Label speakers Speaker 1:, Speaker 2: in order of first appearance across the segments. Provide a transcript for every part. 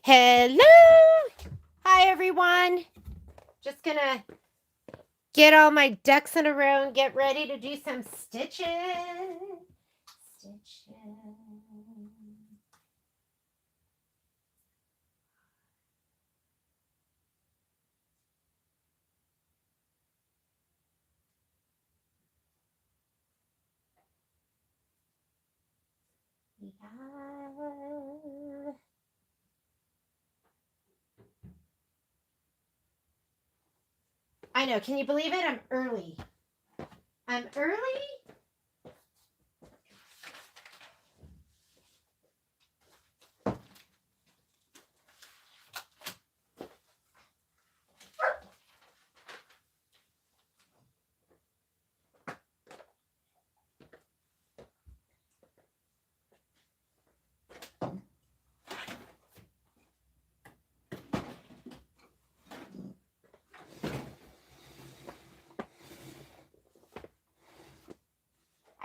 Speaker 1: Hello! Hi, everyone. Just gonna get all my ducks in a row and get ready to do some stitching. Yeah. I know. Can you believe it? I'm early. I'm early?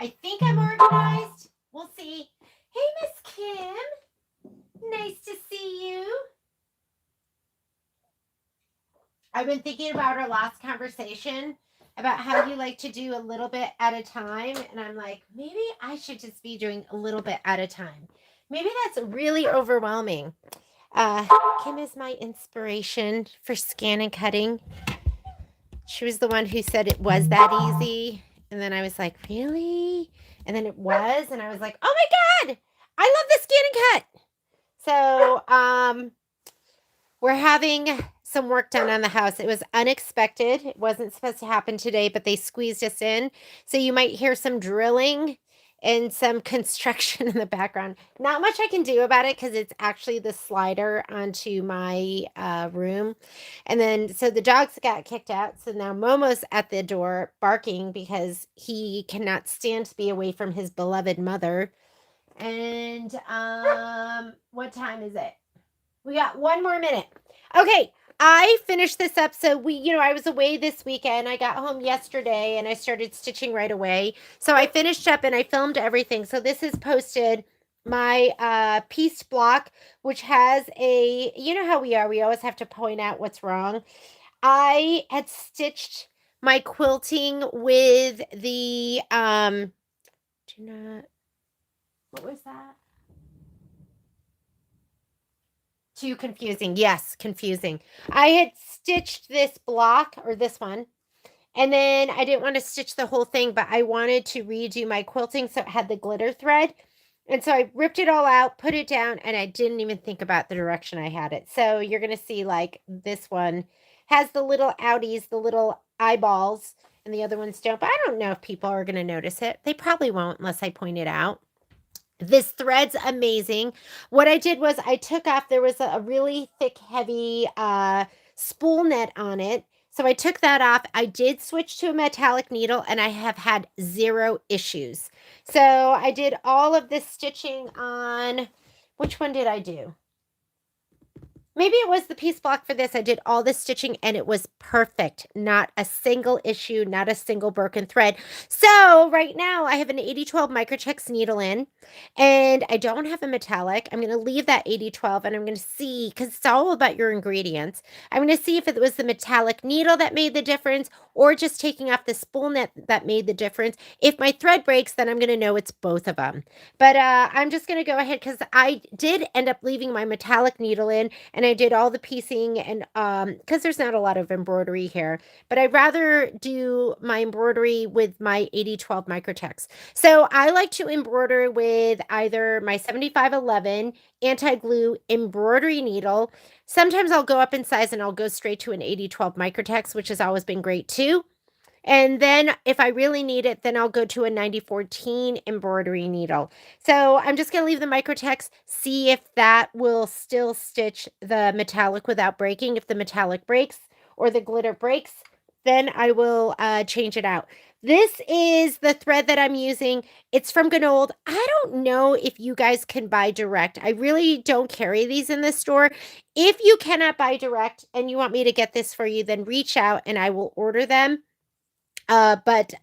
Speaker 1: I think I'm organized. We'll see. Hey, Miss Kim. Nice to see you. I've been thinking about our last conversation about how you like to do a little bit at a time. And I'm like, maybe I should just be doing a little bit at a time. Maybe that's really overwhelming. Uh, Kim is my inspiration for scan and cutting. She was the one who said it was that easy. And then I was like, really? And then it was. And I was like, oh my God, I love the scan and cut. So, we're having some work done on the house. It was unexpected. It wasn't supposed to happen today, but they squeezed us in. So you might hear some drilling and some construction in the background. Not much I can do about it because it's actually the slider onto my room. And then, so the dogs got kicked out. So now Momo's at the door barking because he cannot stand to be away from his beloved mother. And what time is it? We got one more minute. Okay, I finished this up. So I was away this weekend. I got home yesterday and I started stitching right away. So I finished up and I filmed everything. So this is posted my piece block, which has you know how we are. We always have to point out what's wrong. I had stitched my quilting with the what was that? Too confusing. Yes, confusing. I had stitched this block or this one, and then I didn't want to stitch the whole thing, but I wanted to redo my quilting so it had the glitter thread. And so I ripped it all out, put it down, and I didn't even think about the direction I had it. So you're going to see like this one has the little outies, the little eyeballs, and the other ones don't. But I don't know if people are going to notice it. They probably won't unless I point it out. This thread's amazing. What I did was I took off, there was a really thick, heavy spool net on it. So I took that off. I did switch to a metallic needle and I have had 0 issues. So I did all of this stitching on, which one did I do? Maybe it was the piece block for this. I did all this stitching and it was perfect. Not a single issue, not a single broken thread. So right now I have an 8012 Microtex needle in and I don't have a metallic. I'm going to leave that 8012 and I'm going to see, because it's all about your ingredients. I'm going to see if it was the metallic needle that made the difference or just taking off the spool net that made the difference. If my thread breaks, then I'm going to know it's both of them. But I'm just going to go ahead because I did end up leaving my metallic needle in and I did all the piecing and because there's not a lot of embroidery here, but I'd rather do my embroidery with my 8012 Microtex. So I like to embroider with either my 7511 anti-glue embroidery needle. Sometimes I'll go up in size and I'll go straight to an 8012 Microtex, which has always been great too. And then if I really need it, then I'll go to a 9014 embroidery needle. So I'm just going to leave the Microtex, see if that will still stitch the metallic without breaking. If the metallic breaks or the glitter breaks, then I will change it out. This is the thread that I'm using. It's from Good Old. I don't know if you guys can buy direct. I really don't carry these in the store. If you cannot buy direct and you want me to get this for you, then reach out and I will order them. But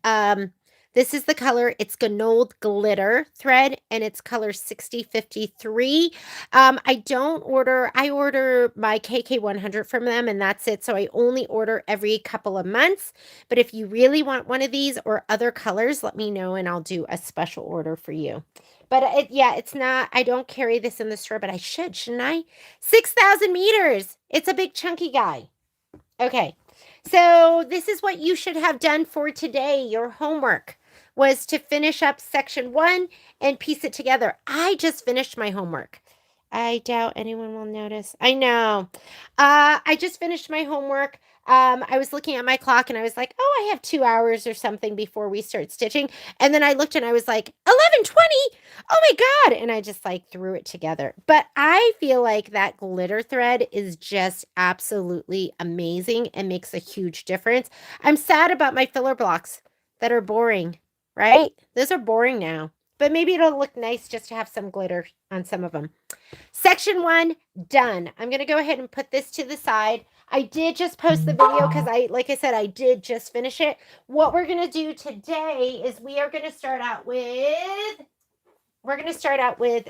Speaker 1: This is the color. It's Gold Glitter thread, and it's color 6053. I order my KK100 from them, and that's it. So I only order every couple of months. But if you really want one of these or other colors, let me know, and I'll do a special order for you. But yeah, it's not, I don't carry this in the store, but I should, shouldn't I? 6,000 meters. It's a big chunky guy. Okay. So this is what you should have done for today. Your homework was to finish up section 1 and piece it together. I just finished my homework. I doubt anyone will notice. I know. I just finished my homework. I was looking at my clock and I was like, oh, I have 2 hours or something before we start stitching. And then I looked and I was like, 11:20. Oh my God. And I just like threw it together. But I feel like that glitter thread is just absolutely amazing and makes a huge difference. I'm sad about my filler blocks that are boring, right? Those are boring now. But maybe it'll look nice just to have some glitter on some of them. Section 1, done. I'm going to go ahead and put this to the side. I did just post the video because like I said, I did just finish it. What we're going to do today is we're going to start out with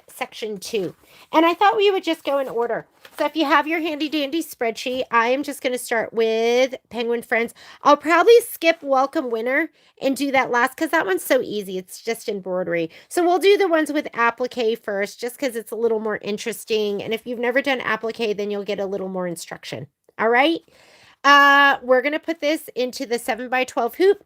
Speaker 1: section 2. And I thought we would just go in order. So if you have your handy dandy spreadsheet, I am just going to start with Penguin Friends. I'll probably skip Welcome Winter and do that last because that one's so easy. It's just embroidery. So we'll do the ones with applique first just because it's a little more interesting. And if you've never done applique, then you'll get a little more instruction. All right. We're going to put this into the 7x12 hoop.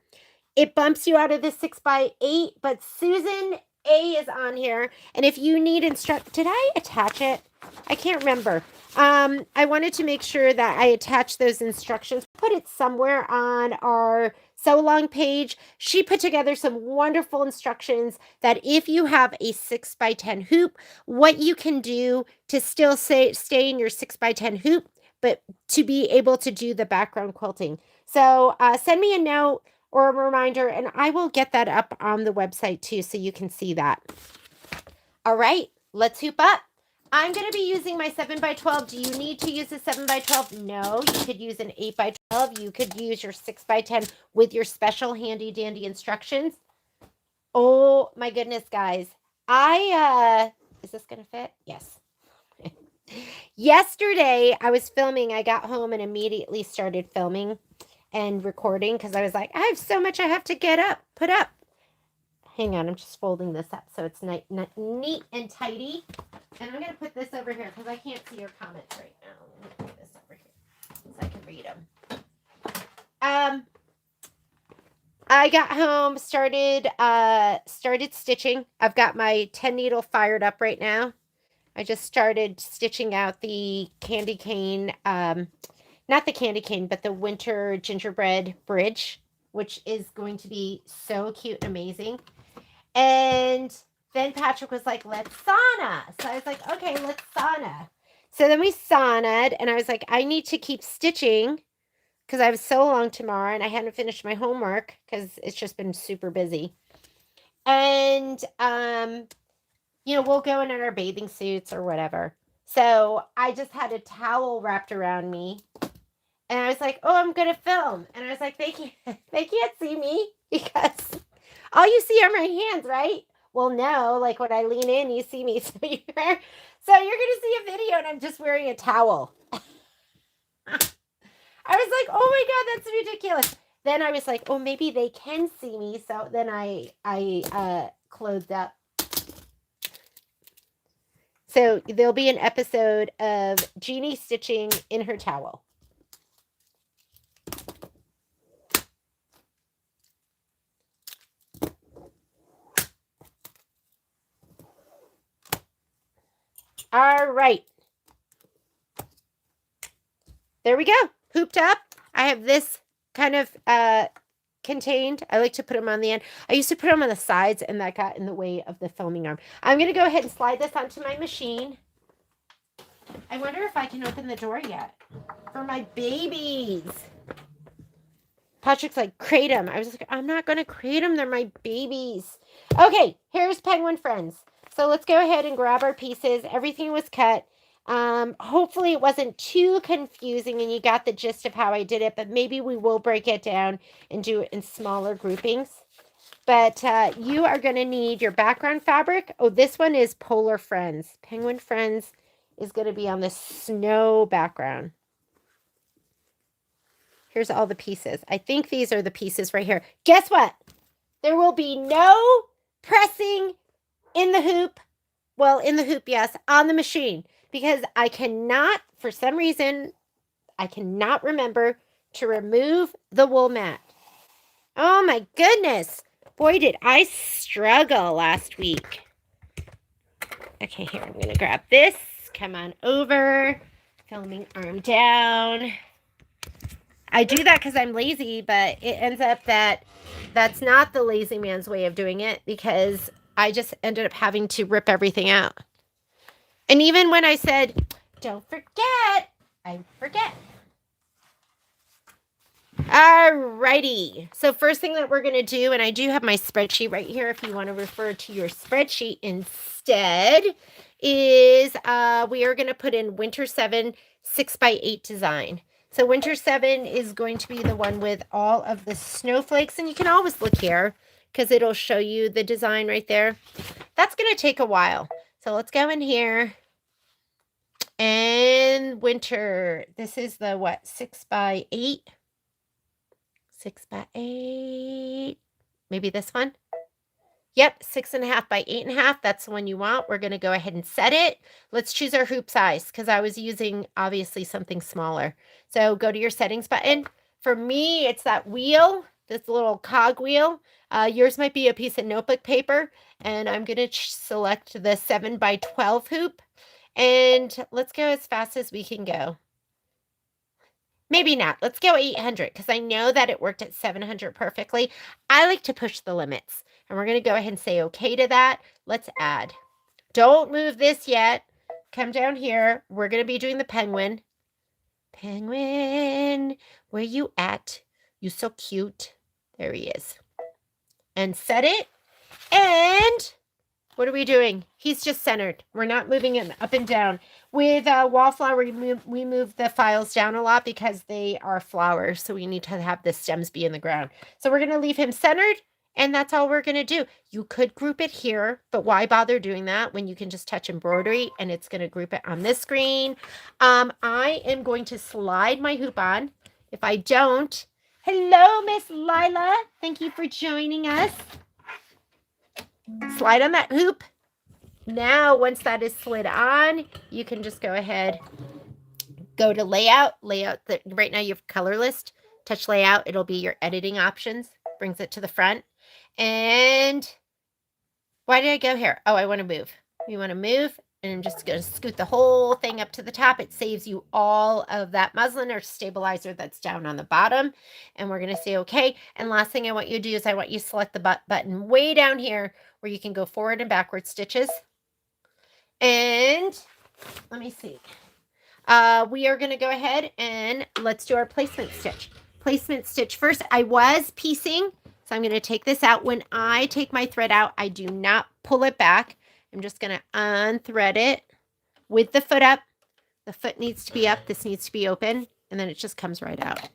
Speaker 1: It bumps you out of the 6x8, but Susan A is on here. And if you need did I attach it? I can't remember. I wanted to make sure that I attached those instructions, put it somewhere on our Sew Along page. She put together some wonderful instructions that if you have a 6x10 hoop, what you can do to still stay in your 6x10 hoop, but to be able to do the background quilting. So send me a note or a reminder, and I will get that up on the website too, so you can see that. All right, let's hoop up. I'm going to be using my 7x12. Do you need to use a 7x12? No, you could use an 8x12. You could use your 6x10 with your special handy dandy instructions. Oh my goodness, guys. Is this going to fit? Yes. Yesterday, I was filming. I got home and immediately started filming and recording because I was like, I have so much I have to put up. Hang on, I'm just folding this up so it's neat and tidy. And I'm going to put this over here because I can't see your comments right now. Let me put this over here so I can read them. I got home, started stitching. I've got my 10 needle fired up right now. I just started stitching out the candy cane, not the candy cane, but the winter gingerbread bridge, which is going to be so cute and amazing. And then Patrick was like, let's sauna. So I was like, okay, let's sauna. So then we saunaed, and I was like, I need to keep stitching because I have so long tomorrow, and I hadn't finished my homework because it's just been super busy. And, we'll go in our bathing suits or whatever. So I just had a towel wrapped around me. And I was like, oh, I'm going to film. And I was like, they can't see me because all you see are my hands, right? Well, no, like when I lean in, you see me. So you're going to see a video and I'm just wearing a towel. I was like, oh my God, that's ridiculous. Then I was like, oh, maybe they can see me. So then I clothed up. So there'll be an episode of Jeannie stitching in her towel. All right. There we go. Hooped up. I have this kind of contained. I like to put them on the end. I used to put them on the sides, and that got in the way of the filming arm. I'm going to go ahead and slide this onto my machine. I wonder if I can open the door yet for my babies. Patrick's like, crate them. I was like, I'm not going to crate them. They're my babies. Okay, here's Penguin Friends. So let's go ahead and grab our pieces. Everything was cut. Hopefully it wasn't too confusing and you got the gist of how I did it, but maybe we will break it down and do it in smaller groupings. But you are going to need your background fabric. Oh, this one is Polar Friends. Penguin Friends is going to be on the snow background. Here's all the pieces. I think these are the pieces right here. Guess what? There will be no pressing in the hoop. Well, in the hoop, yes, on the machine. Because I cannot, for some reason, I cannot remember to remove the wool mat. Oh my goodness. Boy, did I struggle last week. Okay, here, I'm going to grab this. Come on over. Filming arm down. I do that because I'm lazy, but it ends up that that's not the lazy man's way of doing it because I just ended up having to rip everything out. And even when I said, don't forget, I forget. Alrighty. So first thing that we're going to do, and I do have my spreadsheet right here if you want to refer to your spreadsheet instead, is we are going to put in Winter 7 6x8 design. So Winter 7 is going to be the one with all of the snowflakes, and you can always look here because it'll show you the design right there. That's going to take a while. So let's go in here. And Winter, this is the what, 6x8? 6x8, maybe this one. Yep, 6.5 by 8.5. That's the one you want. We're going to go ahead and set it. Let's choose our hoop size because I was using obviously something smaller. So go to your settings button. For me, it's that wheel, this little cog wheel. Yours might be a piece of notebook paper, and I'm going to select the 7x12 hoop. And let's go as fast as we can go. Maybe not. Let's go 800 because I know that it worked at 700 perfectly. I like to push the limits. And we're going to go ahead and say okay to that. Let's add. Don't move this yet. Come down here. We're going to be doing the penguin. Penguin, where you at? You so cute. There he is. And set it. And what are we doing? He's just centered. We're not moving him up and down. With wallflower, we move the files down a lot because they are flowers. So we need to have the stems be in the ground. So we're going to leave him centered. And that's all we're going to do. You could group it here, but why bother doing that when you can just touch embroidery and it's going to group it on this screen. I am going to slide my hoop on. If I don't, hello, Miss Lila. Thank you for joining us. Slide on that hoop. Now, once that is slid on, you can just go ahead, go to layout. Right now you have color list. Touch layout. It'll be your editing options. Brings it to the front. And why did I go here? Oh, I want to move. We want to move, and I'm just going to scoot the whole thing up to the top. It saves you all of that muslin or stabilizer that's down on the bottom. And we're going to say okay. And last thing I want you to do is I want you to select the button way down here where you can go forward and backward stitches. And let me see. We are going to go ahead and let's do our placement stitch. Placement stitch first. I was piecing. So I'm going to take this out. When I take my thread out, I do not pull it back. I'm just going to unthread it with the foot up. The foot needs to be up. This needs to be open. And then it just comes right out.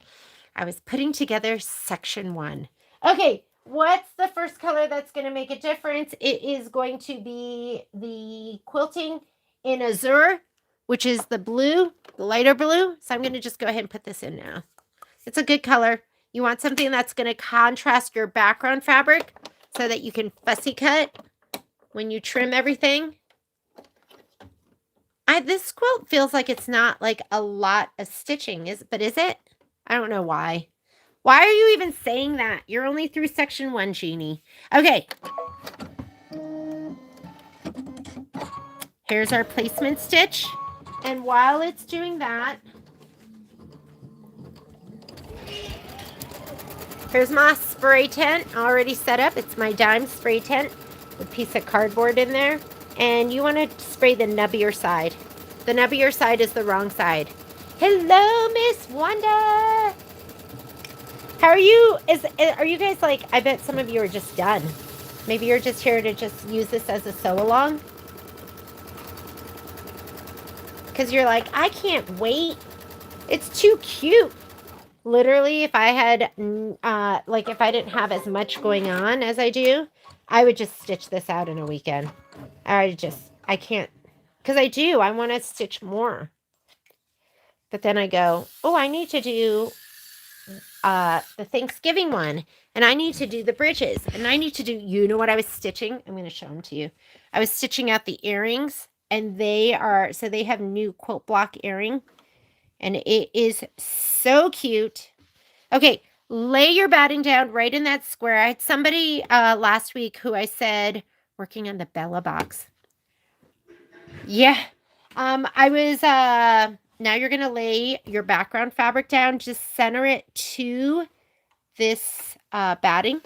Speaker 1: I was putting together section 1. Okay, what's the first color that's going to make a difference? It is going to be the quilting in Azure, which is the blue, the lighter blue. So I'm going to just go ahead and put this in now. It's a good color. You want something that's going to contrast your background fabric so that you can fussy cut when you trim everything. This quilt feels like it's not like a lot of stitching, but is it? I don't know why. Why are you even saying that? You're only through section 1, Jeannie. Okay. Here's our placement stitch. And while it's doing that, here's my spray tent already set up. It's my dime spray tent with a piece of cardboard in there. And you want to spray the nubbier side. The nubbier side is the wrong side. Hello, Miss Wanda. How are you? Are you guys like, I bet some of you are just done. Maybe you're just here to just use this as a sew along. Because you're like, I can't wait. It's too cute. Literally, if I had, like if I didn't have as much going on as I do, I would just stitch this out in a weekend. I can't, because I want to stitch more. But then I go, oh, I need to do the Thanksgiving one, and I need to do the bridges, and I need to do, you know what I was stitching? I'm going to show them to you. I was stitching out the earrings, and they have new quilt block earring, and it is so cute. Okay, lay your batting down right in that square. I had somebody last week who I said, working on the Bella box. Yeah. I was, now you're going to lay your background fabric down. Just center it to this batting.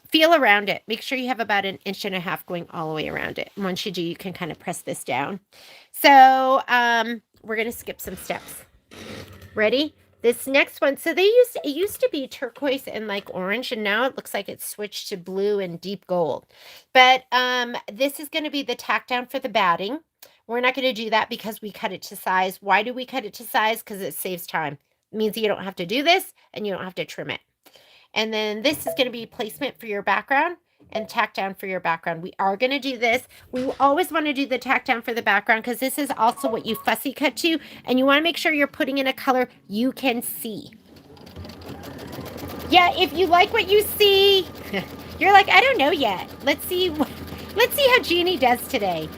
Speaker 1: Feel around it. Make sure you have about 1.5 inches going all the way around it. Once you do, you can kind of press this down. So we're going to skip some steps. Ready? This next one, so it used to be turquoise and like orange, and now it looks like it's switched to blue and deep gold. But this is going to be the tack down for the batting. We're not going to do that because we cut it to size. Why do we cut it to size? Because it saves time. It means you don't have to do this and you don't have to trim it. And then this is going to be placement for your background and tack down for your background. We are going to do this. We always want to do the tack down for the background because this is also what you fussy cut to, and you want to make sure you're putting in a color you can see. Yeah, if you like what you see, you're like, I don't know yet. Let's see how Jeannie does today.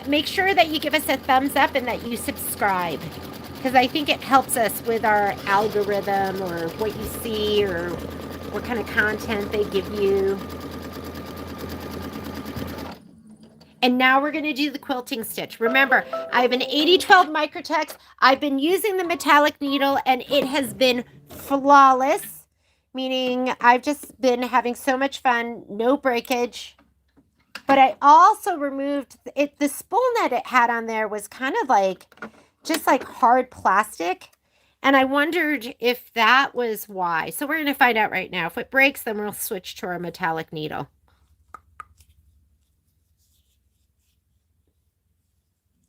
Speaker 1: Make sure that you give us a thumbs up and that you subscribe, because I think it helps us with our algorithm or what you see or what kind of content they give you. And now we're going to do the quilting stitch. Remember, I have an 8012 Microtex. I've been using the metallic needle, and it has been flawless, meaning I've just been having so much fun, no breakage. But I also removed it. The spool net it had on there was kind of like, just like hard plastic. And I wondered if that was why. So we're going to find out right now. If it breaks, then we'll switch to our metallic needle.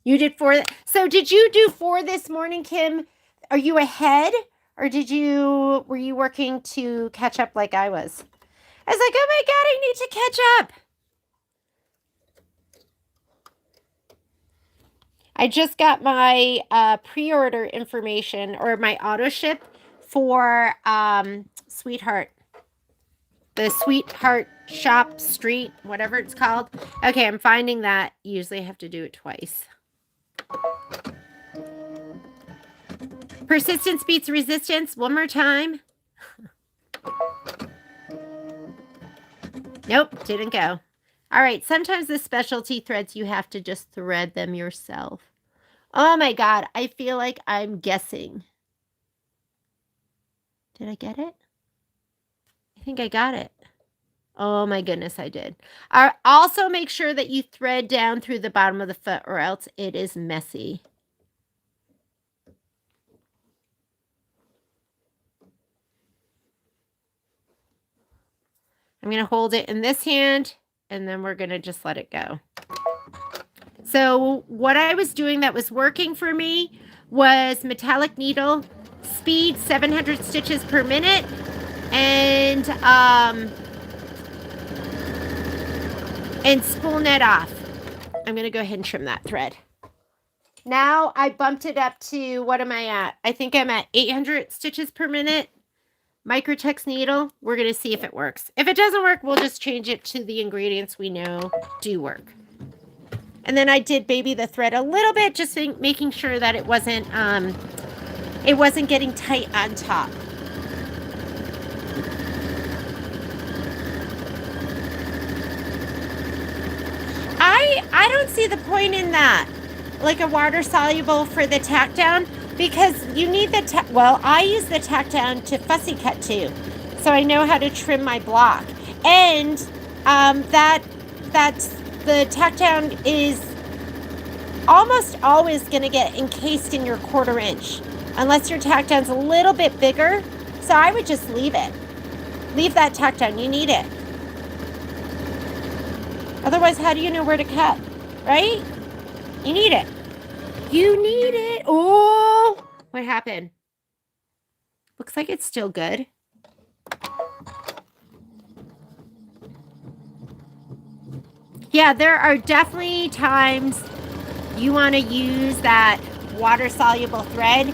Speaker 1: You did 4. So did you do 4 this morning, Kim? Are you ahead, or were you working to catch up like I was? I was like, oh my God, I need to catch up. I just got my pre-order information, or my auto ship for Sweetheart. The Sweetheart Shop Street, whatever it's called. Okay, I'm finding that usually I have to do it twice. Persistence beats resistance. One more time. Nope, didn't go. All right, sometimes the specialty threads, you have to just thread them yourself. Oh my God, I feel like I'm guessing. Did I get it? I think I got it. Oh my goodness, I did. Also make sure that you thread down through the bottom of the foot, or else it is messy. I'm going to hold it in this hand, and then we're going to just let it go. So what I was doing that was working for me was metallic needle, speed 700 stitches per minute, and spool net off. I'm going to go ahead and trim that thread. Now I bumped it up to, what am I at? I think I'm at 800 stitches per minute. Microtex needle. We're going to see if it works. If it doesn't work, we'll just change it to the ingredients we know do work. And then I did baby the thread a little bit, just making sure that it wasn't getting tight on top. I don't see the point in that, like a water soluble for the tack down, because you need the well, I use the tack down to fussy cut too, so I know how to trim my block. And that's the tack down is almost always going to get encased in your 1/4 inch, unless your tack down's a little bit bigger. So I would just leave it. Leave that tack down. You need it. Otherwise, how do you know where to cut? Right? You need it. You need it. Oh, what happened? Looks like it's still good. Yeah, there are definitely times you want to use that water-soluble thread.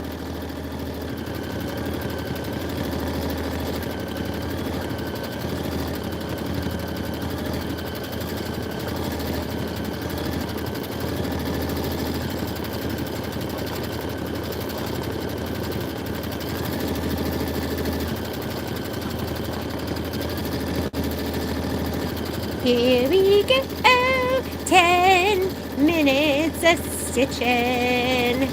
Speaker 1: Here we go, 10 minutes of stitching.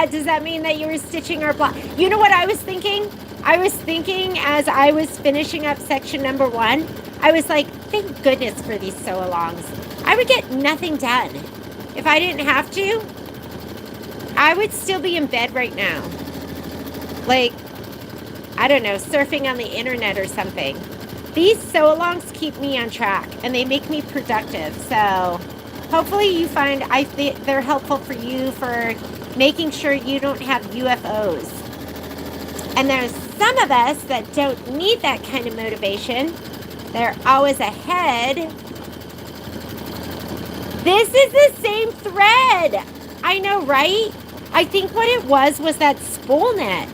Speaker 1: Does that mean that you were stitching our block? You know what I was thinking? I was thinking as I was finishing up section number 1, I was like, thank goodness for these sew-alongs. I would get nothing done. If I didn't have to, I would still be in bed right now. Like, I don't know, surfing on the internet or something. These sew-alongs keep me on track, and they make me productive. So hopefully you find they're helpful for you for making sure you don't have UFOs. And there's some of us that don't need that kind of motivation. They're always ahead. This is the same thread. I know, right? I think what it was that spool net.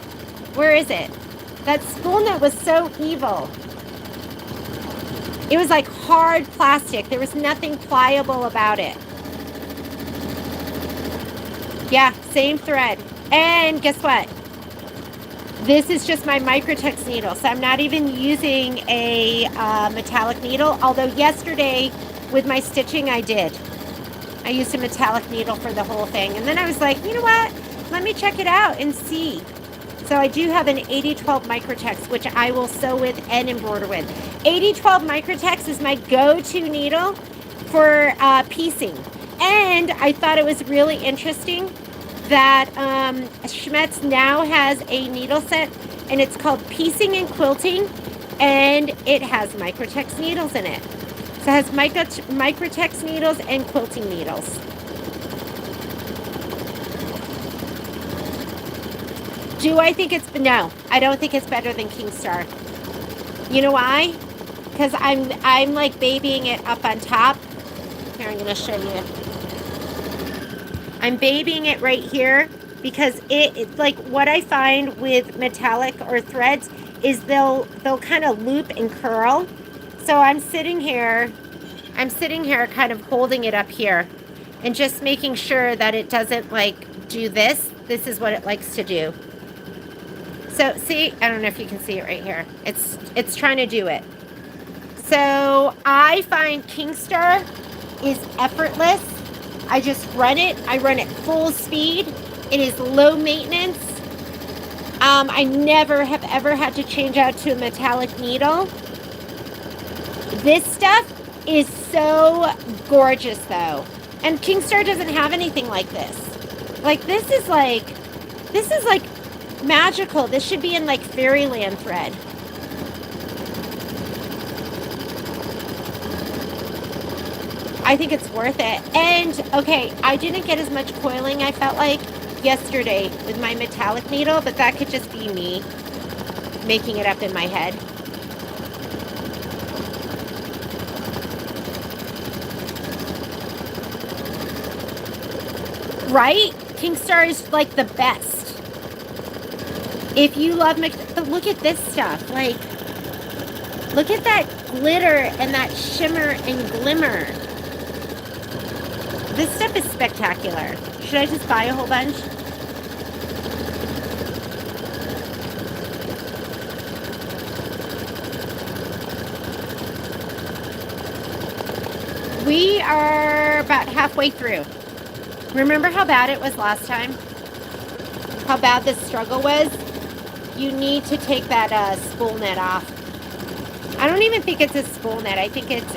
Speaker 1: Where is it? That spool net was so evil. It was like hard plastic. There was nothing pliable about it. Yeah, same thread. And guess what? This is just my Microtex needle, so I'm not even using a metallic needle, although yesterday with my stitching I did. I used a metallic needle for the whole thing, and then I was like, you know what? Let me check it out and see. So I do have an 8012 Microtex, which I will sew with and embroider with. 8012 Microtex is my go-to needle for piecing. And I thought it was really interesting that Schmetz now has a needle set, and it's called Piecing and Quilting, and it has Microtex needles in it. So it has Microtex needles and quilting needles. Do I think it's... No, I don't think it's better than Kingstar. You know why? Because I'm like babying it up on top. Here, I'm going to show you. I'm babying it right here because it's like what I find with metallic or threads is they'll kind of loop and curl. So I'm sitting here kind of holding it up here and just making sure that it doesn't like do this. This is what it likes to do. So see, I don't know if you can see it right here. It's trying to do it. So I find Kingstar is effortless. I just run it. I run it full speed. It is low maintenance. I never have ever had to change out to a metallic needle. This stuff is so gorgeous though. And Kingstar doesn't have anything like this. Like this is like magical. This should be in like Fairyland thread. I think it's worth it. And okay, I didn't get as much coiling I felt like yesterday with my metallic needle, but that could just be me making it up in my head. Right? Kingstar is like the best. If you love but look at this stuff. Like, look at that glitter and that shimmer and glimmer. This stuff is spectacular. Should I just buy a whole bunch? We are about halfway through. Remember how bad it was last time? How bad this struggle was? You need to take that spool net off. I don't even think it's a spool net. I think it's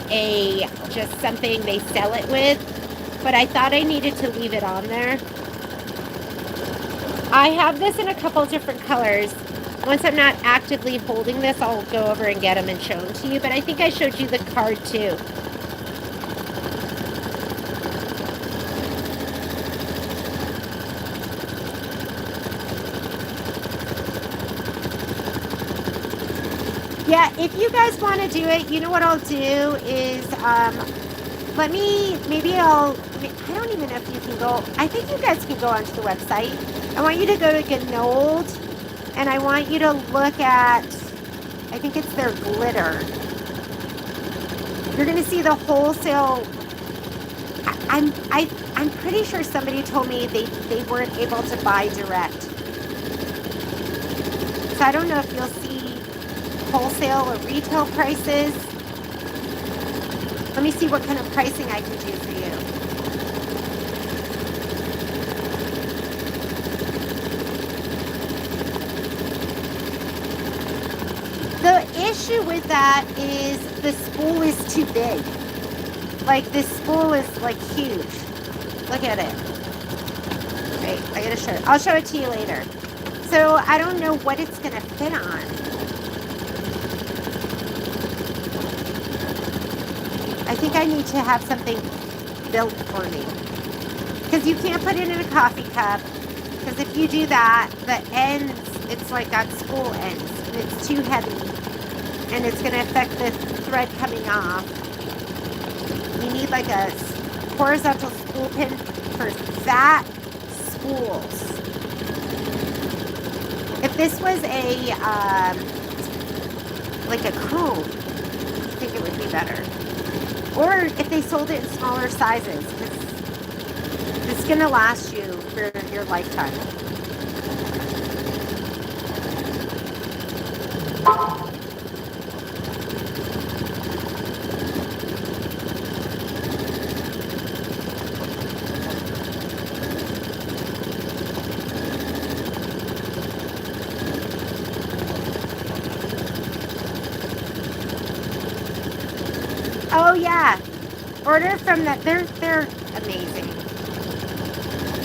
Speaker 1: just something they sell it with. But I thought I needed to leave it on there. I have this in a couple different colors. Once I'm not actively holding this, I'll go over and get them and show them to you. But I think I showed you the card too. Yeah, if you guys want to do it, you know what I'll do is, I don't even know if you can go, I think you guys can go onto the website. I want you to go to Gnold, and I want you to look at, I think it's their glitter. You're going to see the wholesale. I'm pretty sure somebody told me they weren't able to buy direct. So I don't know if you'll see wholesale or retail prices. Let me see what kind of pricing I can do for you. The issue with that is the spool is too big. Like, this spool is like huge. Look at it. Wait, I gotta show it. I'll show it to you later. So I don't know what it's gonna fit on. I think I need to have something built for me. Because you can't put it in a coffee cup. Because if you do that, the ends, it's like got spool ends. And it's too heavy. And it's going to affect the thread coming off. You need like a horizontal spool pin for fat spools. If this was a, like a comb, I think it would be better. Or if they sold it in smaller sizes, because it's going to last you for your lifetime. Oh yeah, order from that. They're amazing.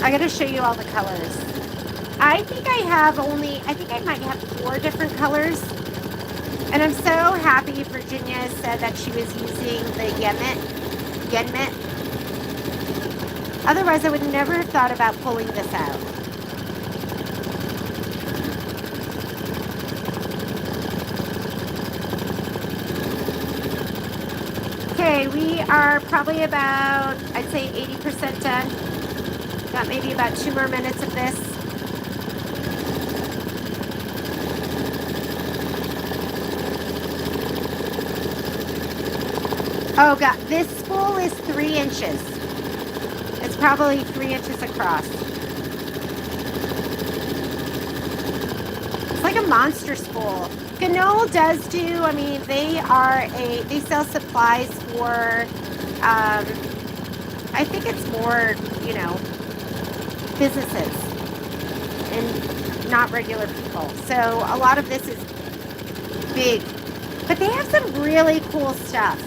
Speaker 1: I gotta show you all the colors. I think I might have 4 different colors. And I'm so happy Virginia said that she was using the Yenmit. Otherwise, I would never have thought about pulling this out. Okay, we are probably about, I'd say 80% done. Got maybe about 2 more minutes of this. Oh God, this spool is 3 inches. It's probably 3 inches across. It's like a monster spool. Knoll does do, I mean, they sell supplies for, I think it's more, businesses and not regular people. So a lot of this is big, but they have some really cool stuff.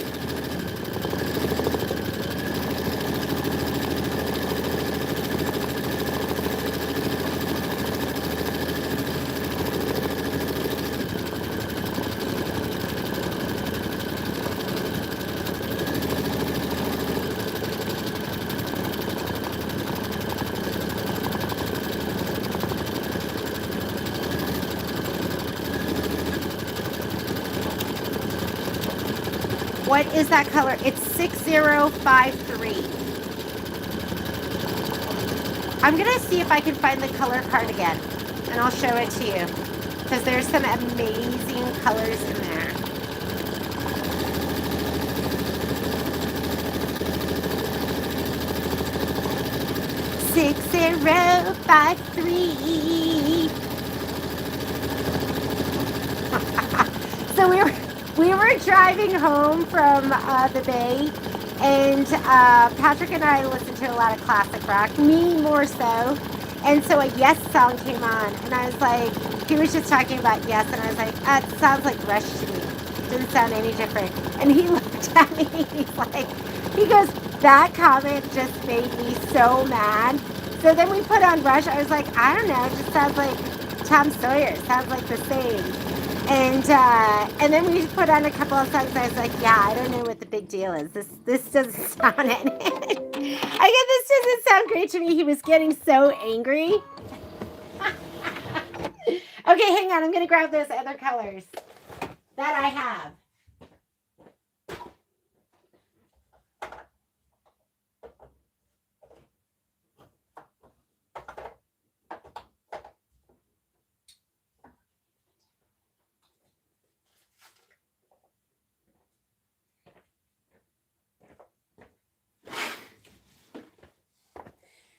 Speaker 1: What is that color? It's 6053. I'm going to see if I can find the color card again, and I'll show it to you, because there's some amazing colors in there. Six 053. So we were driving home from the Bay, and Patrick and I listened to a lot of classic rock, me more so. And so a Yes song came on, and I was like, he was just talking about Yes, and I was like, it sounds like Rush to me. Didn't sound any different. And he looked at me, he goes, that comment just made me so mad. So then we put on Rush. I was like, I don't know, it just sounds like Tom Sawyer. Sounds like the same. And then we put on a couple of songs. I was like, yeah, I don't know what the big deal is. This doesn't sound it. I guess this doesn't sound great to me. He was getting so angry. Okay, hang on. I'm gonna grab those other colors that I have.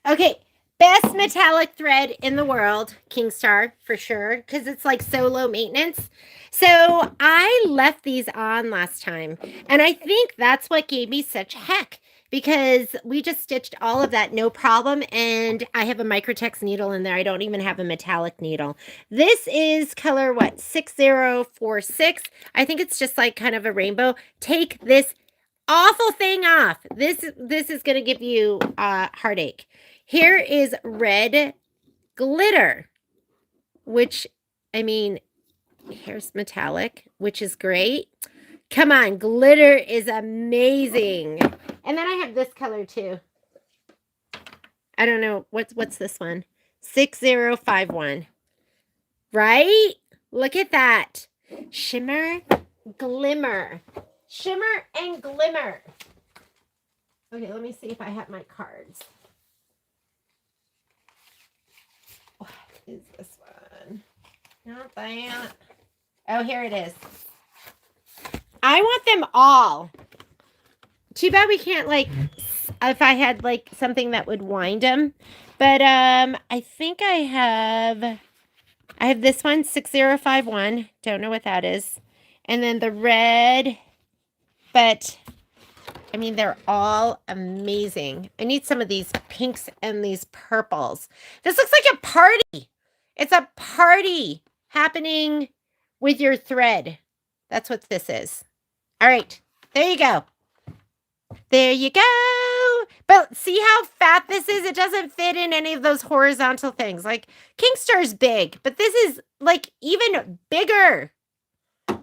Speaker 1: Okay, best metallic thread in the world, Kingstar, for sure, because it's like so low maintenance. So I left these on last time, and I think that's what gave me such heck, because we just stitched all of that no problem, and I have a Microtex needle in there. I don't even have a metallic needle. This is color, what, 6046? I think it's just like kind of a rainbow. Take this awful thing off. This is going to give you heartache. Here is red glitter, which, I mean, here's metallic, which is great. Come on, glitter is amazing. And then I have this color too. I don't know, what's this one? 6051. Right? Look at that. Shimmer, glimmer. Shimmer and glimmer. Okay, let me see if I have my cards. What is this one? Not that. Oh, here it is. I want them all. Too bad we can't, like, if I had, like, something that would wind them. But, I think I have this one, 6051. Don't know what that is. And then the red, but I mean, they're all amazing. I need some of these pinks and these purples. This looks like a party. It's a party happening with your thread. That's what this is. All right. There you go. There you go. But see how fat this is? It doesn't fit in any of those horizontal things. Like, Kingstar's big, but this is, like, even bigger.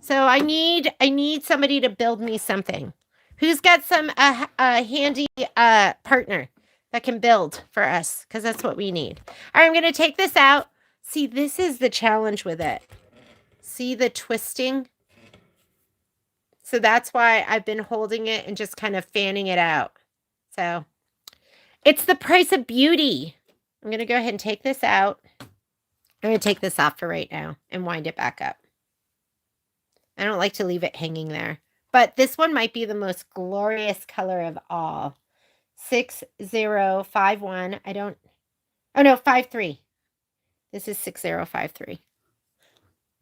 Speaker 1: So I need somebody to build me something. Who's got some a handy partner that can build for us? Because that's what we need. All right, I'm going to take this out. See, this is the challenge with it. See the twisting? So that's why I've been holding it and just kind of fanning it out. So it's the price of beauty. I'm going to go ahead and take this out. I'm going to take this off for right now and wind it back up. I don't like to leave it hanging there. But this one might be the most glorious color of all. 6051. Oh no, 53. This is 6053.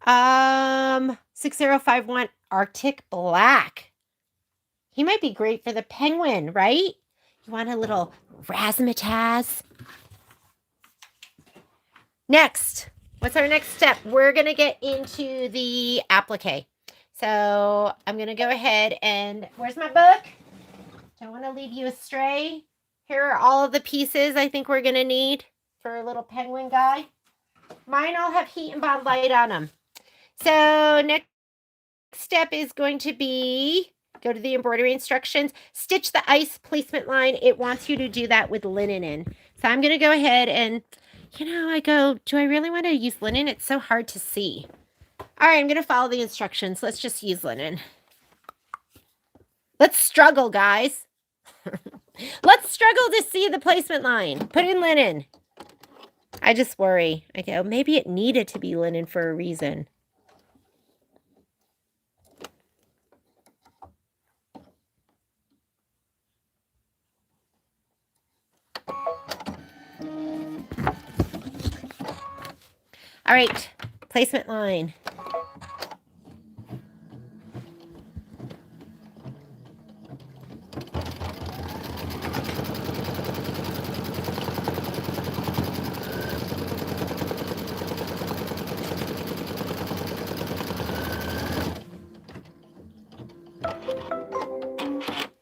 Speaker 1: 6051 Arctic Black. He might be great for the penguin, right? You want a little razzmatazz? Next, what's our next step? We're going to get into the applique. So I'm going to go ahead and, where's my book? Don't want to lead you astray. Here are all of the pieces I think we're going to need for a little penguin guy. Mine all have heat and bond light on them. So next step is going to be, go to the embroidery instructions, stitch the ice placement line. It wants you to do that with linen in. So I'm going to go ahead and, I go, do I really want to use linen? It's so hard to see. All right, I'm going to follow the instructions. Let's just use linen. Let's struggle, guys. Let's struggle to see the placement line. Put in linen. I just worry. I go, maybe it needed to be linen for a reason. All right, placement line.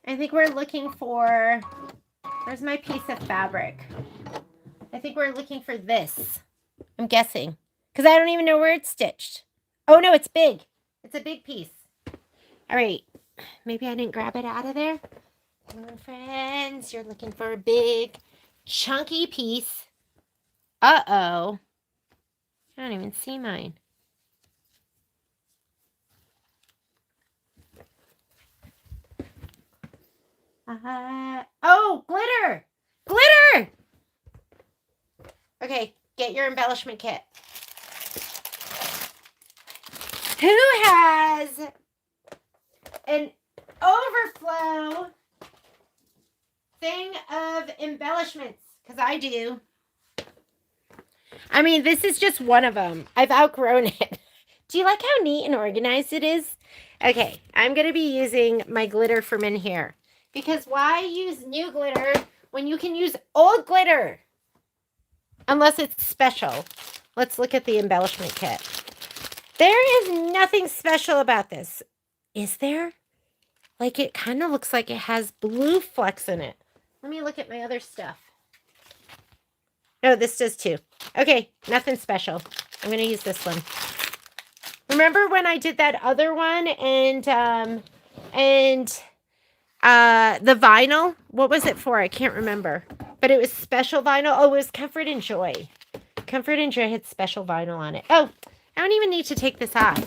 Speaker 1: I think we're looking for, where's my piece of fabric? I think we're looking for this. I'm guessing. because I don't even know where it's stitched. Oh, no, it's big. It's a big piece. All right. Maybe I didn't grab it out of there. Come on, friends. You're looking for a big, chunky piece. Uh-oh. I don't even see mine. Oh, glitter! Glitter! Okay, get your embellishment kit. Who has an overflow thing of embellishments? Because I do. I mean, this is just one of them. I've outgrown it. Do you like how neat and organized it is? Okay, I'm going to be using my glitter from in here. Because why use new glitter when you can use old glitter? Unless it's special. Let's look at the embellishment kit. There is nothing special about this. Is there? Like, it kind of looks like it has blue flecks in it. Let me look at my other stuff. No, this does too. Okay, nothing special. I'm going to use this one. Remember when I did that other one and the vinyl? What was it for? I can't remember. But it was special vinyl. Oh, it was Comfort and Joy. Comfort and Joy had special vinyl on it. Oh, I don't even need to take this off.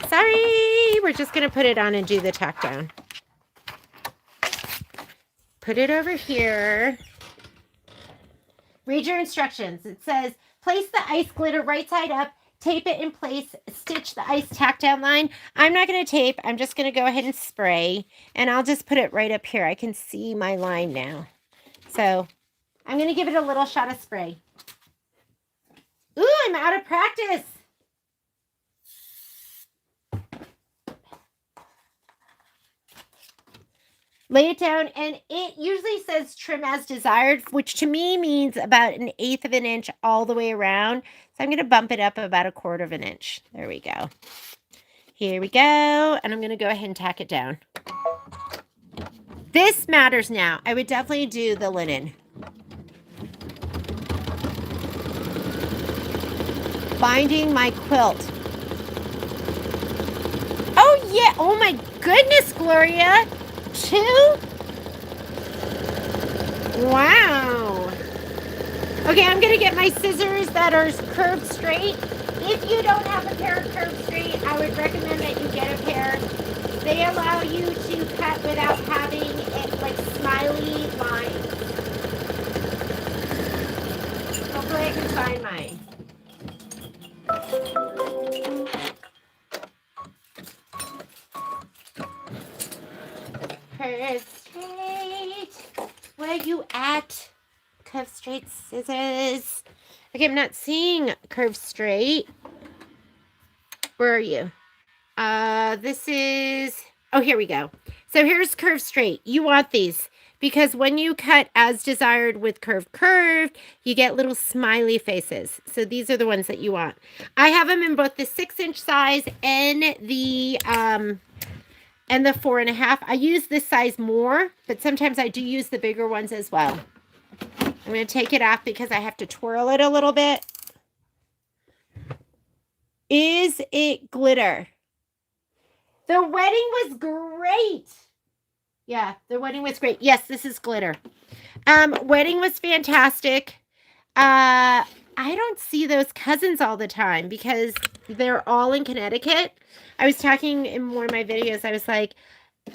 Speaker 1: Sorry. We're just going to put it on and do the tack down. Put it over here. Read your instructions. It says, place the ice glitter right side up, tape it in place, stitch the ice tack down line. I'm not going to tape. I'm just going to go ahead and spray, and I'll just put it right up here. I can see my line now. So I'm going to give it a little shot of spray. Ooh, I'm out of practice. Lay it down, and it usually says trim as desired, which to me means about 1/8 of an inch all the way around. So I'm going to bump it up about 1/4 of an inch. There we go. Here we go, and I'm going to go ahead and tack it down. This matters now. I would definitely do the linen. Binding my quilt. Oh, yeah. Oh, my goodness, Gloria. 2? Wow. Okay, I'm going to get my scissors that are curved straight. If you don't have a pair of curved straight, I would recommend that you get a pair. They allow you to cut without having it like smiley lines. Hopefully I can find mine. Curve straight. Where you at? Curve straight scissors. Okay, I'm not seeing curve straight. Where are you? This is, oh, here we go. So here's curve straight. You want these because when you cut as desired with curved, you get little smiley faces. So these are the ones that you want. I have them in both the 6-inch size and the 4.5. I use this size more, but sometimes I do use the bigger ones as well. I'm going to take it off because I have to twirl it a little bit. Is it glitter? The wedding was great. Yeah, the wedding was great. Yes, this is glitter. Wedding was fantastic. I don't see those cousins all the time because they're all in Connecticut. I was talking in one of my videos. I was like,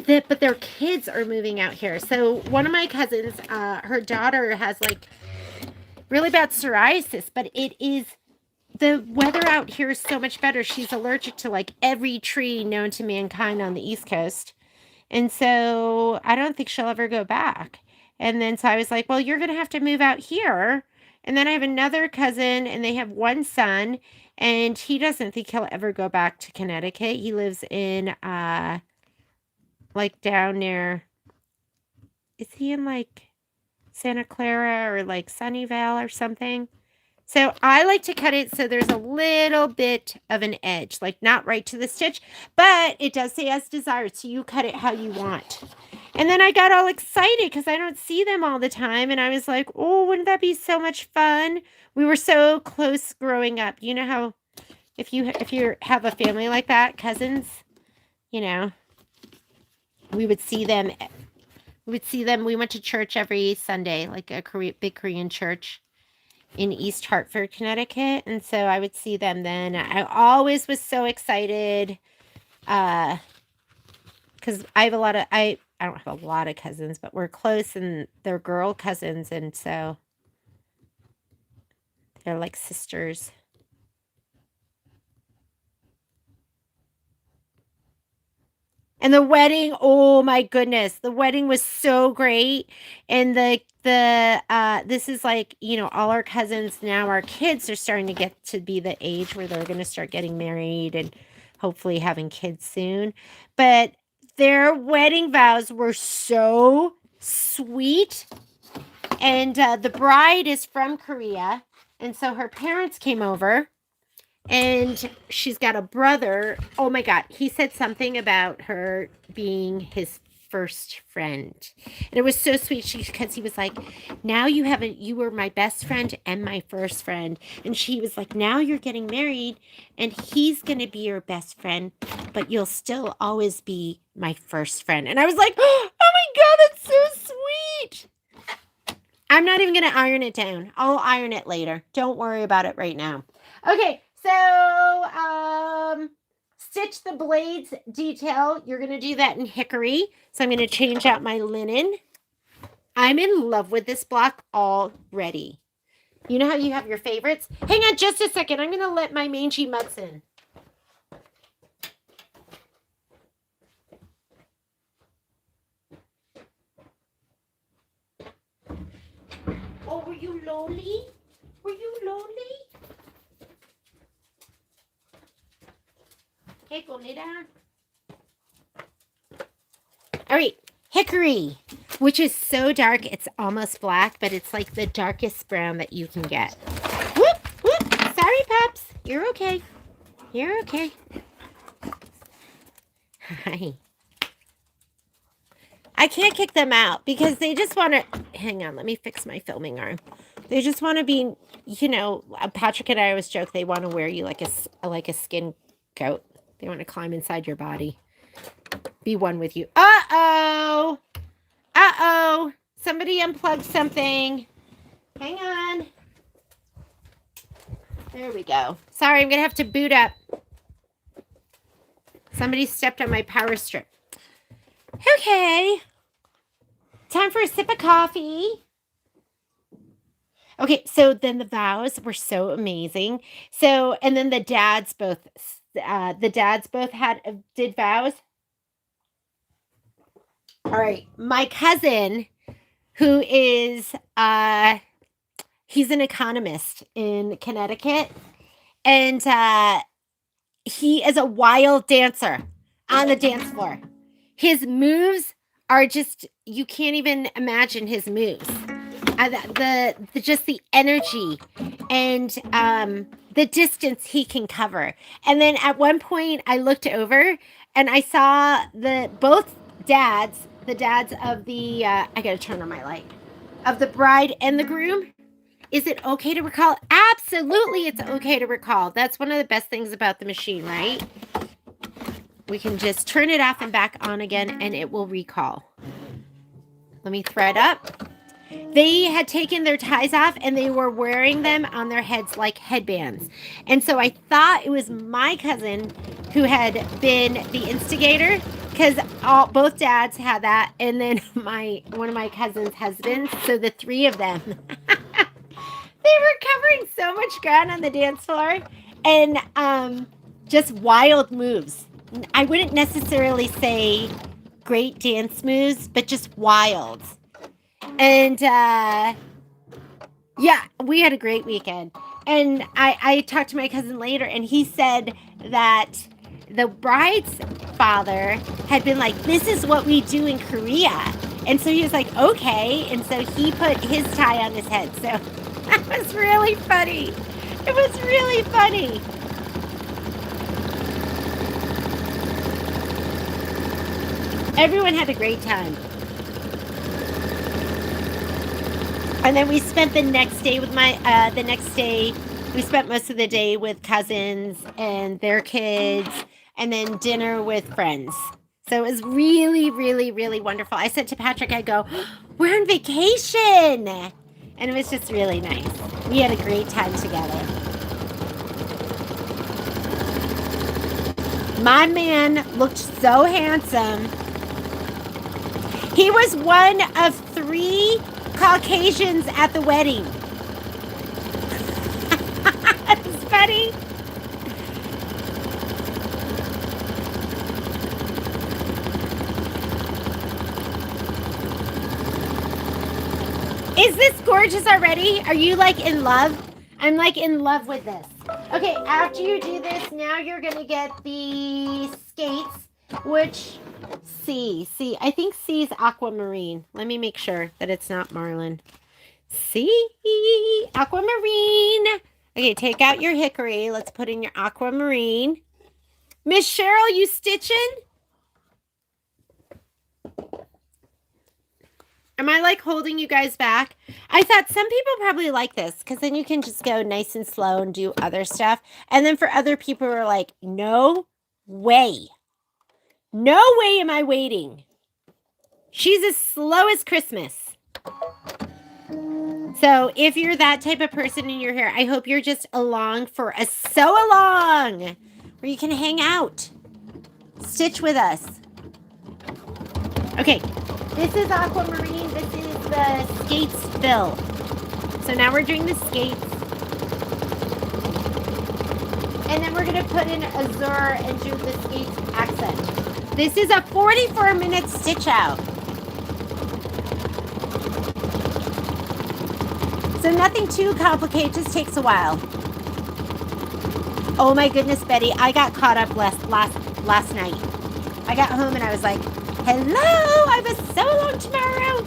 Speaker 1: but their kids are moving out here. So one of my cousins, her daughter has like really bad psoriasis, but the weather out here is so much better. She's allergic to like every tree known to mankind on the East Coast. And so I don't think she'll ever go back. And then so I was like, well, you're going to have to move out here. And then I have another cousin and they have one son and he doesn't think he'll ever go back to Connecticut. He lives in like down near, is he in like Santa Clara or like Sunnyvale or something? So I like to cut it so there's a little bit of an edge, like not right to the stitch, but it does say as desired. So you cut it how you want. And then I got all excited because I don't see them all the time. And I was like, oh, wouldn't that be so much fun? We were so close growing up. You know how If you have a family like that, cousins, you know, we would see them. We went to church every Sunday, like a big Korean church in East Hartford, Connecticut. And so I would see them then. I always was so excited. Because I have I don't have a lot of cousins, but we're close and they're girl cousins. And so they're like sisters. And the wedding, oh my goodness, the wedding was so great. And this is like, all our cousins now, our kids are starting to get to be the age where they're going to start getting married and hopefully having kids soon. But their wedding vows were so sweet. And the bride is from Korea. And so her parents came over. And she's got a brother. Oh my God. He said something about her being his first friend. And it was so sweet because he was like, now you were my best friend and my first friend. And she was like, now you're getting married and he's going to be your best friend, but you'll still always be my first friend. And I was like, oh my God, that's so sweet. I'm not even going to iron it down. I'll iron it later. Don't worry about it right now. Okay. So, stitch the blades detail. You're going to do that in hickory. So I'm going to change out my linen. I'm in love with this block already. You know how you have your favorites? Hang on just a second. I'm going to let my mangy mutts in. Oh, were you lonely? Were you lonely? Okay, go lay down. All right, hickory, which is so dark, it's almost black, but it's like the darkest brown that you can get. Whoop, whoop. Sorry, pups. You're okay. You're okay. Hi. I can't kick them out because they just want to... Hang on, let me fix my filming arm. They just want to be, Patrick and I always joke they want to wear you like a skin coat. They want to climb inside your body. Be one with you. Uh-oh. Uh-oh. Somebody unplugged something. Hang on. There we go. Sorry, I'm going to have to boot up. Somebody stepped on my power strip. Okay. Time for a sip of coffee. Okay, so then the vows were so amazing. So, and then the dads both did vows. All right, my cousin, who is he's an economist in Connecticut, and he is a wild dancer on the dance floor. His moves are just, you can't even imagine his moves. Just the energy and the distance he can cover. And then at one point I looked over and I saw both dads, the dads of the, I gotta turn on my light, of the bride and the groom. Is it okay to recall? Absolutely, it's okay to recall. That's one of the best things about the machine, right? We can just turn it off and back on again and it will recall. Let me thread up. They had taken their ties off and they were wearing them on their heads like headbands. And so I thought it was my cousin who had been the instigator because both dads had that. And then one of my cousin's husbands. So the three of them, they were covering so much ground on the dance floor and just wild moves. I wouldn't necessarily say great dance moves, but just wild. And yeah, we had a great weekend. And I talked to my cousin later and he said that the bride's father had been like, this is what we do in Korea. And so he was like, okay. And so he put his tie on his head. So that was really funny. It was really funny. Everyone had a great time. And then we spent the next day with We spent most of the day with cousins and their kids, and then dinner with friends. So it was really, really, really wonderful. I said to Patrick, I go, we're on vacation. And it was just really nice. We had a great time together. My man looked so handsome. He was one of 3 Caucasians at the wedding. That's funny. Is this gorgeous already? Are you like in love? I'm like in love with this. Okay, after you do this, now you're gonna get the skates, which C, I think C is aquamarine. Let me make sure that it's not marlin. C, aquamarine. Okay, take out your hickory. Let's put in your aquamarine. Miss Cheryl, you stitching? Am I like holding you guys back? I thought some people probably like this because then you can just go nice and slow and do other stuff. And then for other people who are like, no way. No way am I waiting. She's as slow as Christmas. So if you're that type of person and you're here, I hope you're just along for a sew-along where you can hang out. Stitch with us. Okay. This is aquamarine. This is the skates fill. So now we're doing the skates. And then we're going to put in azure and do the skates accent. This is a 44-minute stitch out. So nothing too complicated, just takes a while. Oh my goodness, Betty, I got caught up last night. I got home and I was like, hello, I have a sew-along tomorrow.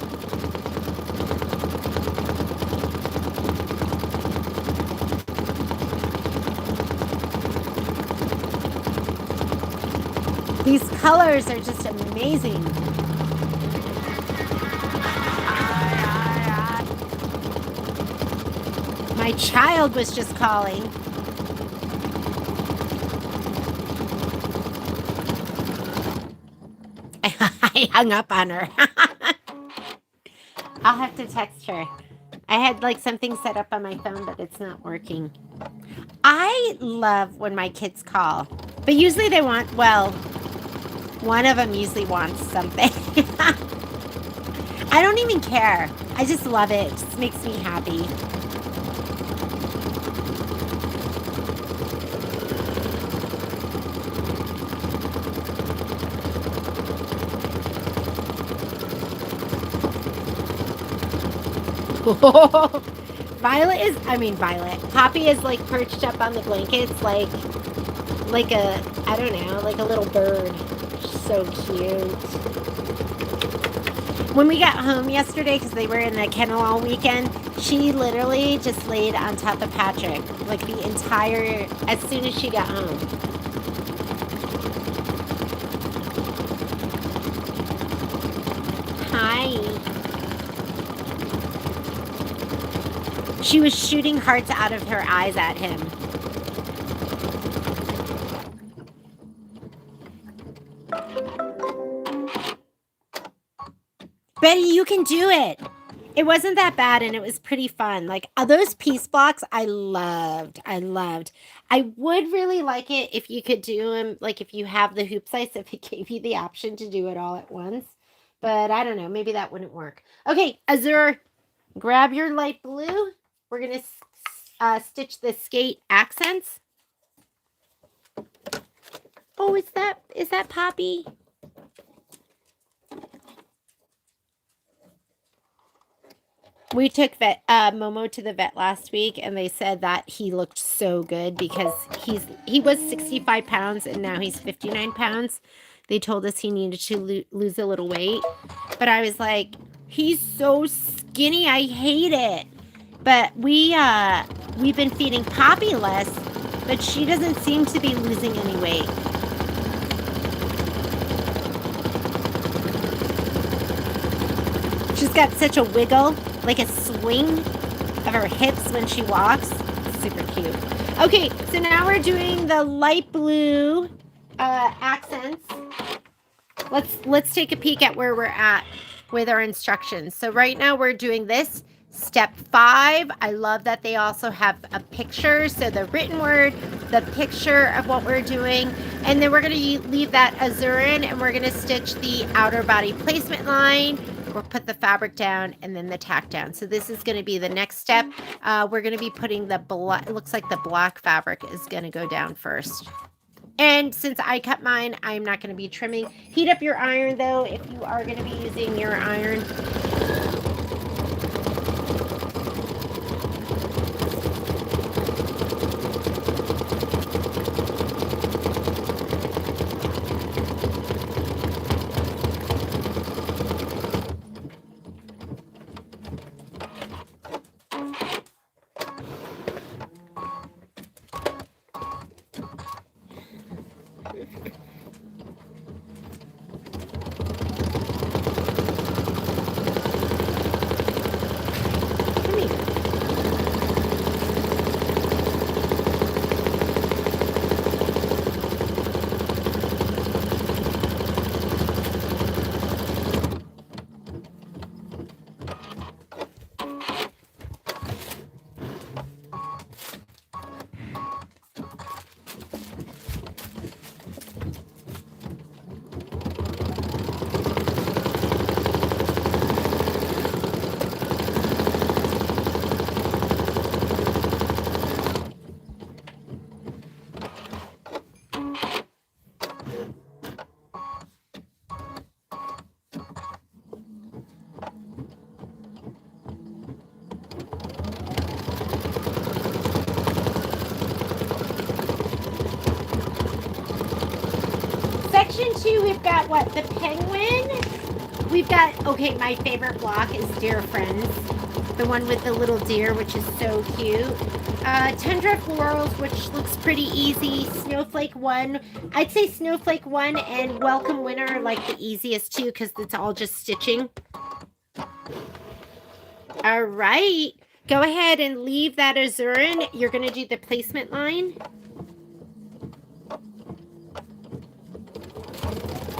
Speaker 1: These colors are just amazing. My child was just calling. I hung up on her. I'll have to text her. I had like something set up on my phone, but it's not working. I love when my kids call, but usually they want, well, one of them usually wants something. I don't even care. I just love it. It just makes me happy. Poppy is like perched up on the blankets like a, I don't know, like a little bird. So cute. When we got home yesterday, because they were in the kennel all weekend, she literally just laid on top of Patrick, like the entire, as soon as she got home. Hi. She was shooting hearts out of her eyes at him. Betty, you can do it. It wasn't that bad and it was pretty fun. Like those piece blocks, I loved. I would really like it if you could do them, like if you have the hoop size, if it gave you the option to do it all at once. But I don't know, maybe that wouldn't work. Okay, Azure, grab your light blue. We're going to stitch the skate accents. Oh, is that Poppy? We took Momo to the vet last week, and they said that he looked so good because he was 65 pounds, and now he's 59 pounds. They told us he needed to lose a little weight. But I was like, he's so skinny, I hate it. But we've been feeding Poppy less, but she doesn't seem to be losing any weight. She's got such a wiggle, like a swing of her hips when she walks. Super cute. Okay, so now we're doing the light blue accents. Let's take a peek at where we're at with our instructions. So right now we're doing this step 5. I love that they also have a picture. So the written word, the picture of what we're doing, and then we're going to leave that azurin and we're going to stitch the outer body placement line. We'll put the fabric down and then the tack down. So this is going to be the next step. We're going to be putting the black, it looks like the black fabric is going to go down first. And since I cut mine, I'm not going to be trimming. Heat up your iron, though, if you are going to be using your iron. Section 2, we've got what? The penguin. We've got, okay, my favorite block is Dear Friends. The one with the little deer, which is so cute. Tundra Florals, which looks pretty easy. Snowflake 1. I'd say Snowflake 1 and Welcome Winter are like the easiest too because it's all just stitching. All right. Go ahead and leave that azurin. You're going to do the placement line.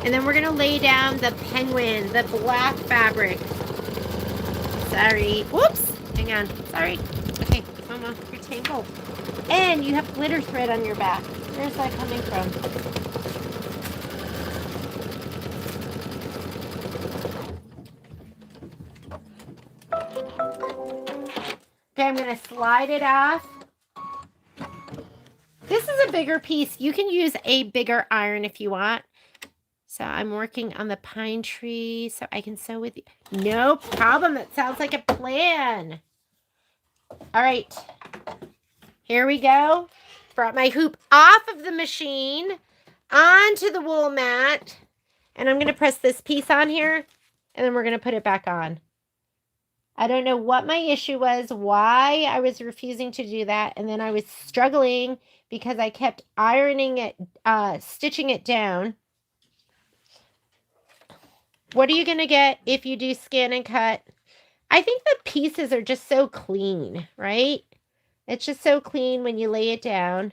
Speaker 1: And then we're going to lay down the penguin, the black fabric. Sorry. Whoops. Hang on. Sorry. Okay. Mama, you're tangled. And you have glitter thread on your back. Where's that coming from? Okay, I'm going to slide it off. This is a bigger piece. You can use a bigger iron if you want. So I'm working on the pine tree so I can sew with you. No problem. That sounds like a plan. All right. Here we go. Brought my hoop off of the machine onto the wool mat. And I'm going to press this piece on here. And then we're going to put it back on. I don't know what my issue was, why I was refusing to do that. And then I was struggling because I kept ironing it, stitching it down. What are you going to get if you do scan and cut? I think the pieces are just so clean, right? It's just so clean when you lay it down.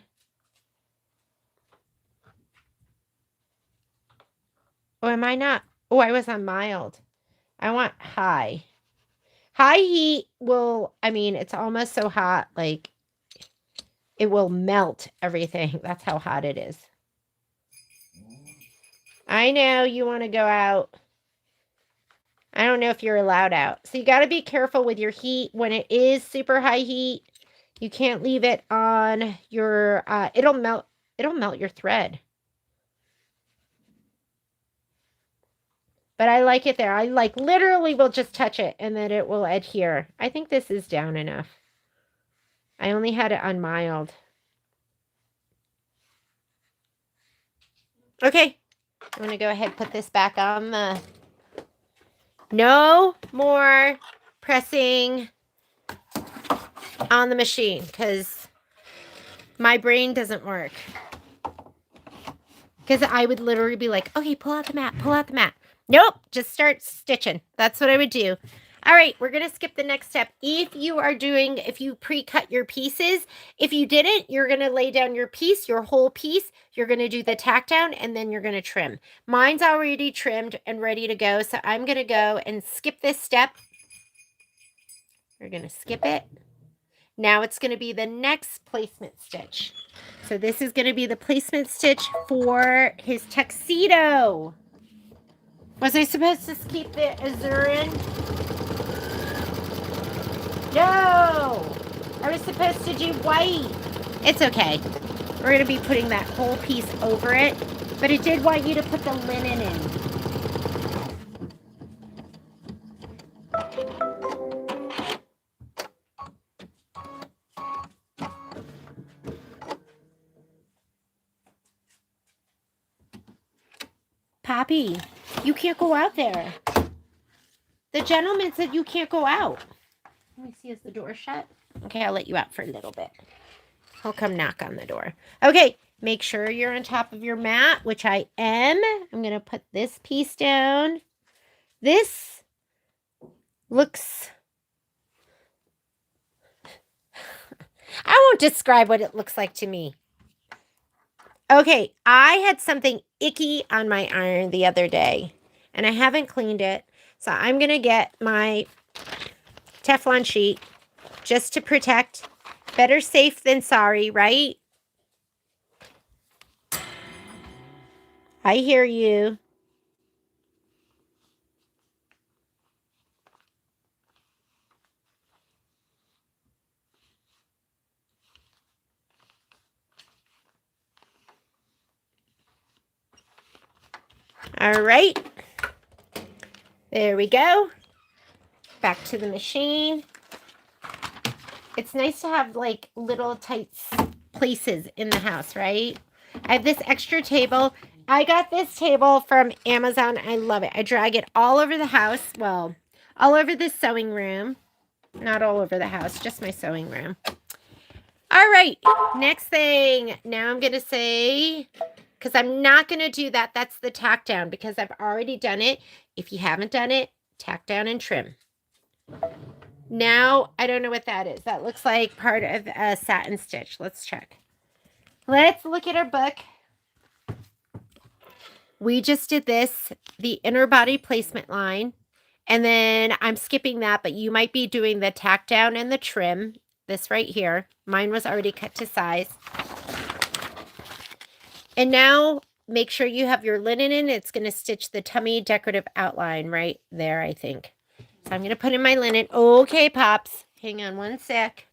Speaker 1: Oh, am I not? Oh, I was on mild. I want high. High heat will, I mean, it's almost so hot, like it will melt everything. That's how hot it is. I know you want to go out. I don't know if you're allowed out. So you got to be careful with your heat when it is super high heat. You can't leave it on your, it'll melt your thread. But I like it there. I like literally will just touch it and then it will adhere. I think this is down enough. I only had it on mild. Okay. I'm going to go ahead and put this back on the... No more pressing on the machine because my brain doesn't work. Because I would literally be like, okay, pull out the mat, pull out the mat. Nope, just start stitching. That's what I would do. All right, we're going to skip the next step. If you pre-cut your pieces, if you didn't, you're going to lay down your piece, your whole piece. You're going to do the tack down, and then you're going to trim. Mine's already trimmed and ready to go, so I'm going to go and skip this step. We're going to skip it. Now it's going to be the next placement stitch. So this is going to be the placement stitch for his tuxedo. Was I supposed to keep the azurin? No! I was supposed to do white. It's okay. We're going to be putting that whole piece over it. But it did want you to put the linen in. Poppy, you can't go out there. The gentleman said you can't go out. Let me see, is the door shut? Okay, I'll let you out for a little bit. I'll come knock on the door. Okay, make sure you're on top of your mat, which I am. I'm going to put this piece down. This looks... I won't describe what it looks like to me. Okay, I had something icky on my iron the other day, and I haven't cleaned it. So I'm going to get my Teflon sheet just to protect. Better safe than sorry, right? I hear you. All right. There we go. Back to the machine. It's nice to have like little tight places in the house, right? I have this extra table. I got this table from Amazon. I love it. I drag it all over the house. Well, all over the sewing room. Not all over the house, just my sewing room. All right, next thing. Now I'm going to say, because I'm not going to do that. That's the tack down because I've already done it. If you haven't done it, tack down and trim. Now, I don't know what that is. That looks like part of a satin stitch. Let's check. Let's look at our book. We just did this, the inner body placement line. And then I'm skipping that, but you might be doing the tack down and the trim. This right here. Mine was already cut to size. And now make sure you have your linen in. It's going to stitch the tummy decorative outline right there, I think. So I'm going to put in my linen. Okay, Pops. Hang on one sec.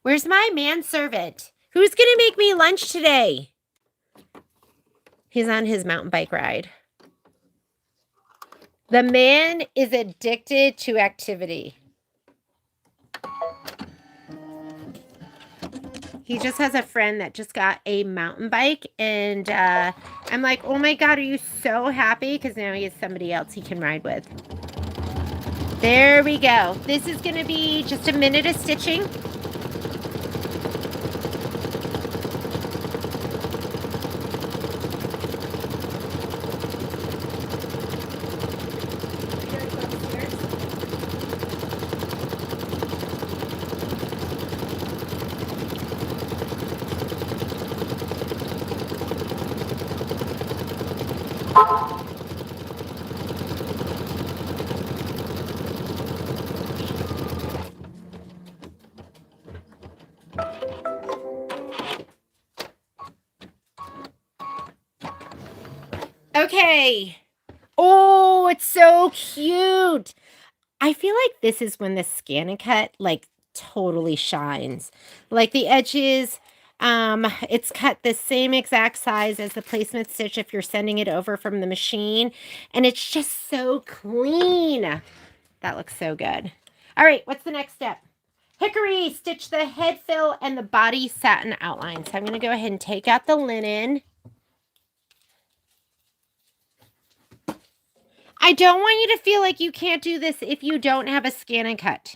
Speaker 1: Where's my manservant? Who's going to make me lunch today? He's on his mountain bike ride. The man is addicted to activity. He just has a friend that just got a mountain bike, and I'm like, oh my God, are you so happy? Because now he has somebody else he can ride with. There we go. This is going to be just a minute of stitching. Okay. Oh, it's so cute. I feel like this is when the scan and cut like totally shines. Like the edges, it's cut the same exact size as the placement stitch if you're sending it over from the machine. And it's just so clean. That looks so good. All right, what's the next step? Hickory, stitch the head fill and the body satin outline. So I'm going to go ahead and take out the linen. I don't want you to feel like you can't do this if you don't have a scan and cut.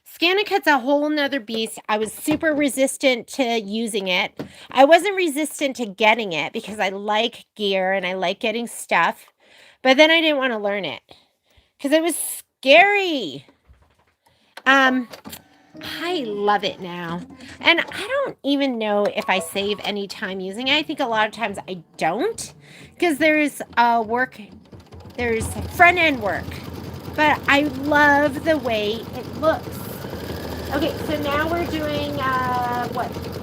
Speaker 1: Scan and cut's a whole nother beast. I was super resistant to using it. I wasn't resistant to getting it because I like gear and I like getting stuff. But then I didn't want to learn it because it was scary. I love it now. And I don't even know if I save any time using it. I think a lot of times I don't because there's there's front end work. But I love the way it looks. Okay, so now we're doing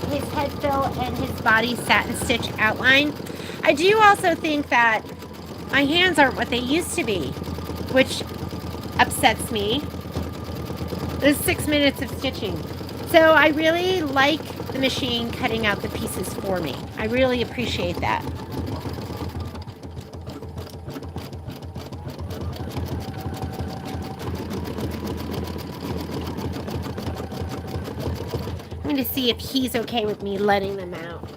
Speaker 1: his head fill and his body satin stitch outline. I do also think that my hands aren't what they used to be, which upsets me. There's 6 minutes of stitching. So I really like the machine cutting out the pieces for me. I really appreciate that. I'm going to see if he's okay with me letting them out.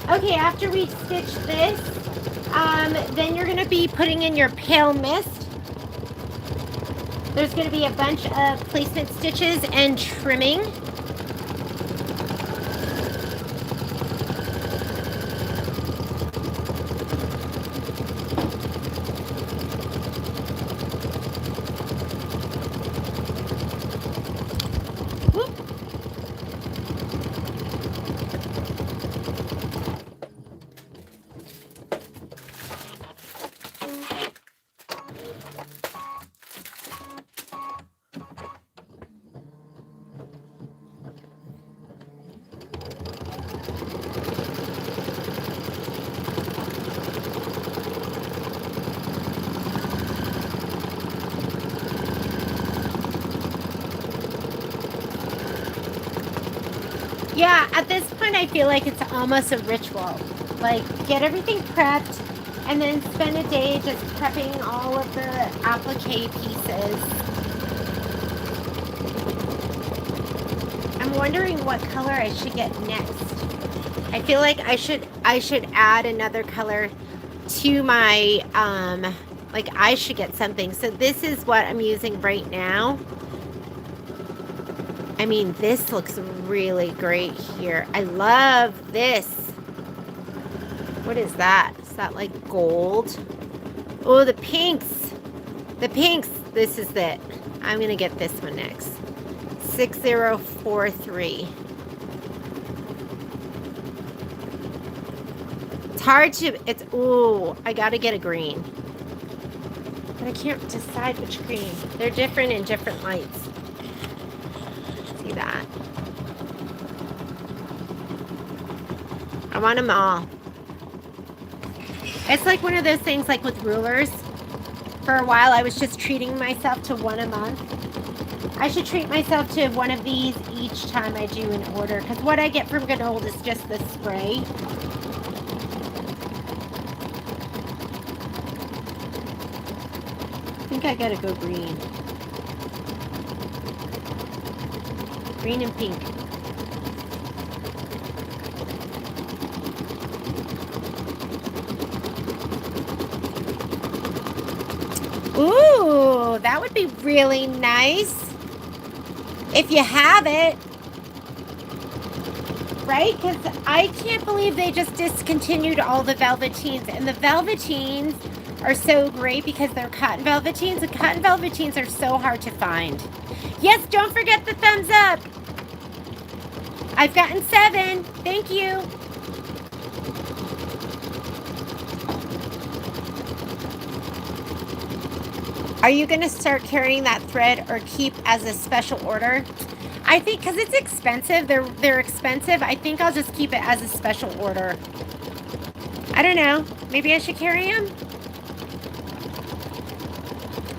Speaker 1: Okay, after we stitch this, then you're going to be putting in your pale mist. There's going to be a bunch of placement stitches and trimming. Yeah, at this point I feel like it's almost a ritual. Like, get everything prepped and then spend a day just prepping all of the applique pieces. I'm wondering what color I should get next. I feel like I should add another color to my like I should get something. So this is what I'm using right now. I mean, this looks really great here. I love this. What is that? Is that like gold? Oh, the pinks. The pinks. This is it. I'm going to get this one next. 6043. It's hard to, ooh, I got to get a green. But I can't decide which green. They're different in different lights. See that? I want them all. It's like one of those things like with rulers. For a while, I was just treating myself to one a month. I should treat myself to one of these each time I do an order, because what I get from Good Old is just the spray. I think I gotta go green. Green and pink. Ooh, that would be really nice if you have it. Right? Because I can't believe they just discontinued all the velveteens. And the velveteens are so great because they're cotton velveteens. And cotton velveteens are so hard to find. Yes, don't forget the thumbs up. I've gotten 7. Thank you. Are you going to start carrying that thread or keep as a special order? I think because it's expensive, they're expensive. I think I'll just keep it as a special order. I don't know. Maybe I should carry them.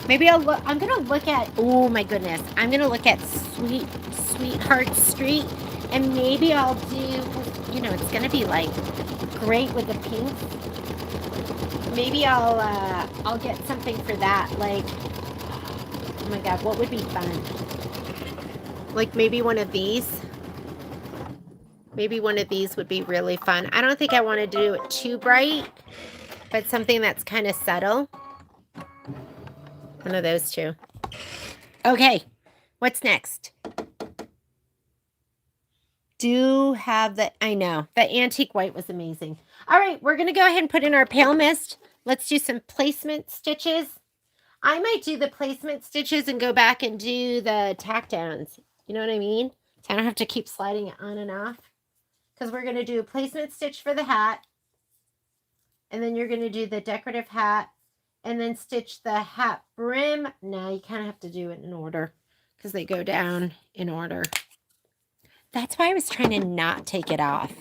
Speaker 1: Maybe I'm gonna look at. Oh my goodness! I'm gonna look at Sweetheart Street, and maybe I'll do. You know, it's gonna be like great with the pinks. Maybe I'll get something for that. Like, oh my god, what would be fun? Like maybe one of these. Maybe one of these would be really fun. I don't think I want to do it too bright, but something that's kind of subtle. One of those two. Okay, what's next? Do have the, I know, the antique white was amazing. All right, we're going to go ahead and put in our pale mist. Let's do some placement stitches. I might do the placement stitches and go back and do the tack downs. You know what I mean? So I don't have to keep sliding it on and off. Because we're going to do a placement stitch for the hat. And then you're going to do the decorative hat. And then stitch the hat brim. Now you kind of have to do it in order. Because they go down in order. That's why I was trying to not take it off.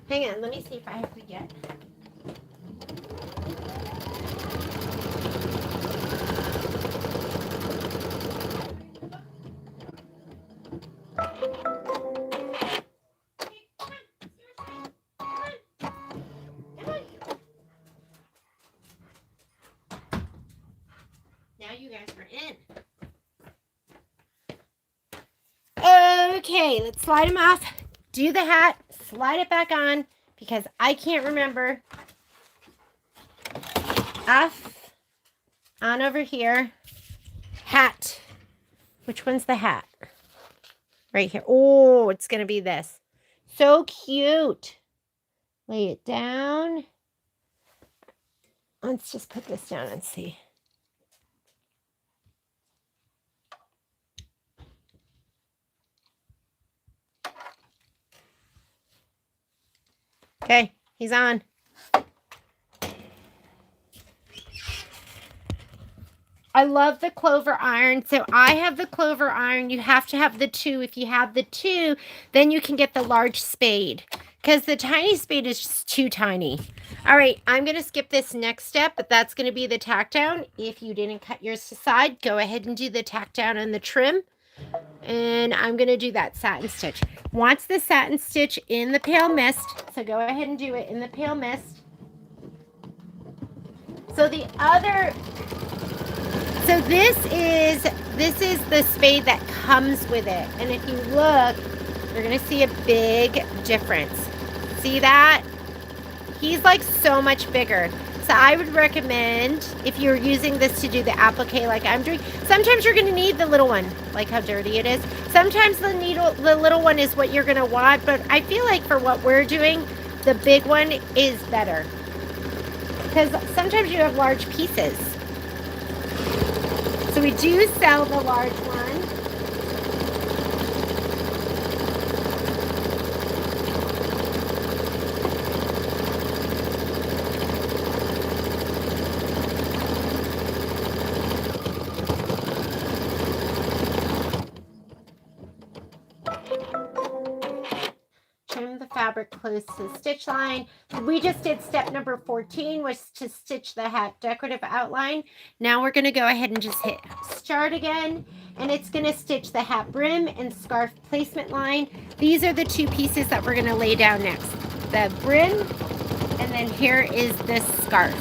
Speaker 1: Hang on, let me see if I have to get. Now you guys are in. Okay, let's slide them off. Do the hat, slide it back on, because I can't remember. Off, on over here. Hat. Which one's the hat? Right here. Oh, it's going to be this. So cute. Lay it down. Let's just put this down and see. Okay, he's on. I love the clover iron. So I have the clover iron. You have to have the 2. If you have the 2, then you can get the large spade. Because the tiny spade is just too tiny. All right, I'm going to skip this next step, but that's going to be the tack down. If you didn't cut yours to side, go ahead and do the tack down and the trim. And I'm going to do that satin stitch. Wants the satin stitch in the pale mist. So go ahead and do it in the pale mist. So the other... So this is the spade that comes with it. And if you look, you're going to see a big difference. See that? He's like so much bigger. So I would recommend, if you're using this to do the applique like I'm doing, sometimes you're going to need the little one. Like how dirty it is. Sometimes the little one is what you're going to want. But I feel like for what we're doing, the big one is better. Because sometimes you have large pieces. So we do sell the large one. Trim the fabric close to the stitch line. We just did step number 14, was to stitch the hat decorative outline. Now we're going to go ahead and just hit start again, and it's going to stitch the hat brim and scarf placement line. These are the two pieces that we're going to lay down next. The brim, and then here is this scarf.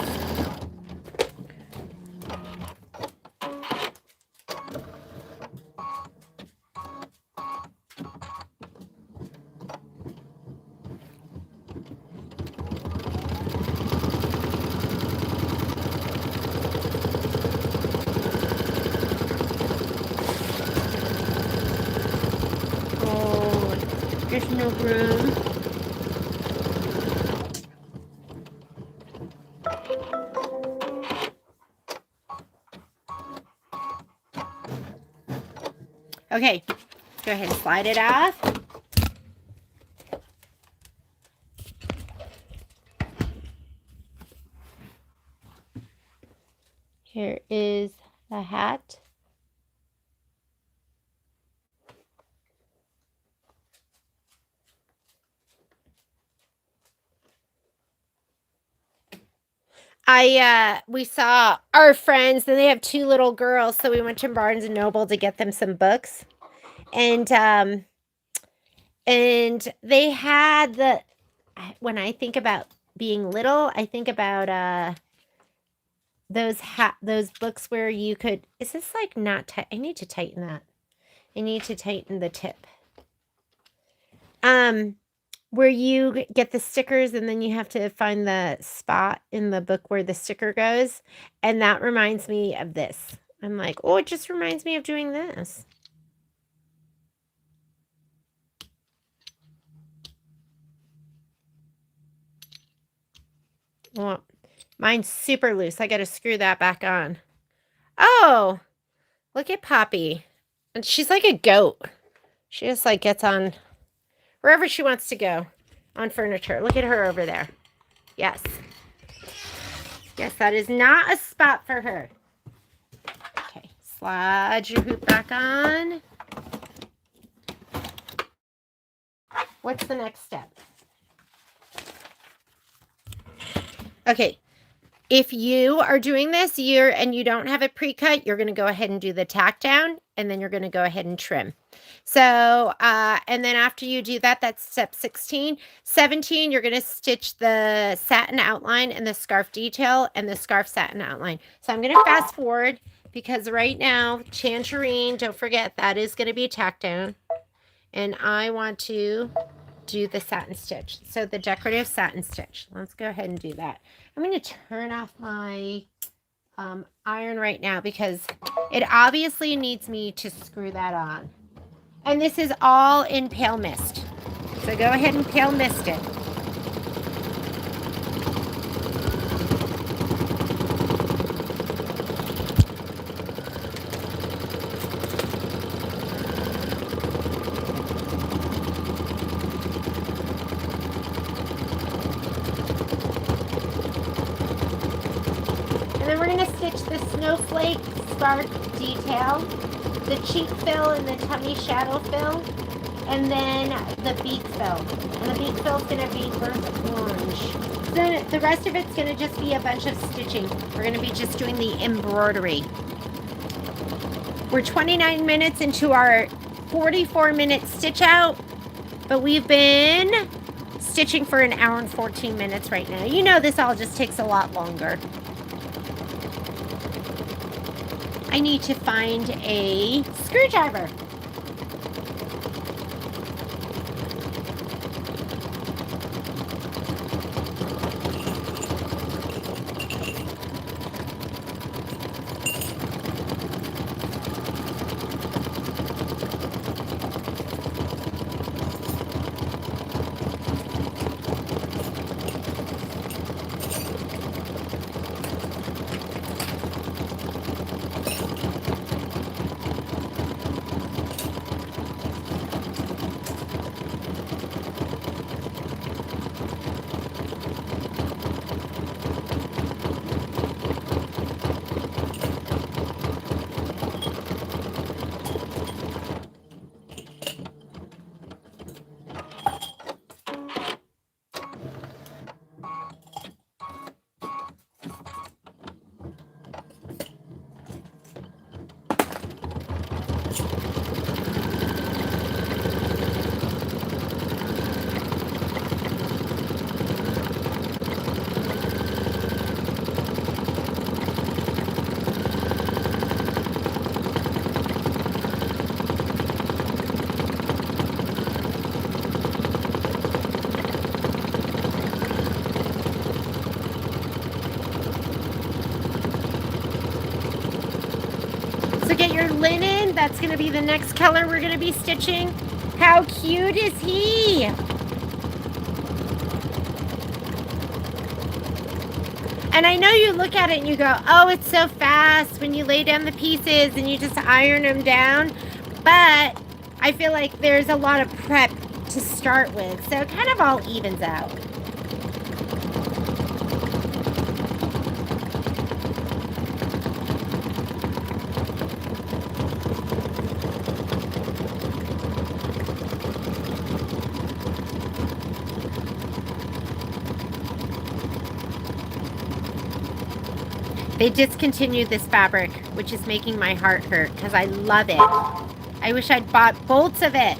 Speaker 1: There's no room. Okay, let's go ahead and slide it off. Here is the hat. We saw our friends, and they have two little girls, so we went to Barnes and Noble to get them some books. And they had when I think about being little, I think about those books where you could, is this like not tight? I need to tighten that. I need to tighten the tip. Where you get the stickers and then you have to find the spot in the book where the sticker goes. And that reminds me of this. I'm like, oh, it just reminds me of doing this. Well, mine's super loose. I got to screw that back on. Oh, look at Poppy. And she's like a goat. She just like gets on wherever she wants to go on furniture. Look at her over there. Yes. Yes, that is not a spot for her. Okay, slide your hoop back on. What's the next step? Okay, if you are doing this and you don't have it pre-cut, you're going to go ahead and do the tack down, and then you're going to go ahead and trim. So, and then after you do that, that's step 16. 17, you're going to stitch the satin outline and the scarf detail and the scarf satin outline. So I'm going to fast forward because right now, tangerine, don't forget, that is going to be tacked down. And I want to do the satin stitch. So the decorative satin stitch. Let's go ahead and do that. I'm going to turn off my iron right now because it obviously needs me to screw that on. And this is all in pale mist. So go ahead and pale mist it. Snowflake scarf detail, the cheek fill and the tummy shadow fill, and then the beak fill. And the beak fill is going to be burnt orange. Then the rest of it's going to just be a bunch of stitching. We're going to be just doing the embroidery. We're 29 minutes into our 44-minute stitch out, but we've been stitching for an hour and 14 minutes right now. You know this all just takes a lot longer. I need to find a screwdriver. linen. That's going to be the next color we're going to be stitching. How cute is he? And I know you look at it and you go, oh, it's so fast when you lay down the pieces and you just iron them down. But I feel like there's a lot of prep to start with. So it kind of all evens out. They discontinued this fabric, which is making my heart hurt because I love it. I wish I'd bought bolts of it.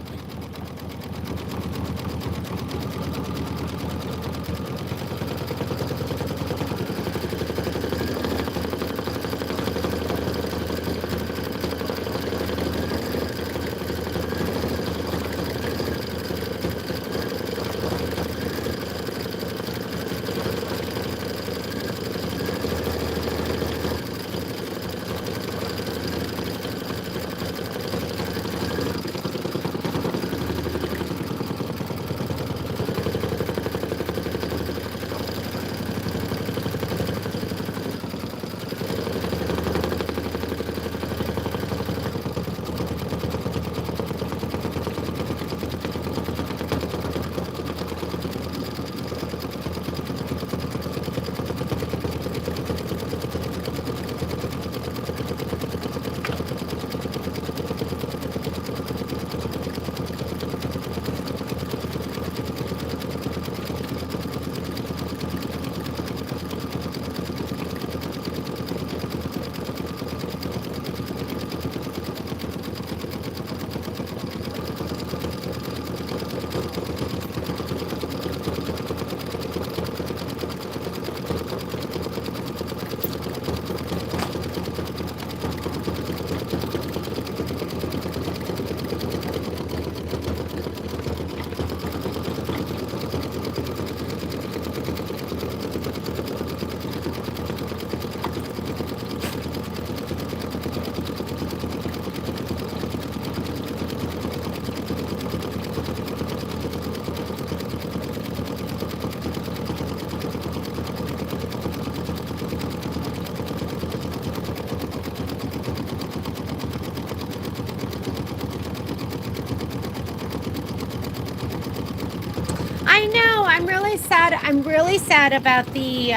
Speaker 1: I know. I'm really sad. I'm really sad about the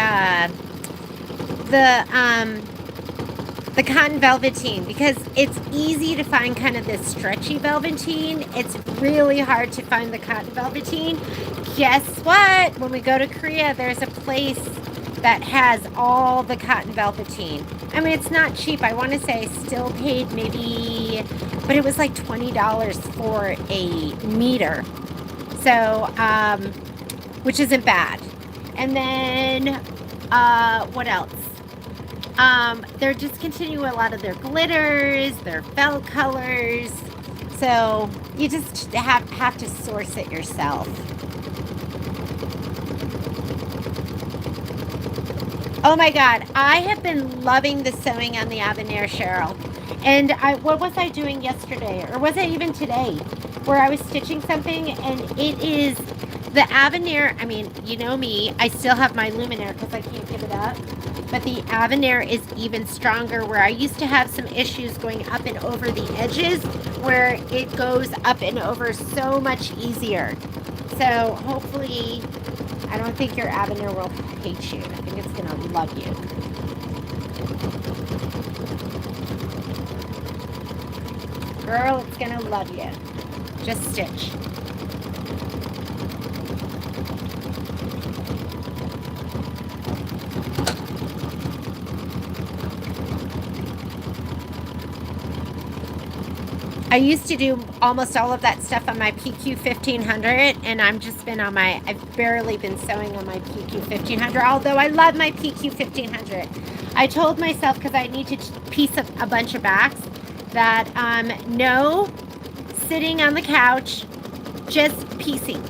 Speaker 1: cotton velveteen because it's easy to find kind of this stretchy velveteen. It's really hard to find the cotton velveteen. Guess what? When we go to Korea, there's a place that has all the cotton velveteen. I mean, it's not cheap. I want to say I still paid maybe, but it was like $20 for a meter. So, which isn't bad. And then, what else? They're discontinuing a lot of their glitters, their felt colors. So you just have to source it yourself. Oh my God, I have been loving the sewing on the Avenir, Cheryl. And what was I doing yesterday? Or was it even today? Where I was stitching something and it is the Avenir. I mean, you know me, I still have my Luminaire because I can't give it up. But the Avenir is even stronger where I used to have some issues going up and over the edges where it goes up and over so much easier. So hopefully, I don't think your Avenir will hate you. I think it's going to love you. Girl, it's going to love you. Just stitch. I used to do almost all of that stuff on my PQ 1500, and I've barely been sewing on my PQ 1500, although I love my PQ 1500. I told myself, because I need to piece up a bunch of backs, that no sitting on the couch, just piecing.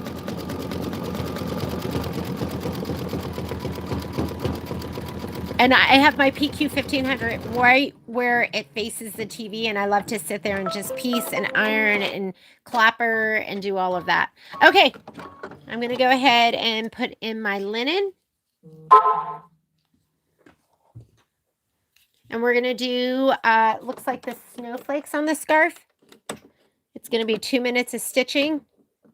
Speaker 1: And I have my PQ 1500 right where it faces the TV, and I love to sit there and just piece and iron and clapper and do all of that. Okay, I'm going to go ahead and put in my linen. And we're going to do, looks like the snowflakes on the scarf. It's going to be 2 minutes of stitching.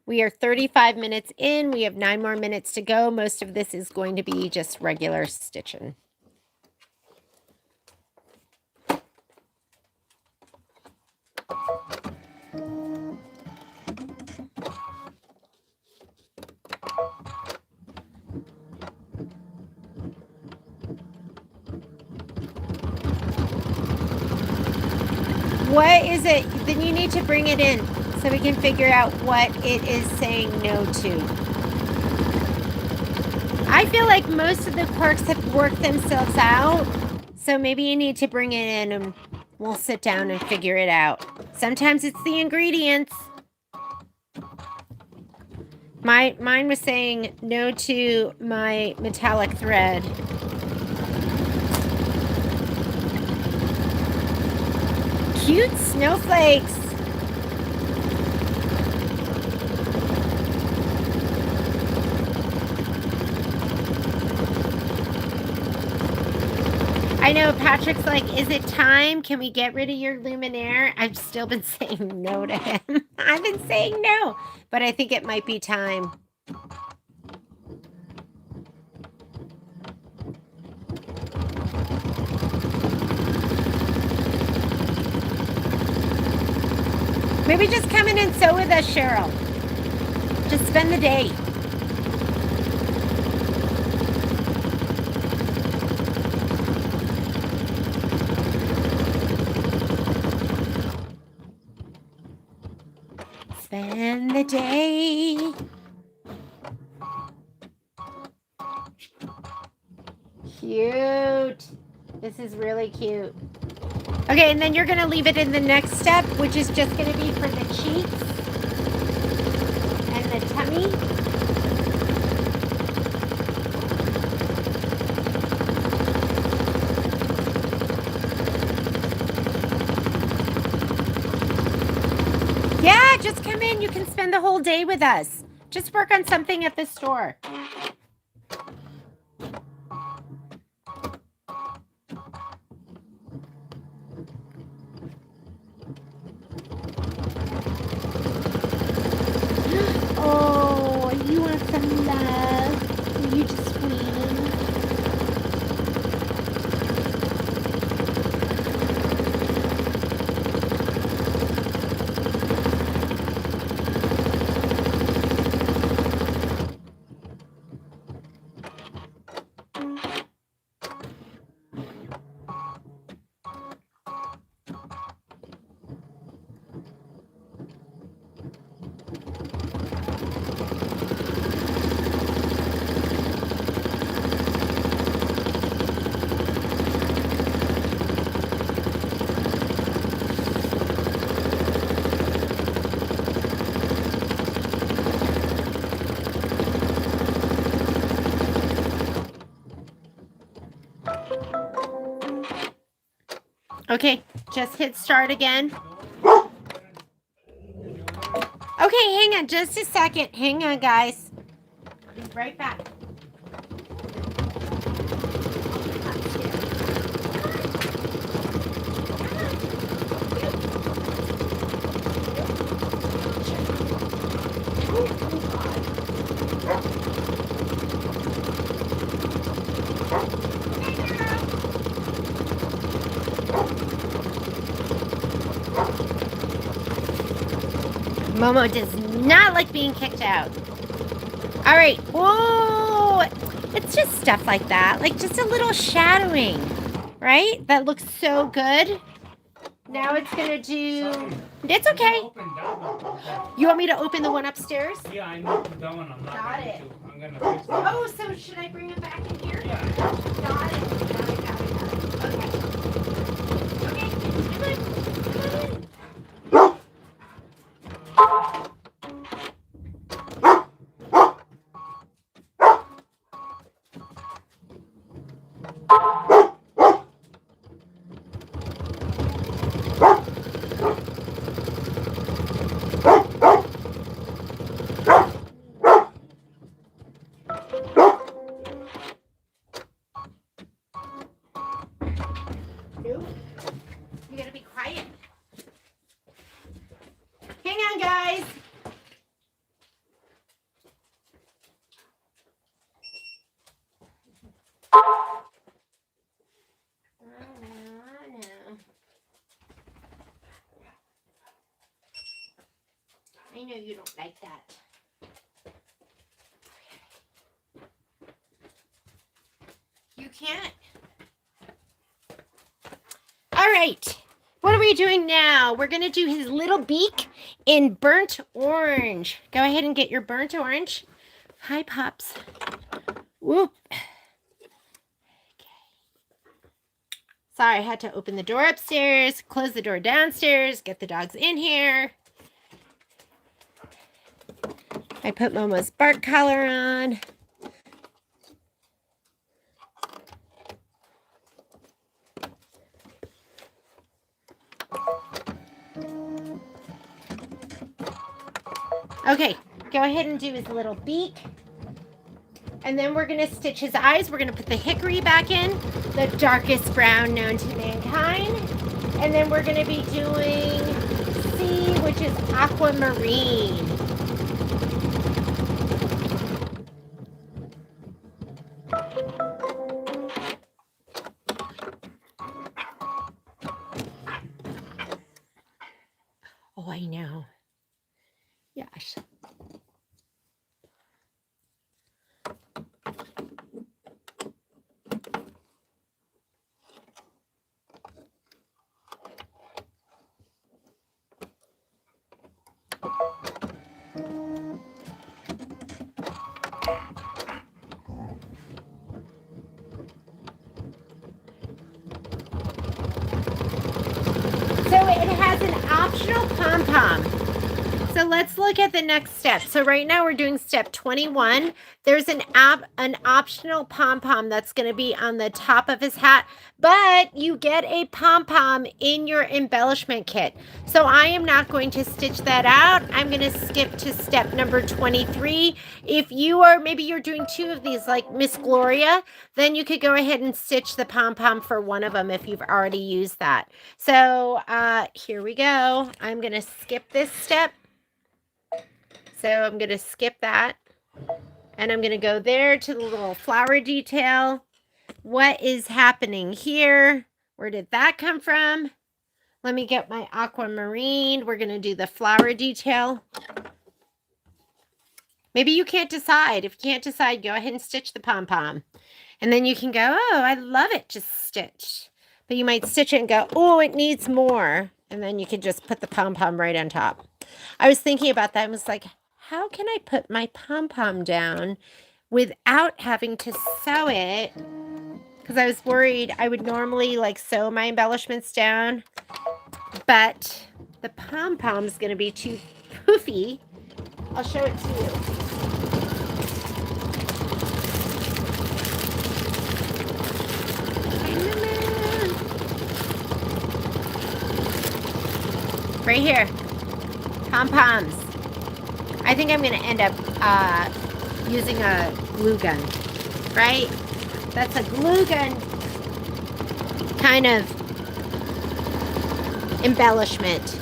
Speaker 1: We are 35 minutes in. We have 9 more minutes to go. Most of this is going to be just regular stitching. What is it? Then you need to bring it in so we can figure out what it is saying no to. I feel like most of the quirks have worked themselves out, so maybe you need to bring it in and we'll sit down and figure it out. Sometimes it's the ingredients. Mine was saying no to my metallic thread. Cute snowflakes. I know Patrick's like, is it time? Can we get rid of your luminaire? I've still been saying no to him. I've been saying no, but I think it might be time. Maybe just come in and sew with us, Cheryl. Just spend the day. Spend the day. Cute. This is really cute. Okay, and then you're going to leave it in the next step, which is just going to be for the cheeks and the tummy. Yeah, just come in. You can spend the whole day with us. Just work on something at the store. Oh, you want some love? You just scream. Okay, just hit start again. Okay, hang on just a second. Hang on, guys. I'll be right back. Momo does not like being kicked out. All right. Whoa. It's just stuff like that. Like just a little shadowing, right? That looks so good. Now it's going to do... It's okay. You want me to open the one upstairs?
Speaker 2: Yeah, I know that one. I'm not
Speaker 1: Got it.
Speaker 2: to. I'm going to fix it.
Speaker 1: Oh, so should I bring it back in here?
Speaker 2: Yeah.
Speaker 1: Got it. Okay. Okay. Come on. can't. All right. What are we doing now? We're going to do his little beak in burnt orange. Go ahead and get your burnt orange. Hi, Pops. Whoop. Sorry, I had to open the door upstairs, close the door downstairs, get the dogs in here. I put Momo's bark collar on. Okay, go ahead and do his little beak. And then we're going to stitch his eyes. We're going to put the hickory back in, the darkest brown known to mankind. And then we're going to be doing C, which is aquamarine. Oh, I know. Yes. So it has an optional pom-pom. So let's look at the next step. So right now we're doing step 21. There's an optional pom-pom that's going to be on the top of his hat, but you get a pom-pom in your embellishment kit. So I am not going to stitch that out. I'm going to skip to step number 23. If you are, maybe you're doing 2 of these like Miss Gloria, then you could go ahead and stitch the pom-pom for one of them if you've already used that. So here we go. I'm going to skip this step. So I'm going to skip that. And I'm going to go there to the little flower detail. What is happening here? Where did that come from? Let me get my aquamarine. We're going to do the flower detail. Maybe you can't decide. If you can't decide, go ahead and stitch the pom-pom. And then you can go, oh, I love it, just stitch. But you might stitch it and go, oh, it needs more. And then you can just put the pom-pom right on top. I was thinking about that. I was like, how can I put my pom-pom down without having to sew it? Because I was worried I would normally like sew my embellishments down, but the pom-pom is going to be too poofy. I'll show it to you. Right here, pom-poms. I think I'm going to end up using a glue gun, right? That's a glue gun kind of embellishment.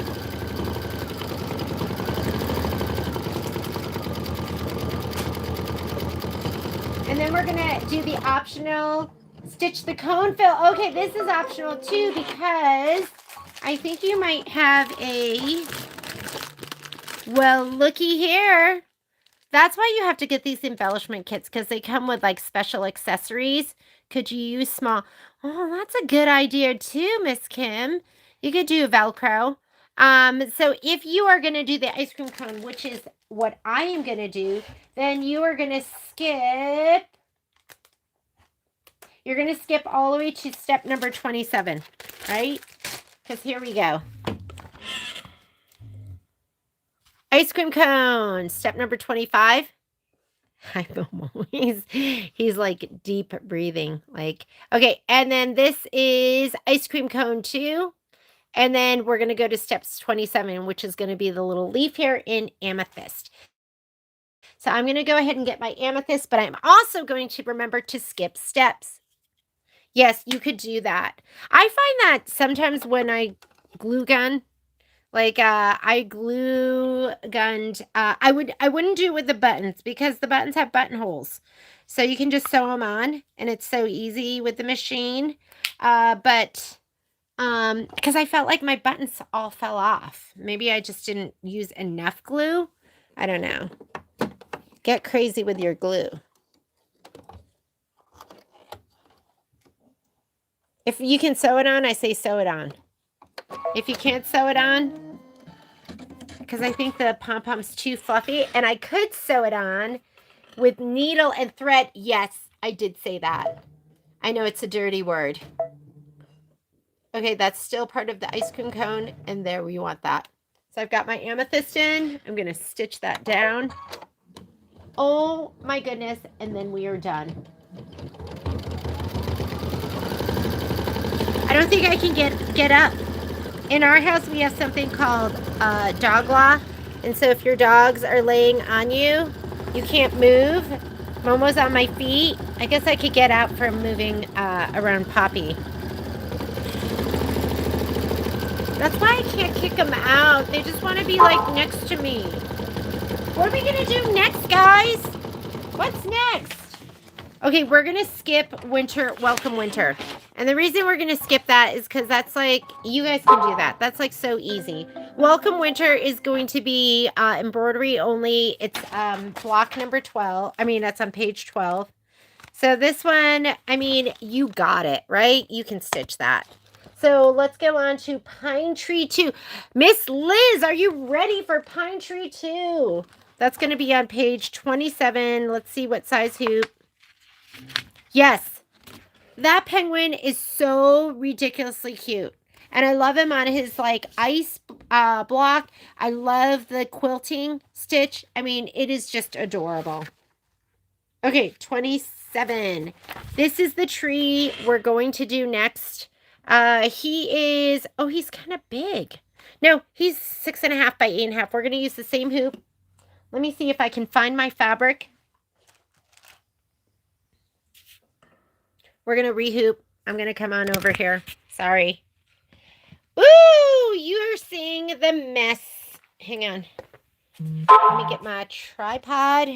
Speaker 1: And then we're going to do the optional stitch the cone fill. Okay, this is optional too because I think you might have a, well, looky here. That's why you have to get these embellishment kits because they come with like special accessories. Could you use small? Oh, that's a good idea too, Miss Kim. You could do Velcro. So if you are going to do the ice cream cone, which is what I am going to do, then you are going to skip. You're going to skip all the way to step number 27, right? Because here we go. Ice cream cone, step number 25. Hi, Momo. He's like deep breathing. Like, okay, and then this is ice cream cone 2. And then we're going to go to steps 27, which is going to be the little leaf here in amethyst. So I'm going to go ahead and get my amethyst, but I'm also going to remember to skip steps. Yes, you could do that. I find that sometimes when I glue gun, like I glue gunned, I wouldn't do it with the buttons because the buttons have buttonholes. So you can just sew them on and it's so easy with the machine. But because I felt like my buttons all fell off. Maybe I just didn't use enough glue. I don't know. Get crazy with your glue. If you can sew it on, I say sew it on. If you can't sew it on, because I think the pom-pom's too fluffy, and I could sew it on with needle and thread. Yes, I did say that. I know it's a dirty word. Okay, that's still part of the ice cream cone, and there we want that. So I've got my amethyst in. I'm going to stitch that down. Oh my goodness, and then we are done. I don't think I can get up. In our house, we have something called dog law. And so if your dogs are laying on you, you can't move. Momo's on my feet. I guess I could get out from moving around Poppy. That's why I can't kick them out. They just want to be like next to me. What are we going to do next, guys? What's next? Okay, we're going to skip winter, welcome winter. And the reason we're going to skip that is because that's like, you guys can do that. That's like so easy. Welcome winter is going to be embroidery only. It's block number 12. I mean, that's on page 12. So this one, I mean, you got it, right? You can stitch that. So let's go on to Pine Tree 2. Miss Liz, are you ready for Pine Tree 2? That's going to be on page 27. Let's see what size hoop. Yes, that penguin is so ridiculously cute. And I love him on his like ice block. I love the quilting stitch. I mean, it is just adorable. Okay, 27. This is the tree we're going to do next. He is, oh, he's kind of big. No, he's 6.5 by 8.5. We're going to use the same hoop. Let me see if I can find my fabric. We're going to rehoop. I'm going to come on over here. Sorry. Ooh, you are seeing the mess. Hang on. Let me get my tripod.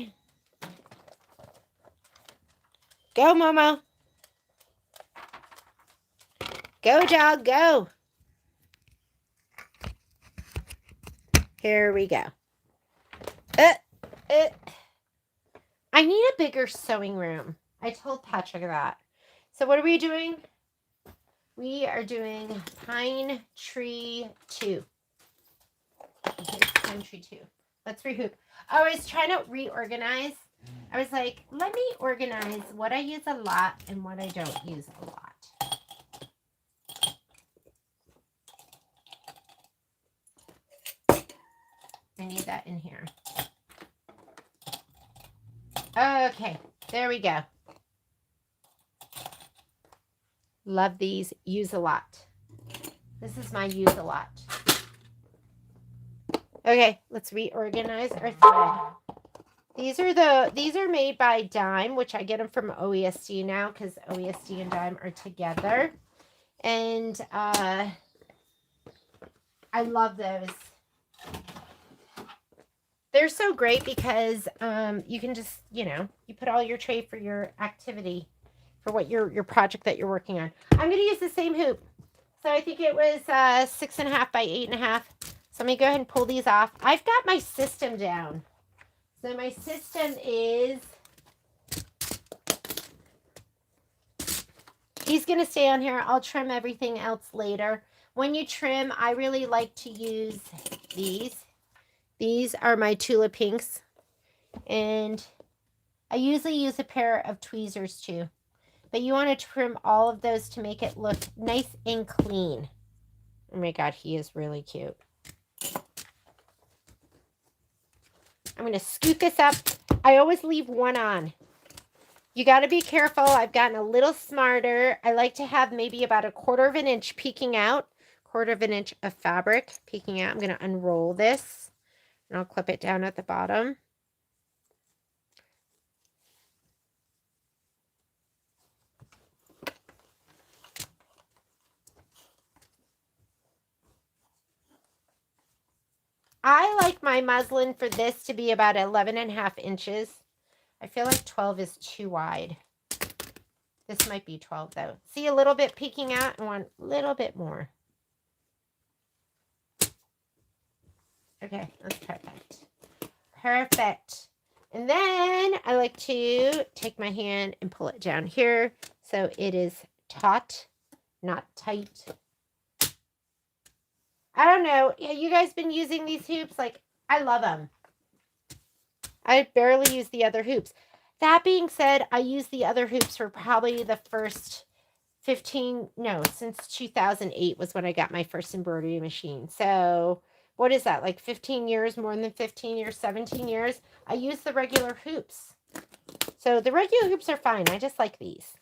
Speaker 1: Go, Momo. Go, dog, go. Here we go. I need a bigger sewing room. I told Patrick that. So what are we doing? We are doing Pine Tree 2. Okay, Pine Tree 2. Let's rehoop. I was trying to reorganize. I was like, let me organize what I use a lot and what I don't use a lot. I need that in here. Okay, there we go. Love these. Use a lot. This is my use a lot. Okay, let's reorganize our thread. These are made by Dime, which I get them from OESD now because OESD and Dime are together. And I love those. They're so great because you can just, you know, you put all your tray for your activity, for what your project that you're working on. I'm going to use the same hoop. So I think it was 6.5 by 8.5. So let me go ahead and pull these off. I've got my system down. So my system is, he's going to stay on here. I'll trim everything else later. When you trim, I really like to use these. These are my Tula Pinks. And I usually use a pair of tweezers too. But you want to trim all of those to make it look nice and clean. Oh my God, he is really cute. I'm going to scoot this up. I always leave one on. You got to be careful. I've gotten a little smarter. I like to have maybe about 1/4 of an inch peeking out. 1/4 of an inch of fabric peeking out. I'm going to unroll this. And I'll clip it down at the bottom. I like my muslin for this to be about 11.5 inches. I feel like 12 is too wide. This might be 12 though. See a little bit peeking out and want a little bit more. Okay, that's perfect. Perfect. And then I like to take my hand and pull it down here so it is taut not tight. I don't know. You guys been using these hoops? Like, I love them. I barely use the other hoops. That being said, I use the other hoops for probably the first since 2008 was when I got my first embroidery machine. So what is that? Like 15 years, more than 15 years, 17 years. I use the regular hoops. So the regular hoops are fine. I just like these.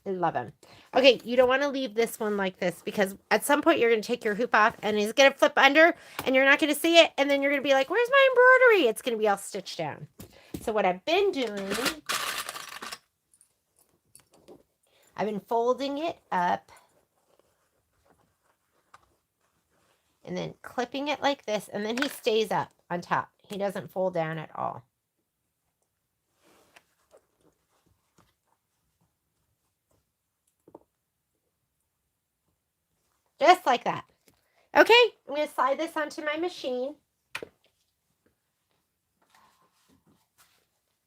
Speaker 1: I love them. Okay, you don't want to leave this one like this because at some point you're going to take your hoop off and it's going to flip under and you're not going to see it. And then you're going to be like, where's my embroidery? It's going to be all stitched down. So what I've been doing, I've been folding it up and then clipping it like this. And then he stays up on top. He doesn't fold down at all. Just like that. Okay, I'm going to slide this onto my machine.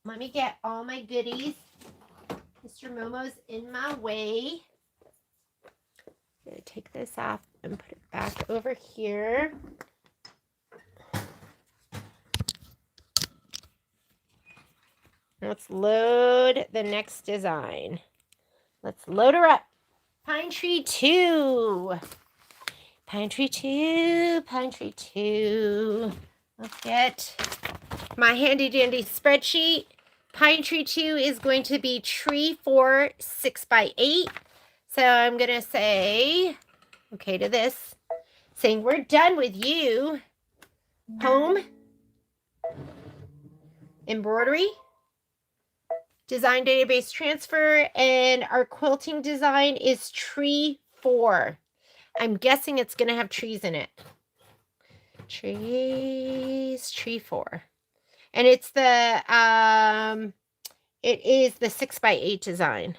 Speaker 1: Let me get all my goodies. Mr. Momo's in my way. I'm going to take this off and put it back over here. Let's load the next design. Let's load her up. Pine Tree 2. Pine Tree 2. Pine Tree 2. Let's get my handy dandy spreadsheet. Pine Tree 2 is going to be Tree 4 6x8. So I'm going to say, okay to this, saying we're done with you. Home. Embroidery. Design database transfer. And our quilting design is Tree 4. I'm guessing it's going to have trees in it. Trees, Tree 4. And it's the, it is the 6x8 design.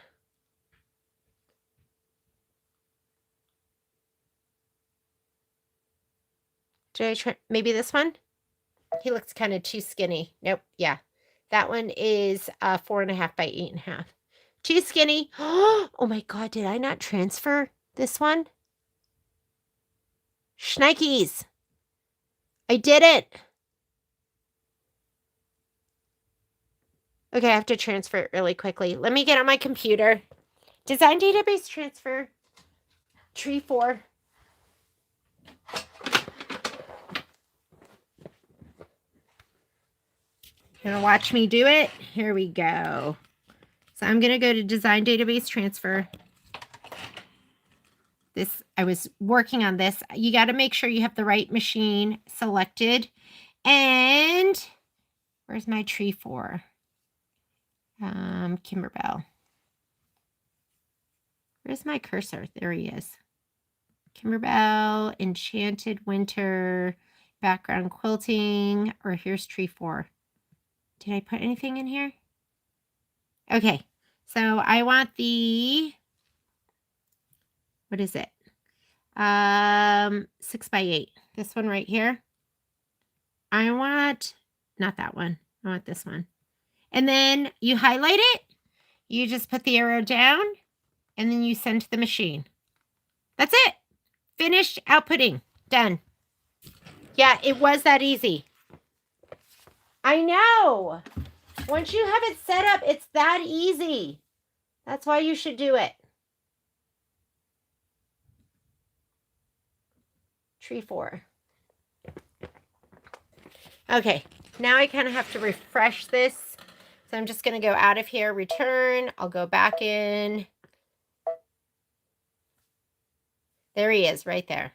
Speaker 1: Did I try, maybe this one? He looks kind of too skinny. Nope, yeah. That one is 4.5 by 8.5. Too skinny. Oh my God, did I not transfer this one? Schnikes. I did it. Okay, I have to transfer it really quickly. Let me get on my computer. Design database transfer. Tree 4. Gonna watch me do it? Here we go. So I'm gonna go to design database transfer. This, I was working on this. You got to make sure you have the right machine selected. And where's my Tree 4? Kimberbell. Where's my cursor? There he is. Kimberbell Enchanted Winter background quilting. Or here's Tree 4. Did I put anything in here? Okay. So I want the, what is it? 6x8. This one right here. I want, not that one. I want this one. And then you highlight it. You just put the arrow down and then you send to the machine. That's it. Finished outputting. Done. Yeah, it was that easy. I know. Once you have it set up, it's that easy. That's why you should do it. Tree 4. Okay, now I kind of have to refresh this. So I'm just going to go out of here, return. I'll go back in. There he is right there.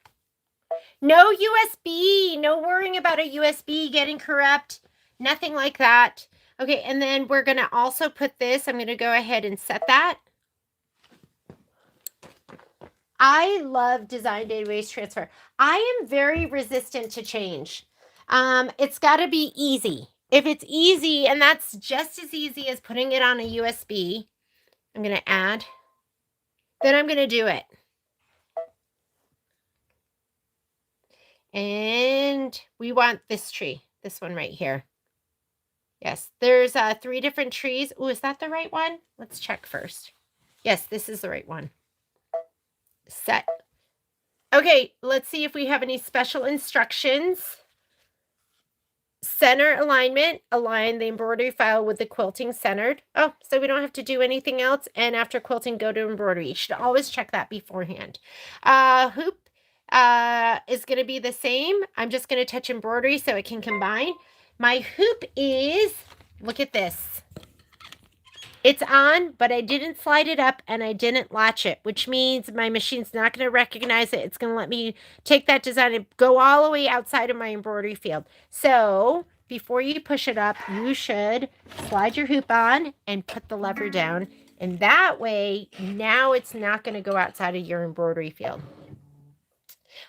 Speaker 1: No USB. No worrying about a USB getting corrupt. Nothing like that. Okay, and then we're going to also put this. I'm going to go ahead and set that. I love design database transfer. I am very resistant to change. It's got to be easy. If it's easy, and that's just as easy as putting it on a USB, I'm going to add, then I'm going to do it. And we want this tree, this one right here. Yes, there's 3 different trees. Oh, is that the right one? Let's check first. Yes, this is the right one. Set. Okay, let's see if we have any special instructions. Center alignment, align the embroidery file with the quilting centered. Oh, so we don't have to do anything else. And after quilting, go to embroidery. You should always check that beforehand. Hoop is going to be the same. I'm just going to touch embroidery so it can combine. My hoop is, look at this. It's on, but I didn't slide it up and I didn't latch it, which means my machine's not going to recognize it. It's going to let me take that design and go all the way outside of my embroidery field. So before you push it up, you should slide your hoop on and put the lever down. And that way, now it's not going to go outside of your embroidery field.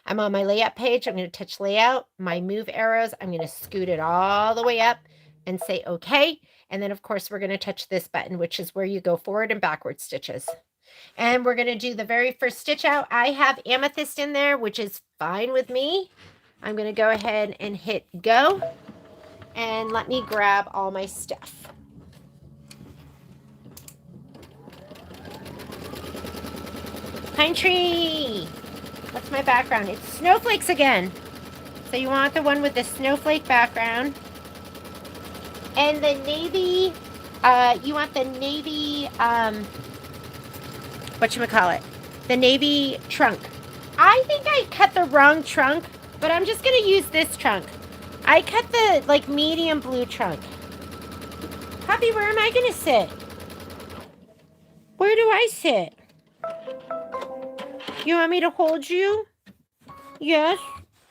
Speaker 1: I'm on my layout page. I'm going to touch layout. My move arrows, I'm going to scoot it all the way up and say okay. And then, of course, we're going to touch this button, which is where you go forward and backward stitches. And we're going to do the very first stitch out. I have amethyst in there, which is fine with me. I'm going to go ahead and hit go. And let me grab all my stuff. Pine tree. What's my background? It's snowflakes again. So you want the one with the snowflake background. And the navy, you want the navy, whatchamacallit, the navy trunk. I think I cut the wrong trunk, but I'm just going to use this trunk. I cut the, like, medium blue trunk. Poppy, where am I going to sit? Where do I sit? You want me to hold you? Yes.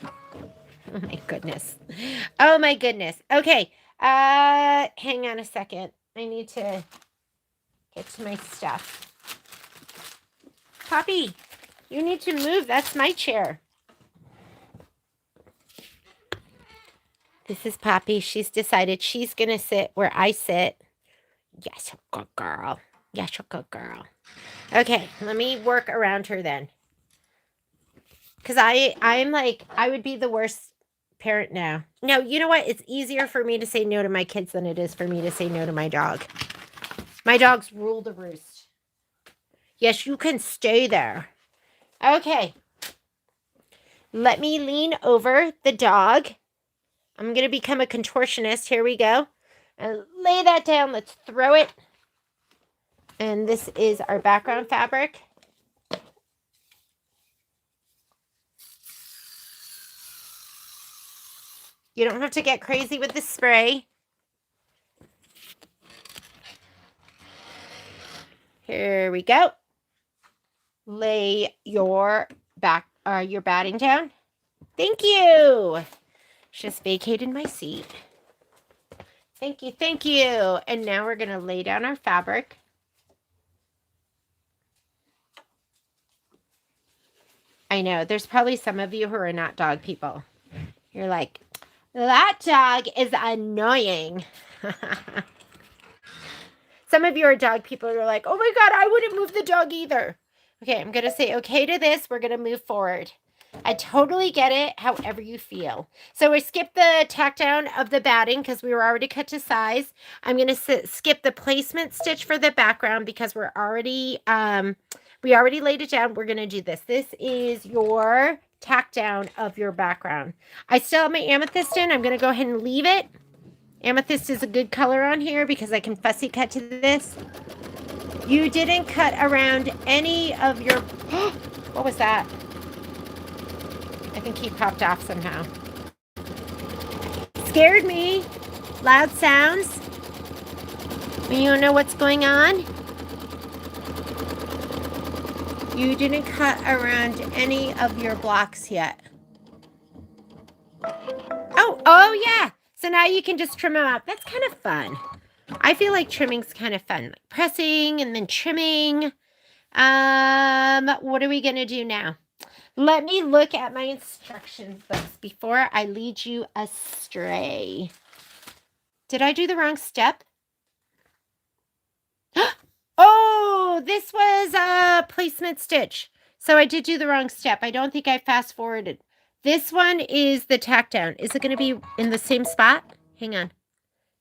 Speaker 1: Oh, my goodness. Oh, my goodness. Okay. Hang on a second. I need to get to my stuff. Poppy, you need to move. That's my chair. This is Poppy. She's decided she's going to sit where I sit. Yes, good girl. Yes, good girl. Okay, let me work around her then. Because I'm like, I would be the worst parent now. No, you know what? It's easier for me to say no to my kids than it is for me to say no to my dog. My dogs rule the roost. Yes, you can stay there. Okay. Let me lean over the dog. I'm going to become a contortionist. Here we go. And lay that down. Let's throw it. And this is our background fabric. You don't have to get crazy with the spray. Here we go. Lay your batting down. Thank you. Just vacated my seat. Thank you, thank you. And now we're going to lay down our fabric. I know, there's probably some of you who are not dog people. You're like, that dog is annoying. Some of you are dog people who are like, oh my God, I wouldn't move the dog either. Okay, I'm going to say okay to this. We're going to move forward. I totally get it, however you feel. So we skipped the tack down of the batting because we were already cut to size. I'm going to skip the placement stitch for the background because we're already, we already laid it down. We're going to do this. This is your tack down of your background. I still have my amethyst in. I'm going to go ahead and leave it. Amethyst is a good color on here because I can fussy cut to this. You didn't cut around any of your... What was that? I think he popped off somehow. Scared me. Loud sounds. When you don't know what's going on. You didn't cut around any of your blocks yet. Oh yeah. So now you can just trim them out. That's kind of fun. I feel like trimming's kind of fun. Like pressing and then trimming. What are we going to do now? Let me look at my instructions books before I lead you astray. Did I do the wrong step? Oh, this was a placement stitch. So I did do the wrong step. I don't think I fast forwarded. This one is the tack down. Is it going to be in the same spot? Hang on.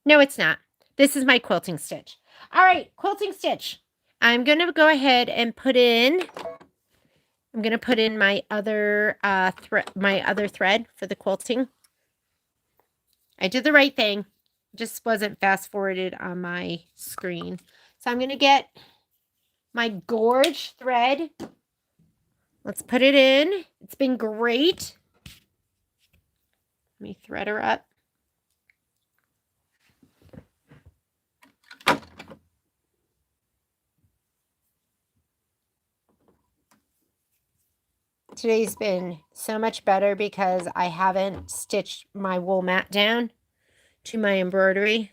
Speaker 1: No, it's not. This is my quilting stitch. All right, quilting stitch. I'm going to go ahead and put in I'm going to put in my other thread for the quilting. I did the right thing. Just wasn't fast forwarded on my screen. So I'm going to get my gorge thread. Let's put it in. It's been great. Let me thread her up. Today's been so much better because I haven't stitched my wool mat down to my embroidery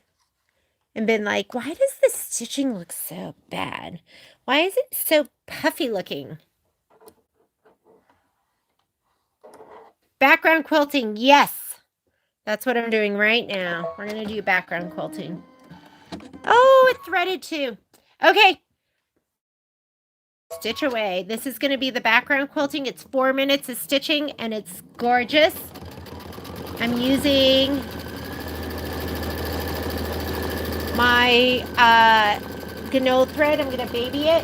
Speaker 1: and been like, why does the stitching look so bad? Why is it so puffy looking? Background quilting, yes. That's what I'm doing right now. We're going to do background quilting. Oh, it threaded too. Okay. Stitch away. This is going to be the background quilting. It's 4 minutes of stitching and it's gorgeous. I'm using my Ganol thread. I'm going to baby it.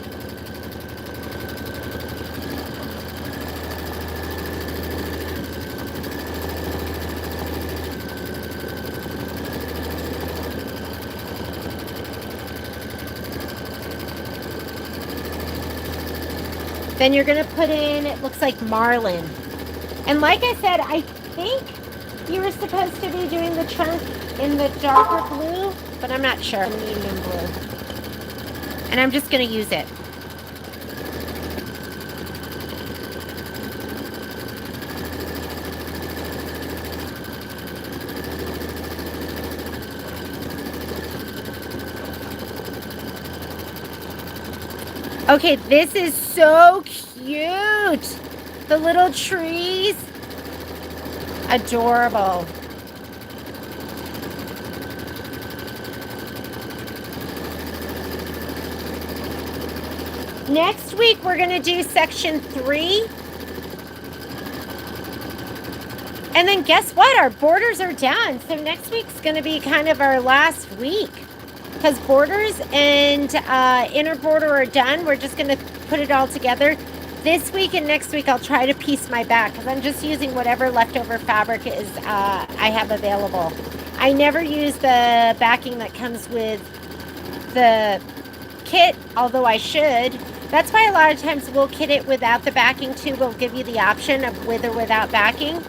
Speaker 1: Then you're going to put in, it looks like marlin. And like I said, I think you were supposed to be doing the chunk in the darker blue, but I'm not sure. Medium blue. And I'm just going to use it. Okay, this is so cute. The little trees. Adorable. Next week, we're going to do section 3. And then guess what? Our borders are done. So next week's going to be kind of our last week. Because borders and inner border are done. We're just going to put it all together. This week and next week, I'll try to piece my back. Because I'm just using whatever leftover fabric is I have available. I never use the backing that comes with the kit, although I should. That's why a lot of times we'll kit it without the backing too. We'll give you the option of with or without backing.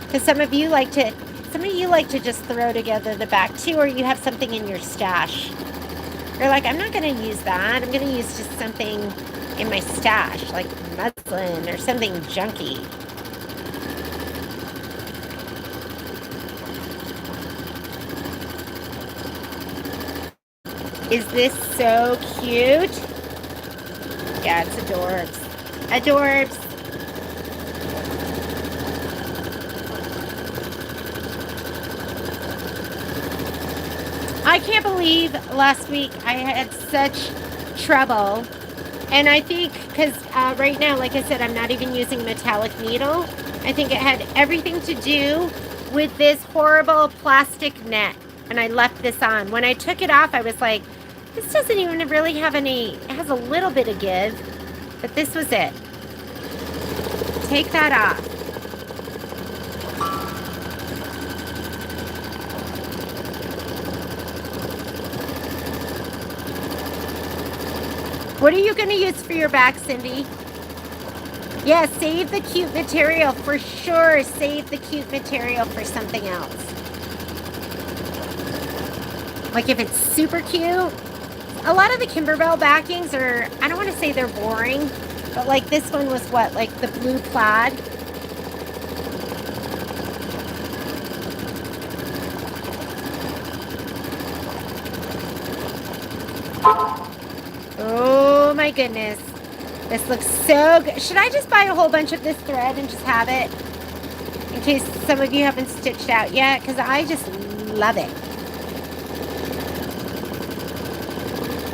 Speaker 1: Because some of you like to just throw together the back too, or you have something in your stash. You're like, I'm not going to use that. I'm going to use just something in my stash, like muslin or something junky. Is this so cute? Yeah, it's adorbs. Adorbs. I can't believe last week I had such trouble. And I think because right now, like I said, I'm not even using a metallic needle. I think it had everything to do with this horrible plastic net. And I left this on. When I took it off, I was like, this doesn't even really have any, it has a little bit of give. But this was it. Take that off. What are you going to use for your back, Cindy? Yeah, save the cute material for sure. Save the cute material for something else. Like if it's super cute. A lot of the Kimberbell backings are, I don't want to say they're boring, but like this one was what? Like the blue plaid. Oh my goodness. This looks so good. Should I just buy a whole bunch of this thread and just have it? In case some of you haven't stitched out yet, because I just love it.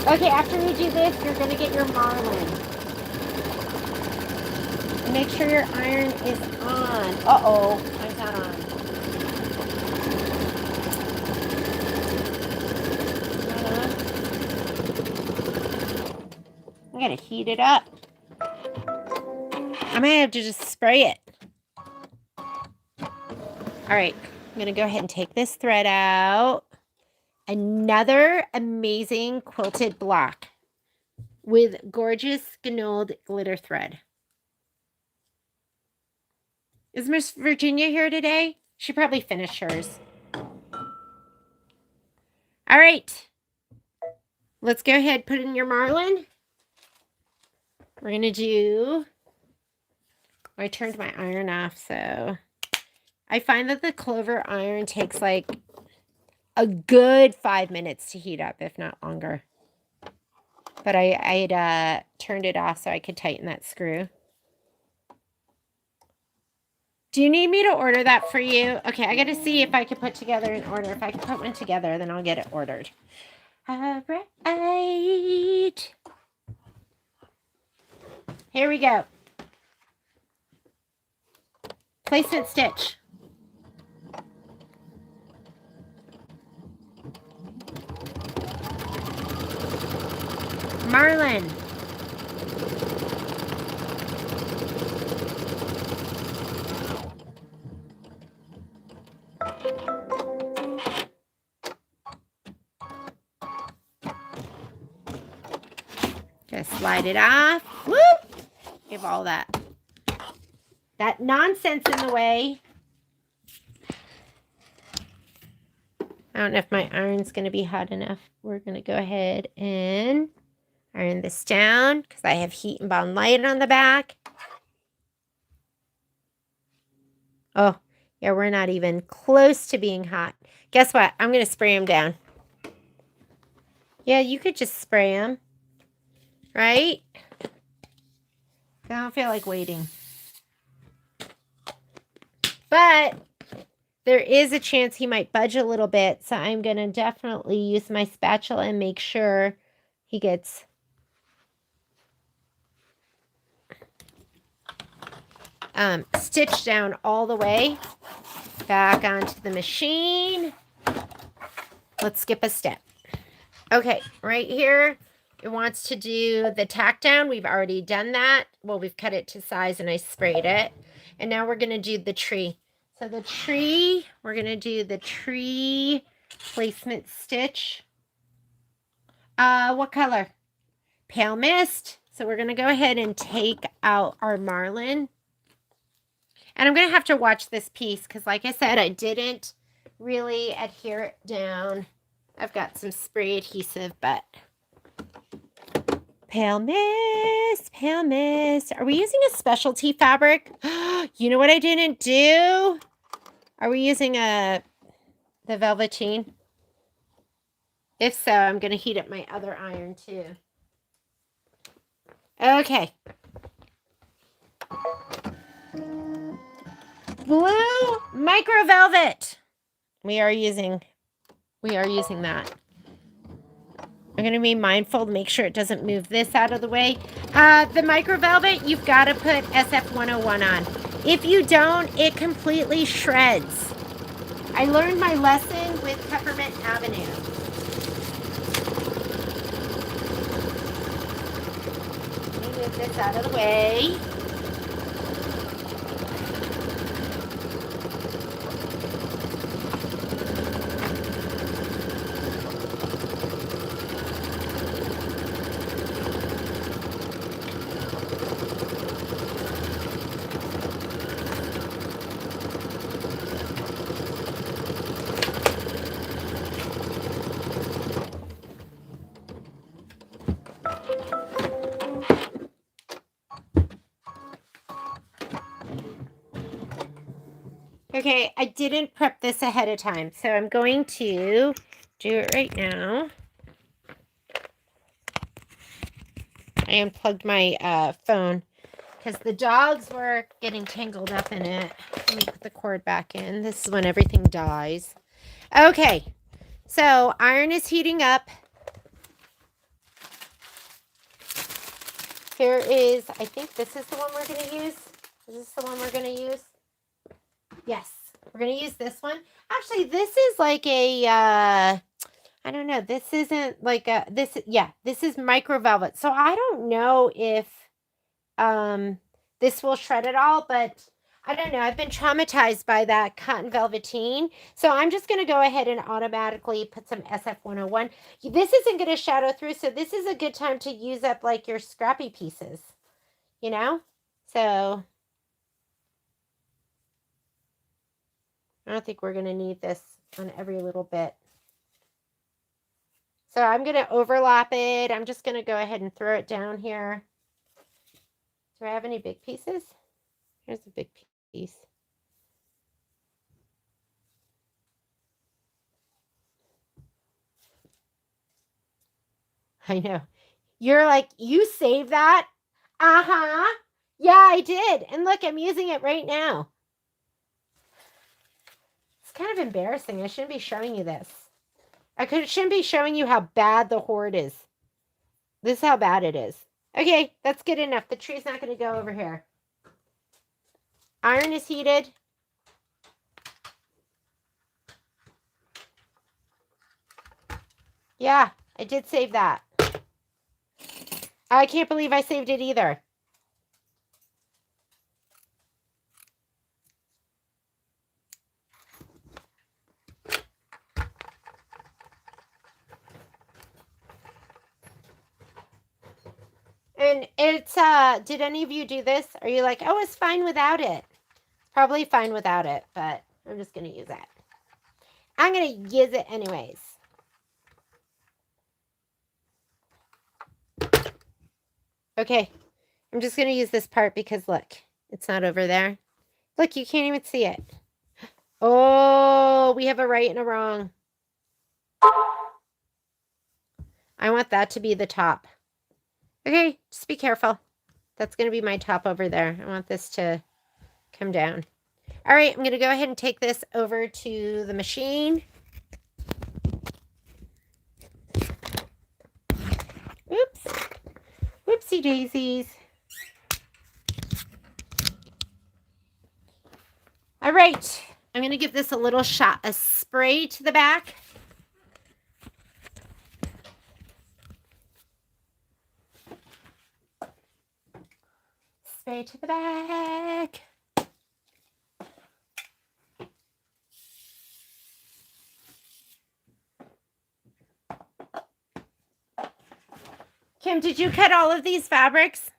Speaker 1: Okay, after you do this, you're going to get your marlin. And make sure your iron is on. Uh-oh, mine's not on. I'm going to heat it up. I might have to just spray it. All right, I'm going to go ahead and take this thread out. Another amazing quilted block with gorgeous Gnold glitter thread. Is Miss Virginia here today? She probably finished hers. All right. Let's go ahead, put in your marlin. We're going to do... I turned my iron off, so... I find that the clover iron takes like a good 5 minutes to heat up, if not longer. But I had turned it off so I could tighten that screw. Do you need me to order that for you? Okay, I got to see if I can put together an order. If I can put one together, then I'll get it ordered. All right. Here we go. Placement stitch. Marlin. Just slide it off. Whoop! Give all that nonsense in the way. I don't know if my iron's going to be hot enough. We're going to go ahead and iron this down because I have heat and bound light on the back. Oh, yeah, we're not even close to being hot. Guess what? I'm going to spray them down. Yeah, you could just spray them, right? I don't feel like waiting. But there is a chance he might budge a little bit, so I'm going to definitely use my spatula and make sure he gets stitched down all the way back onto the machine. Let's skip a step. Okay, right here, it wants to do the tack down. We've already done that. Well, we've cut it to size and I sprayed it. And now we're going to do the tree. So the tree, we're going to do the tree placement stitch. What color? Pale mist. So we're going to go ahead and take out our marlin. And I'm going to have to watch this piece because, like I said, I didn't really adhere it down. I've got some spray adhesive, but... Pale mist, pale mist. Are we using a specialty fabric? You know what I didn't do? Are we using the velveteen? If so, I'm going to heat up my other iron too. Okay. Blue micro velvet. We are using that. I'm going to be mindful to make sure it doesn't move this out of the way. The micro velvet, you've got to put SF101 on. If you don't, it completely shreds. I learned my lesson with Peppermint Avenue. Let me move this out of the way. Okay, I didn't prep this ahead of time, so I'm going to do it right now. I unplugged my phone because the dogs were getting tangled up in it. Let me put the cord back in. This is when everything dies. Okay, so iron is heating up. Here is, I think this is the one we're going to use. Is this the one we're going to use? Yes, we're going to use this one. Actually, this is like a, I don't know. This isn't like a, this is micro velvet. So I don't know if this will shred it all, but I don't know. I've been traumatized by that cotton velveteen. So I'm just going to go ahead and automatically put some SF101. This isn't going to shadow through, so this is a good time to use up like your scrappy pieces, you know? So I don't think we're going to need this on every little bit. So I'm going to overlap it. I'm just going to go ahead and throw it down here. Do I have any big pieces? Here's a big piece. I know. You're like, you saved that? Uh-huh. Yeah, I did. And look, I'm using it right now. It's kind of embarrassing. I shouldn't be showing you this. Shouldn't be showing you how bad the hoard is. This is how bad it is. Okay, that's good enough. The tree's not going to go over here. Iron is heated. Yeah, I did save that. I can't believe I saved it either. And it's, did any of you do this? Are you like, oh, it's fine without it? Probably fine without it, but I'm just going to use it. I'm going to use it anyways. Okay, I'm just going to use this part because look, it's not over there. Look, you can't even see it. Oh, we have a right and a wrong. I want that to be the top. Okay, just be careful. That's going to be my top over there. I want this to come down. All right, I'm going to go ahead and take this over to the machine. Oops. Whoopsie daisies. All right, I'm going to give this a little shot of spray to the back. Spray to the back. Kim, did you cut all of these fabrics?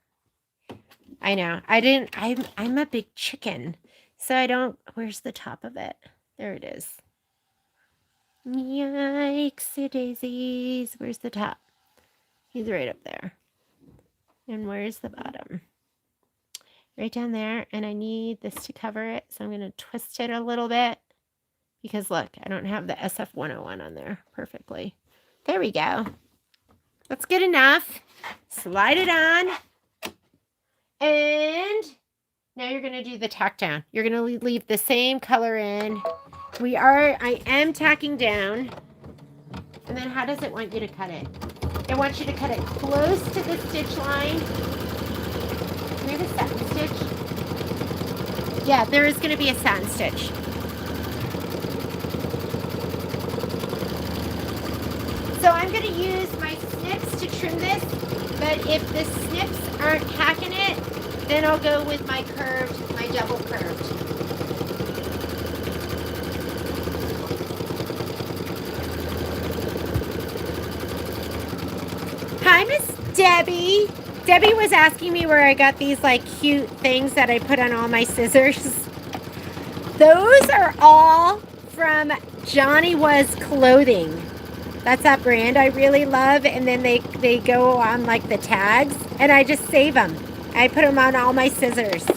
Speaker 1: I know. I didn't. I'm a big chicken. So I don't. Where's the top of it? There it is. Yikes, daisies. Where's the top? He's right up there. And where's the bottom? Right down there. And I need this to cover it. So I'm going to twist it a little bit. Because look, I don't have the SF101 on there perfectly. There we go. That's good enough. Slide it on. And now you're going to do the tack down. You're going to leave the same color in. I am tacking down. And then how does it want you to cut it? It wants you to cut it close to the stitch line. Do we have a satin stitch? Yeah, there is going to be a satin stitch. So I'm going to use my snips to trim this, but if the snips aren't hacking it, then I'll go with my double curved. Hi, Miss Debbie. Debbie was asking me where I got these like cute things that I put on all my scissors. Those are all from Johnny Was Clothing. That's that brand I really love. And then they go on like the tags and I just save them. I put them on all my scissors.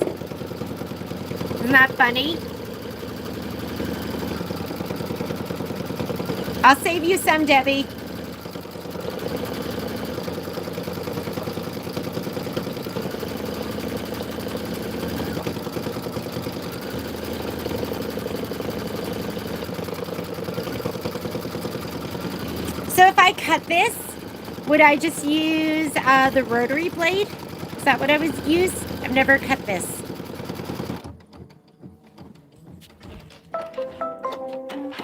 Speaker 1: Isn't that funny? I'll save you some, Debbie. So if I cut this, would I just use the rotary blade? Is that what I would use? I've never cut this.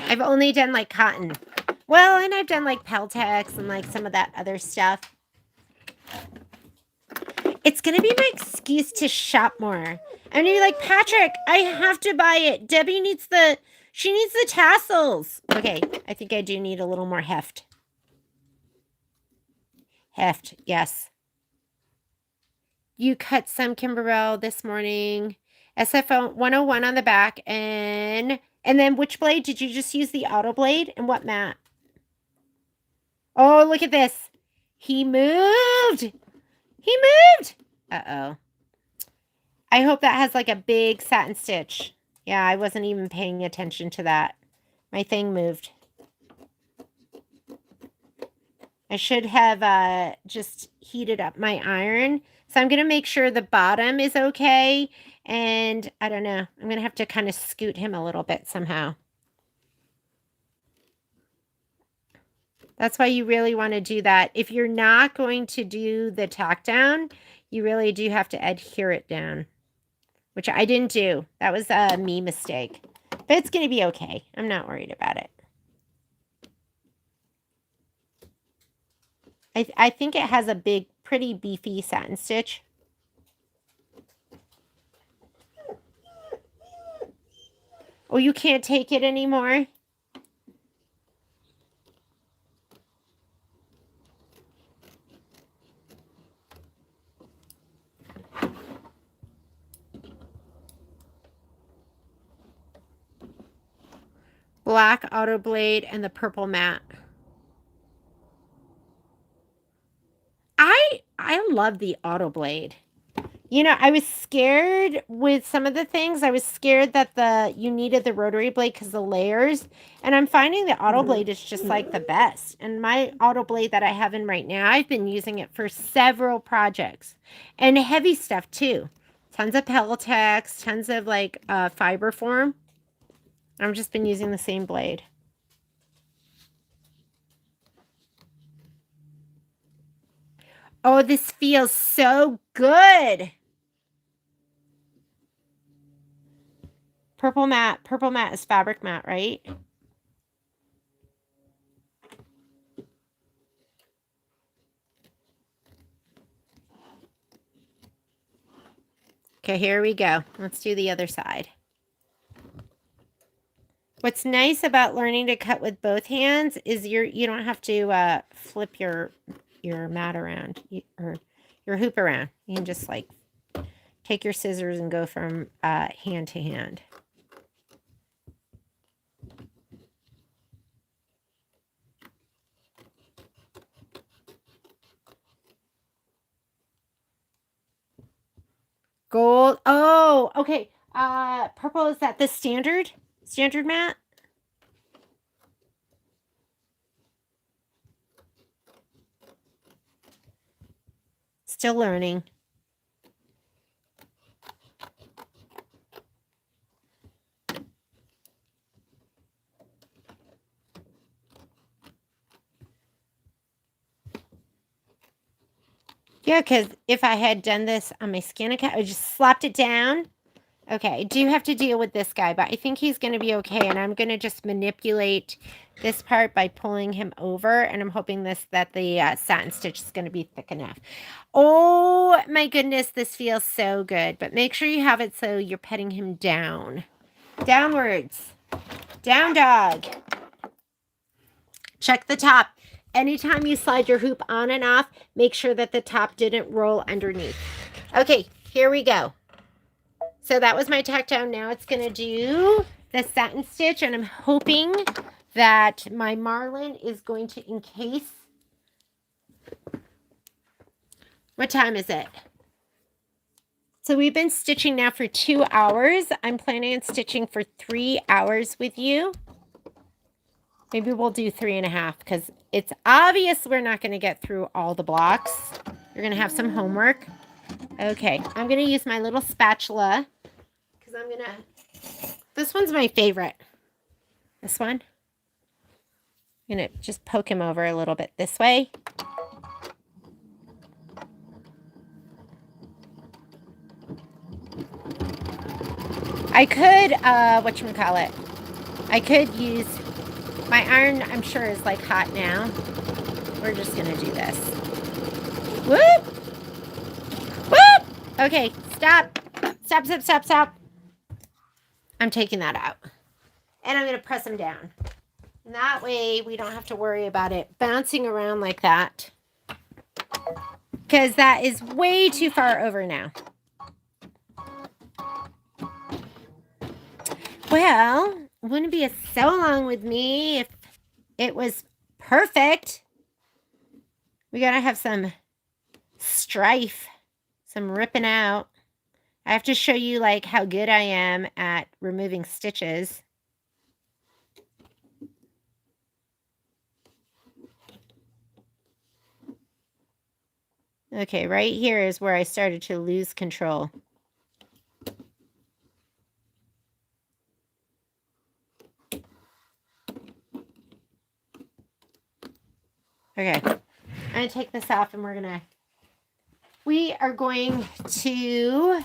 Speaker 1: I've only done like cotton. Well, and I've done like Peltex and like some of that other stuff. It's going to be my excuse to shop more. I'm going to be like, Patrick, I have to buy it. Debbie needs she needs the tassels. Okay, I think I do need a little more heft. Heft, yes. You cut some Kimberbell this morning. SFO 101 on the back. And then which blade? Did you just use the auto blade? And what mat? Oh, look at this. He moved. He moved. Uh-oh. I hope that has like a big satin stitch. Yeah, I wasn't even paying attention to that. My thing moved. I should have just heated up my iron. So I'm going to make sure the bottom is okay. And I don't know. I'm going to have to kind of scoot him a little bit somehow. That's why you really want to do that. If you're not going to do the tack down, you really do have to adhere it down, which I didn't do. That was a me mistake. But it's going to be okay. I'm not worried about it. I think it has a big, pretty beefy satin stitch. Oh, you can't take it anymore? Black auto blade and the purple mat. I love the auto blade. You know, I was scared with some of the things. I was scared that you needed the rotary blade because the layers. And I'm finding the auto blade is just like the best. And my auto blade that I have in right now, I've been using it for several projects. And heavy stuff too. Tons of Peltex, tons of like fiber form. I've just been using the same blade. Oh, this feels so good. Purple mat is fabric mat, right? Okay, here we go. Let's do the other side. What's nice about learning to cut with both hands is you don't have to flip your mat around or your hoop around. You can just like take your scissors and go from hand to hand. Gold. Oh, okay. Purple, is that the standard mat? Still learning. Yeah, because if I had done this on my skin account, I just slapped it down. Okay, I do have to deal with this guy, but I think he's going to be okay. And I'm going to just manipulate this part by pulling him over. And I'm hoping that the satin stitch is going to be thick enough. Oh, my goodness, this feels so good. But make sure you have it so you're petting him down. Downwards. Down dog. Check the top. Anytime you slide your hoop on and off, make sure that the top didn't roll underneath. Okay, here we go. So that was my tack down. Now it's going to do the satin stitch, and I'm hoping that my marlin is going to encase. What time is it? So we've been stitching now for 2 hours. I'm planning on stitching for 3 hours with you. Maybe we'll do 3.5 because it's obvious we're not going to get through all the blocks. You're going to have some homework. Okay, I'm going to use my little spatula because I'm going to... This one's my favorite. This one. I'm going to just poke him over a little bit this way. I could, whatchamacallit, I could use... My iron, I'm sure, is like hot now. We're just going to do this. Whoop! Woo! Okay, stop. Stop, stop, stop, stop. I'm taking that out. And I'm going to press them down. And that way we don't have to worry about it bouncing around like that. Because that is way too far over now. Well, it wouldn't be so long with me if it was perfect. We got to have some strife, some ripping out. I have to show you like how good I am at removing stitches. Okay, right here is where I started to lose control. Okay, I'm going to take this off and we are going to,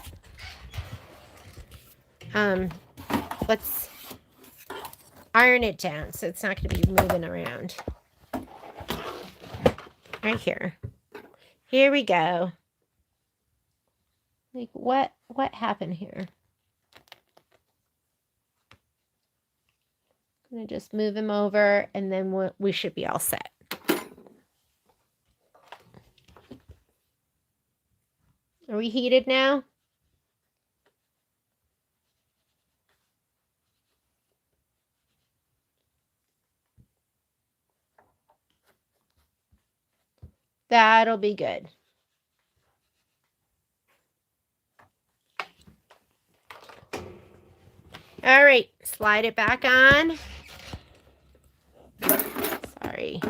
Speaker 1: let's iron it down so it's not going to be moving around. Right here. Here we go. Like, what happened here? I'm going to just move him over, and then we should be all set. Are we heated now? That'll be good. All right, slide it back on. Sorry.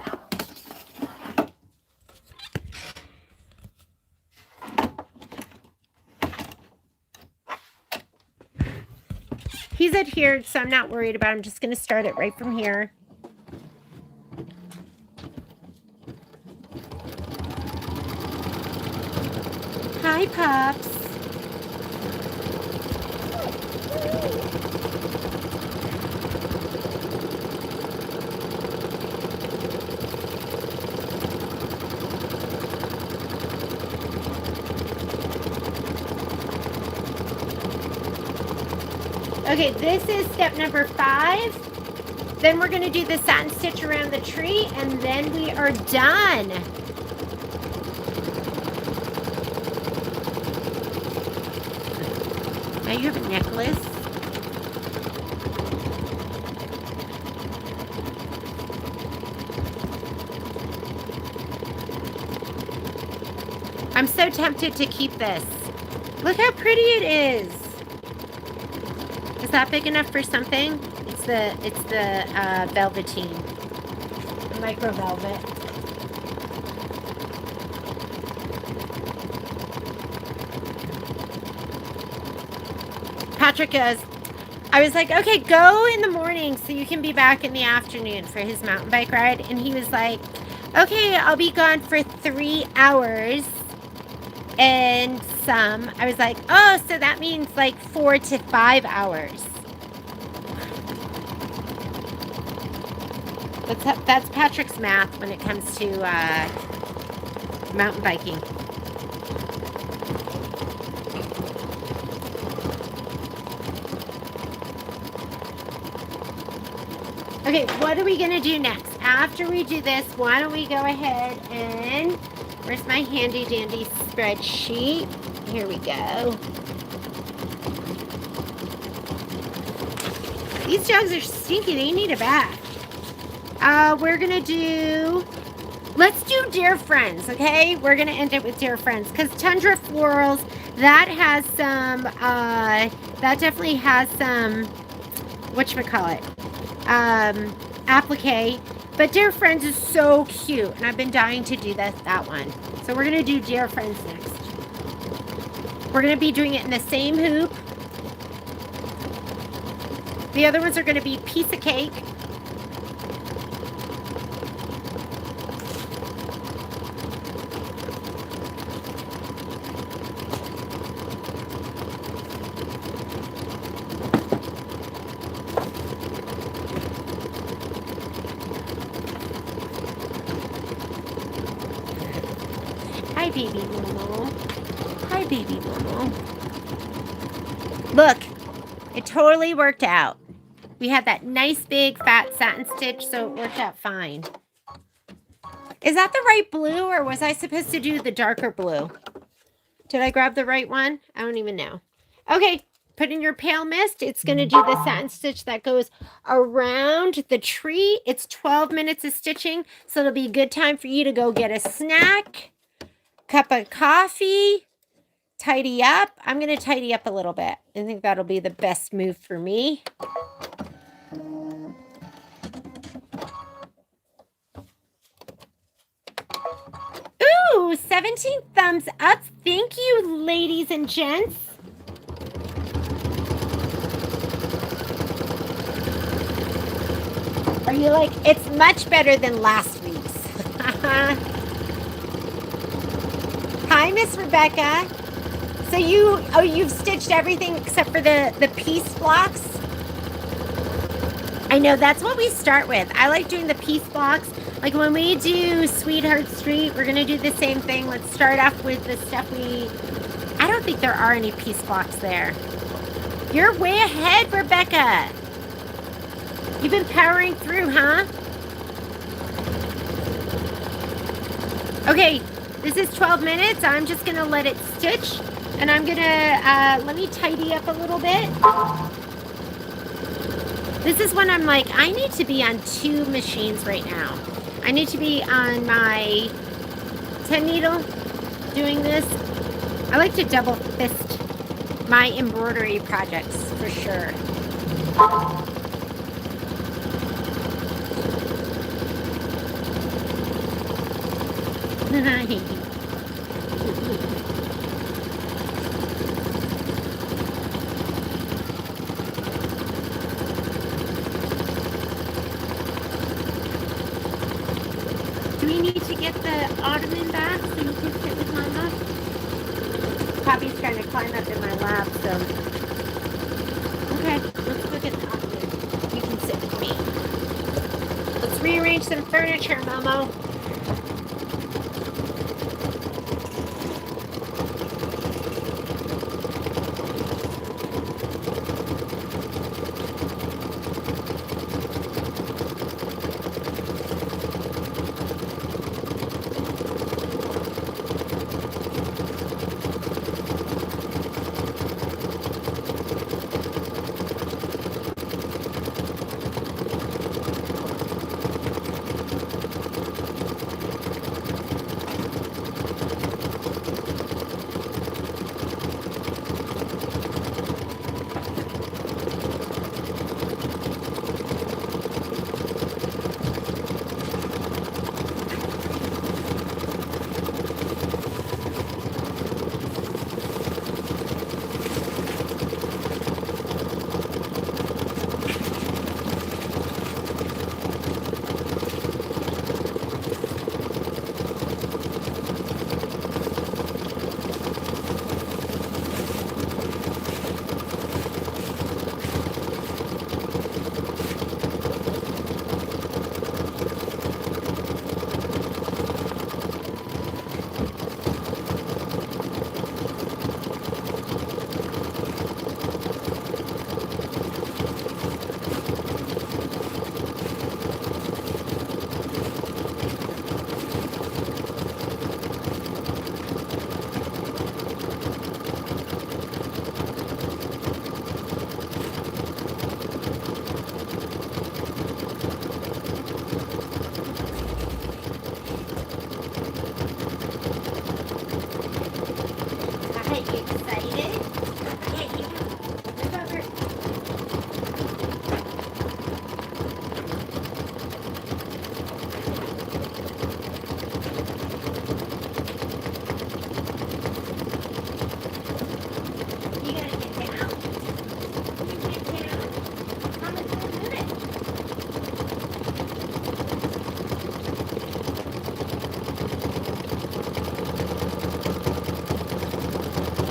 Speaker 1: He's adhered, so I'm not worried about it. I'm just going to start it right from here. Hi, pups. Okay, this is step number 5. Then we're going to do the satin stitch around the tree, and then we are done. Now you have a necklace. I'm so tempted to keep this. Look how pretty it is. Is that big enough for something? It's the velveteen, the micro velvet. Patrick goes, I was like, okay, go in the morning so you can be back in the afternoon for his mountain bike ride. And he was like, okay, I'll be gone for 3 hours and some. I was like, oh, so that means like 4 to 5 hours. That's Patrick's math when it comes to mountain biking. Okay, what are we going to do next? After we do this, why don't we go ahead and... Where's my handy dandy spreadsheet? Here we go. These dogs are stinky. They need a bath. We're going to do... Let's do Dear Friends, okay? We're going to end it with Dear Friends. Because Tundra Florals, that has some... that definitely has some... whatchamacallit? Applique. But Dear Friends is so cute, and I've been dying to do that one. So we're going to do Dear Friends next. We're going to be doing it in the same hoop. The other ones are going to be Piece of Cake. Hi, baby Momo. Hi, Hi, baby Momo. Look, it totally worked out. We had that nice big fat satin stitch, so it worked out fine. Is that the right blue, or was I supposed to do the darker blue? Did I grab the right one? I don't even know. Okay, put in your pale mist. It's going to do the satin stitch that goes around the tree. It's 12 minutes of stitching, so it'll be a good time for you to go get a snack, cup of coffee, tidy up. I'm going to tidy up a little bit. I think that'll be the best move for me. Ooh, 17 thumbs up. Thank you, ladies and gents. Are you like, it's much better than last week's? Hi, Miss Rebecca. So you've stitched everything except for the piece blocks? I know, that's what we start with. I like doing the piece blocks. Like when we do Sweetheart Street, we're going to do the same thing. Let's start off with the stuff I don't think there are any piece blocks there. You're way ahead, Rebecca. You've been powering through, huh? Okay, this is 12 minutes. I'm just going to let it stitch. And I'm going to, let me tidy up a little bit. This is when I'm like, I need to be on 2 machines right now. I need to be on my 10 needle doing this. I like to double fist my embroidery projects for sure. Do we need to get the ottoman back so you can sit with Mama? Poppy's trying to climb up in my lap, so. Okay, let's go get the ottoman. You can sit with me. Let's rearrange some furniture, Momo.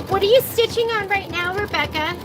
Speaker 1: What are you stitching on right now, Rebecca?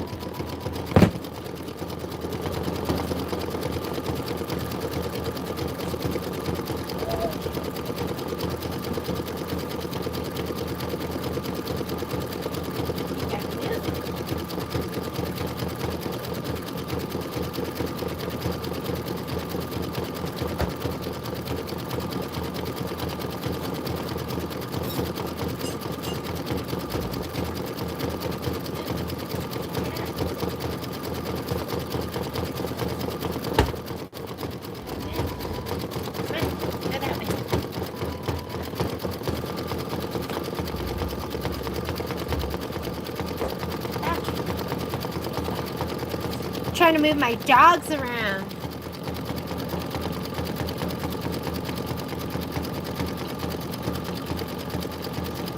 Speaker 1: trying to move my dogs around.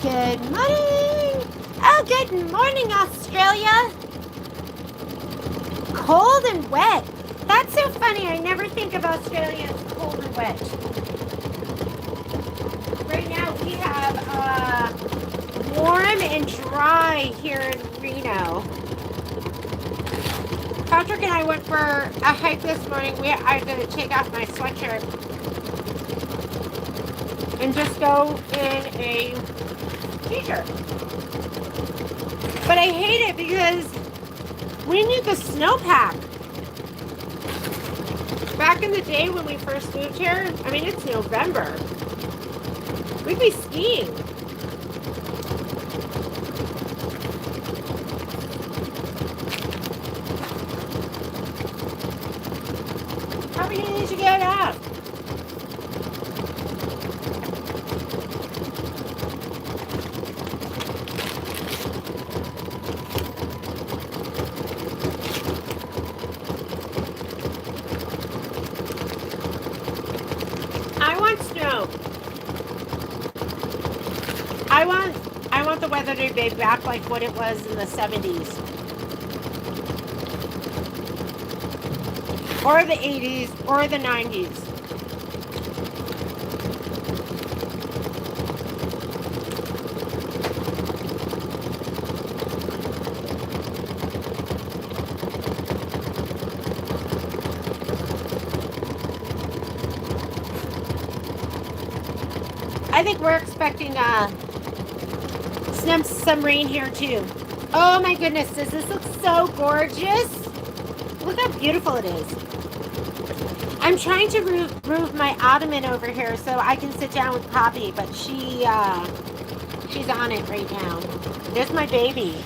Speaker 1: Good morning. Oh, good morning, Australia. Cold and wet. That's so funny. I never think of Australia as cold and wet. Right now we have warm and dry here in Reno. Patrick and I went for a hike this morning. I had to take off my sweatshirt and just go in a t-shirt. But I hate it because we need the snowpack. Back in the day when we first moved here, I mean, it's November. We'd be skiing. How many did you get up? I want snow. I want the weather to be back like what it was in the 70s. Or the 80s, or the 90s. I think we're expecting some rain here too. Oh my goodness, does this look so gorgeous? Look how beautiful it is. I'm trying to move my ottoman over here so I can sit down with Poppy, but she's on it right now. There's my baby.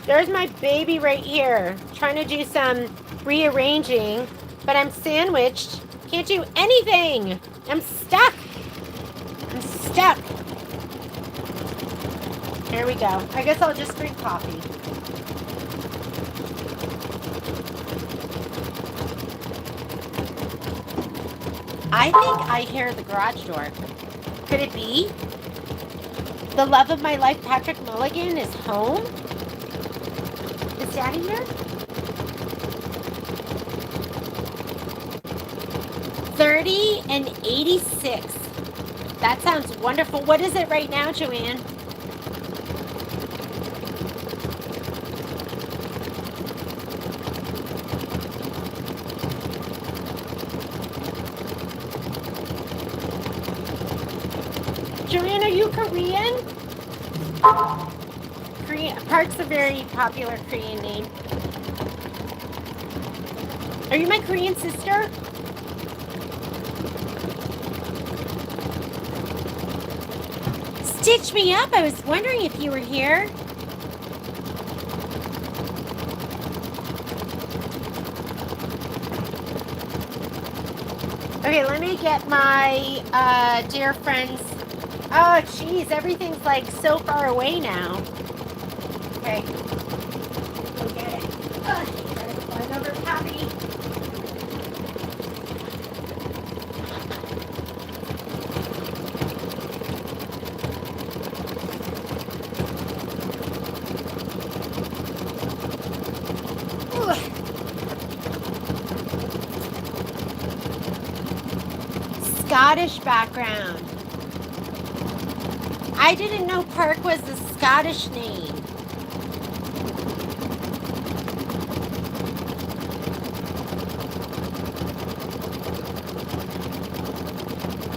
Speaker 1: There's my baby right here. Trying to do some rearranging, but I'm sandwiched. Can't do anything. I'm stuck. I'm stuck. Here we go. I guess I'll just drink coffee. I think I hear the garage door. Could it be? The love of my life, Patrick Mulligan, is home? Is Daddy here? 30 and 86. That sounds wonderful. What is it right now, Joanne? Joanne, are you Korean? Park's a very popular Korean name. Are you my Korean sister? Stitch me up. I was wondering if you were here. Okay, let me get my dear friends. Oh, geez, everything's like so far away now. Okay. Go get it. Climb over Poppy. Scottish background. I didn't know Park was a Scottish name.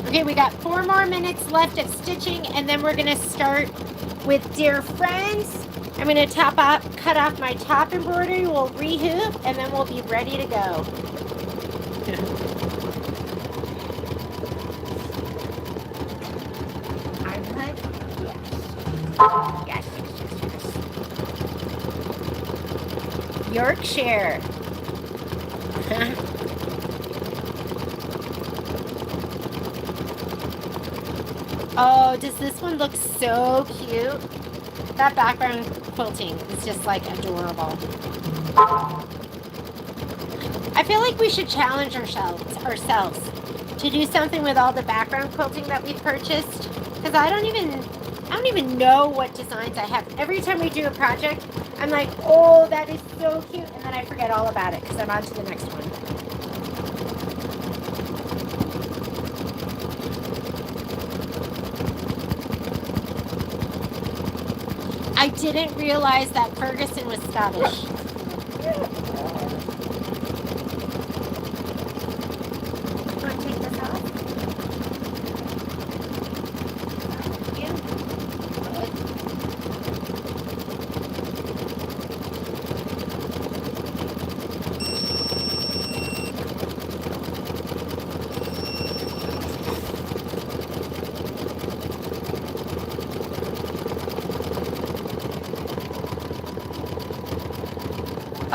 Speaker 1: Okay, we got 4 more minutes left of stitching, and then we're going to start with Dear Friends. I'm going to cut off my top embroidery, we'll rehoop, and then we'll be ready to go. Yes. Yorkshire. Oh, does this one look so cute? That background quilting is just like adorable. I feel like we should challenge ourselves to do something with all the background quilting that we've purchased. Because I don't even know what designs I have. Every time we do a project, I'm like, oh, that is so cute. And then I forget all about it because I'm on to the next one. I didn't realize that Ferguson was Scottish. Want to take this off? Yeah.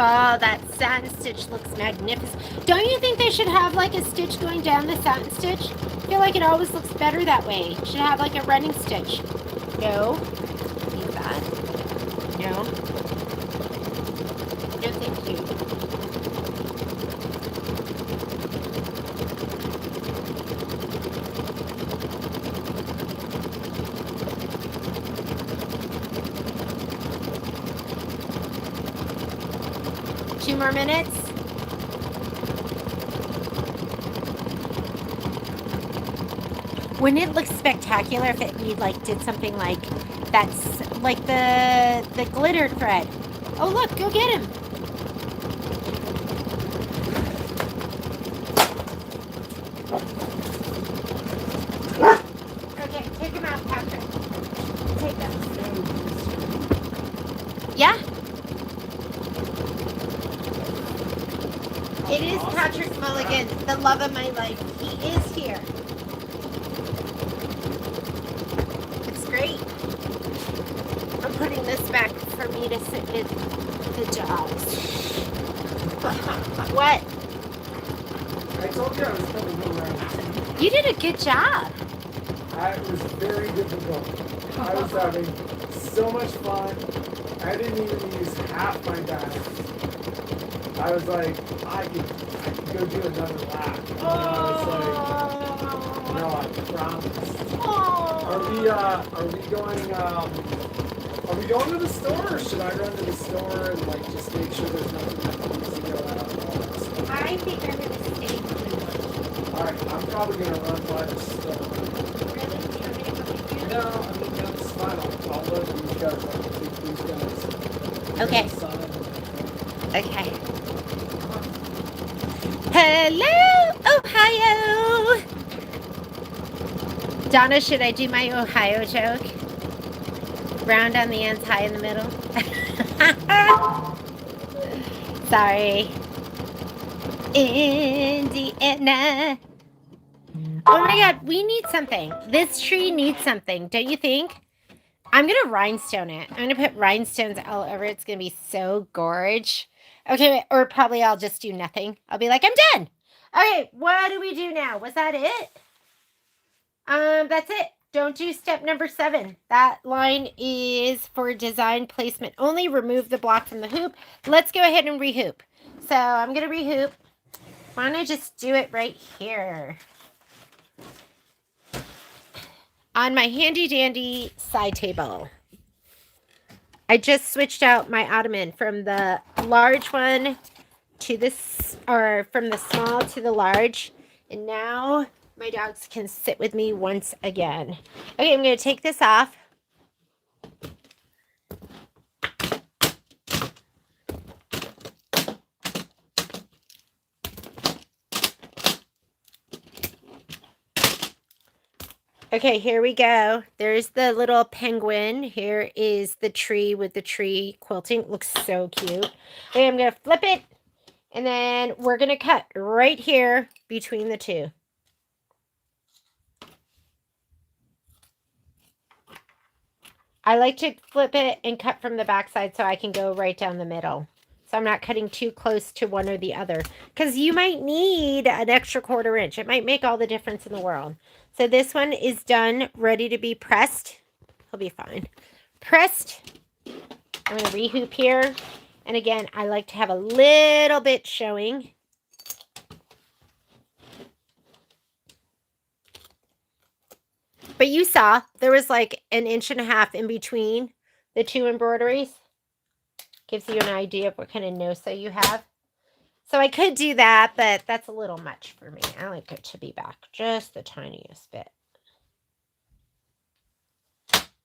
Speaker 1: Oh, that satin stitch looks magnificent. Don't you think they should have like a stitch going down the satin stitch? I feel like it always looks better that way. It should have like a running stitch. No? Leave that. No? No, thank you. Two more minutes. Wouldn't it look spectacular if we like did something like that's like the glitter thread? Oh look, go get him. Okay, take him out, Patrick. Take them. Yeah. It is Patrick Mulligan, the love of my life. He is here. It's great. I'm putting this back for me to sit with the dogs. What?
Speaker 3: I told you I was coming home around.
Speaker 1: You did a good job.
Speaker 3: It was very difficult. I was having so much fun. I didn't even use half my battery. I was like, I could go do another lap. And I was like, no, I promise. Are we going to the store, or should I run to the store and like just make sure there's nothing that needs to go out and all that stuff?
Speaker 1: I think I'm going to stay.
Speaker 3: Alright, I'm probably gonna run by the store.
Speaker 1: Really? Do you want me to come with you?
Speaker 3: No, I mean that's fine. I'll let these guys take these guys.
Speaker 1: Okay. Okay. Hello, Ohio. Donna, should I do my Ohio joke? Round on the ends, high in the middle. Sorry. Indiana. Oh my God, we need something. This tree needs something, don't you think? I'm going to rhinestone it. I'm going to put rhinestones all over it. It's going to be so gorge. Okay, or probably I'll just do nothing. I'll be like, I'm done. Okay, what do we do now? Was that it? That's it. Don't do step number 7. That line is for design placement only. Remove the block from the hoop. Let's go ahead and rehoop. So I'm going to rehoop. Why don't I just do it right here? On my handy dandy side table. I just switched out my ottoman from the large one to this, or from the small to the large. And now my dogs can sit with me once again. Okay, I'm going to take this off. Okay, here we go. There's the little penguin. Here is the tree with the tree quilting. Looks so cute. Okay, I'm going to flip it. And then we're going to cut right here between the two. I like to flip it and cut from the backside so I can go right down the middle. So I'm not cutting too close to one or the other. Because you might need an extra 1/4 inch. It might make all the difference in the world. So this one is done, ready to be pressed. He'll be fine. Pressed. I'm going to rehoop here. And again, I like to have a little bit showing. But you saw there was like an inch and a half in between the two embroideries. Gives you an idea of what kind of no-sew you have. So I could do that, but that's a little much for me. I like it to be back just the tiniest bit.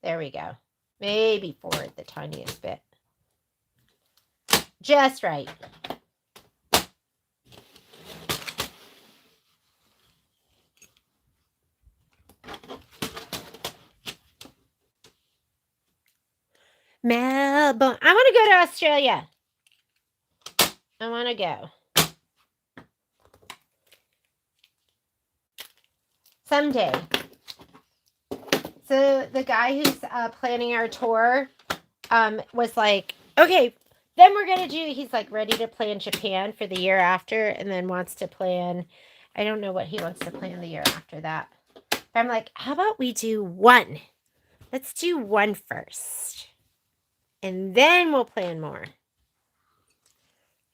Speaker 1: There we go. Maybe forward the tiniest bit. Just right. Melbourne. I want to go to Australia. I want to go. Someday. So the guy who's planning our tour was like, okay, then we're going to do, he's like ready to plan Japan for the year after and then wants to plan, I don't know what he wants to plan the year after that. But I'm like, how about we do one? Let's do one first. And then we'll plan more.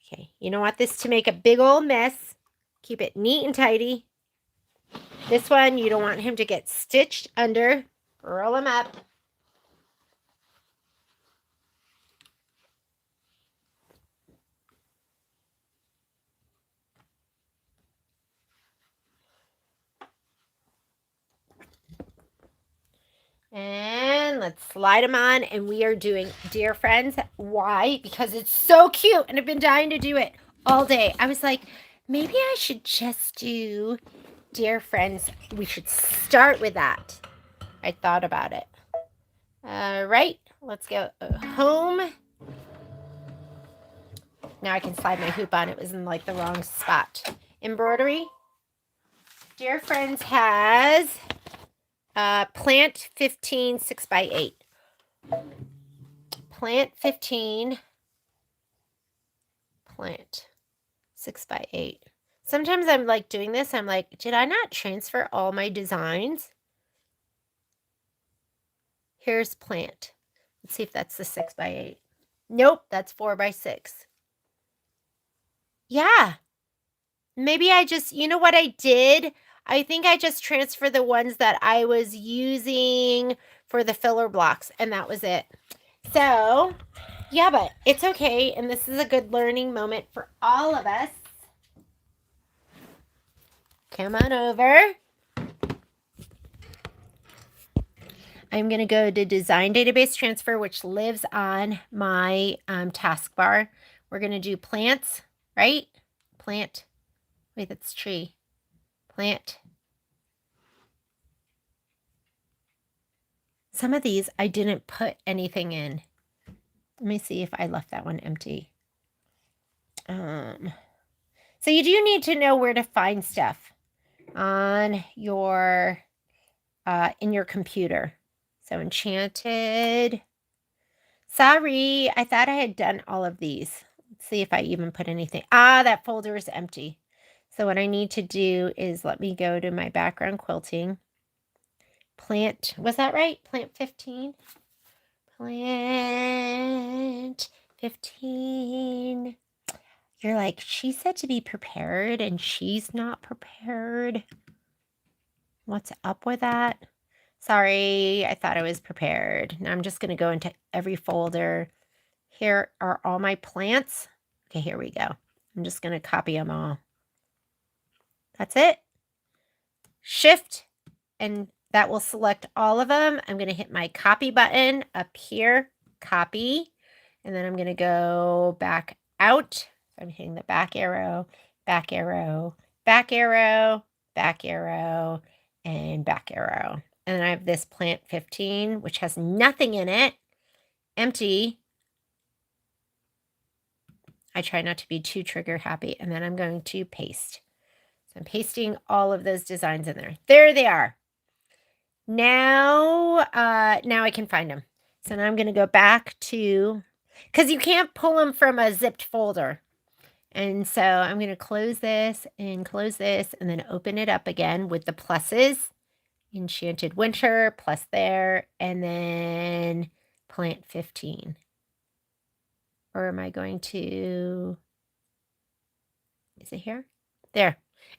Speaker 1: Okay, you don't want this to make a big old mess. Keep it neat and tidy. This one, you don't want him to get stitched under. Roll him up. And let's slide them on. And we are doing Dear Friends. Why? Because it's so cute. And I've been dying to do it all day. I was like, maybe I should just do Dear Friends. We should start with that. I thought about it. All right. Let's go home. Now I can slide my hoop on. It was in like the wrong spot. Embroidery. Dear Friends has plant 15 6x8. Plant 15. Plant 6x8. Sometimes I'm like doing this. I'm like, did I not transfer all my designs? Here's plant. Let's see if that's the 6x8. Nope, that's 4x6. Yeah. Maybe I just, you know what I did? I think I just transferred the ones that I was using for the filler blocks, and that was it. So, yeah, but it's okay, and this is a good learning moment for all of us. Come on over. I'm going to go to Design Database Transfer, which lives on my taskbar. We're going to do plants, right? Plant. Wait, that's tree. Plant. Some of these I didn't put anything in. Let me see if I left that one empty. So you do need to know where to find stuff on your in your computer. So Enchanted. Sorry, I thought I had done all of these. Let's see if I even put anything. That folder is empty. So what I need to do is let me go to my background quilting. Plant, was that right? Plant 15. Plant 15. You're like, she said to be prepared and she's not prepared. What's up with that? Sorry, I thought I was prepared. Now I'm just going to go into every folder. Here are all my plants. Okay, here we go. I'm just going to copy them all. That's it. Shift, and that will select all of them. I'm going to hit my copy button up here, copy, and then I'm going to go back out. I'm hitting the back arrow, back arrow, back arrow, back arrow, and back arrow. And then I have this plant 15, which has nothing in it, empty. I try not to be too trigger happy, and then I'm going to paste. So I'm pasting all of those designs in there. There they are. Now I can find them. So now I'm going to go back to, because you can't pull them from a zipped folder. And so I'm going to close this and then open it up again with the pluses. Enchanted Winter, plus there, and then plant 15. Or am I going to, is it here? There.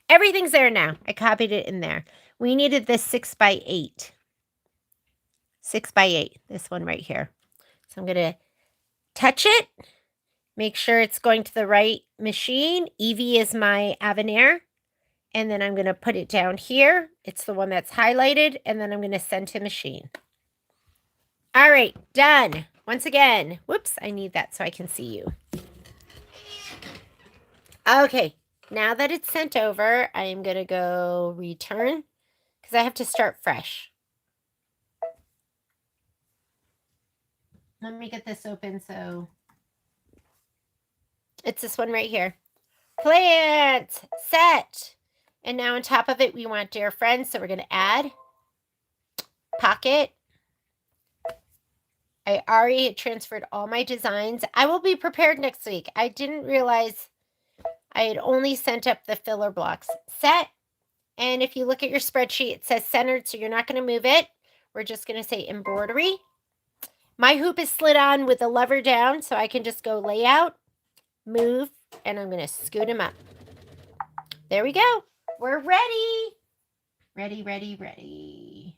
Speaker 1: Everything's there now. I copied it in there. We needed this 6x8. 6x8, this one right here. So I'm going to touch it, make sure it's going to the right machine. Evie is my Avenir. And then I'm going to put it down here. It's the one that's highlighted. And then I'm going to send to machine. All right, done. Once again, whoops, I need that so I can see you. Okay, now that it's sent over, I am going to go return because I have to start fresh. Let me get this open so it's this one right here. Plant, set. And now on top of it, we want dear friends. So we're going to add pocket. I already had transferred all my designs. I will be prepared next week. I didn't realize I had only sent up the filler blocks. Set. And if you look at your spreadsheet, it says centered, so you're not going to move it. We're just going to say embroidery. My hoop is slid on with the lever down, so I can just go layout, move, and I'm going to scoot him up. There we go. We're ready. Ready, ready, ready.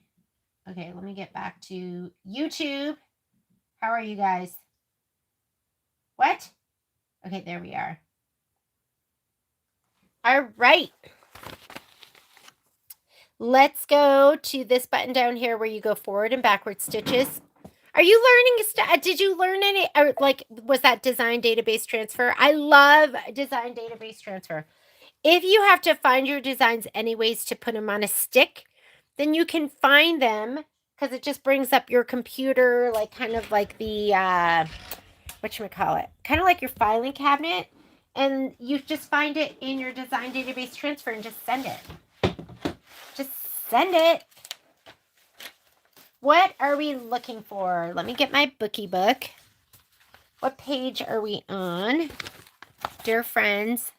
Speaker 1: Okay, let me get back to YouTube. How are you guys? What? Okay, there we are. All right. Let's go to this button down here where you go forward and backward stitches. Are you learning? Did you learn any? Or like, was that design database transfer? I love design database transfer. If you have to find your designs anyways to put them on a stick, then you can find them because it just brings up your computer, like kind of like the, whatchamacallit, kind of like your filing cabinet. And you just find it in your design database transfer and just send it. Just send it. What are we looking for? Let me get my bookie book. What page are we on? Dear friends.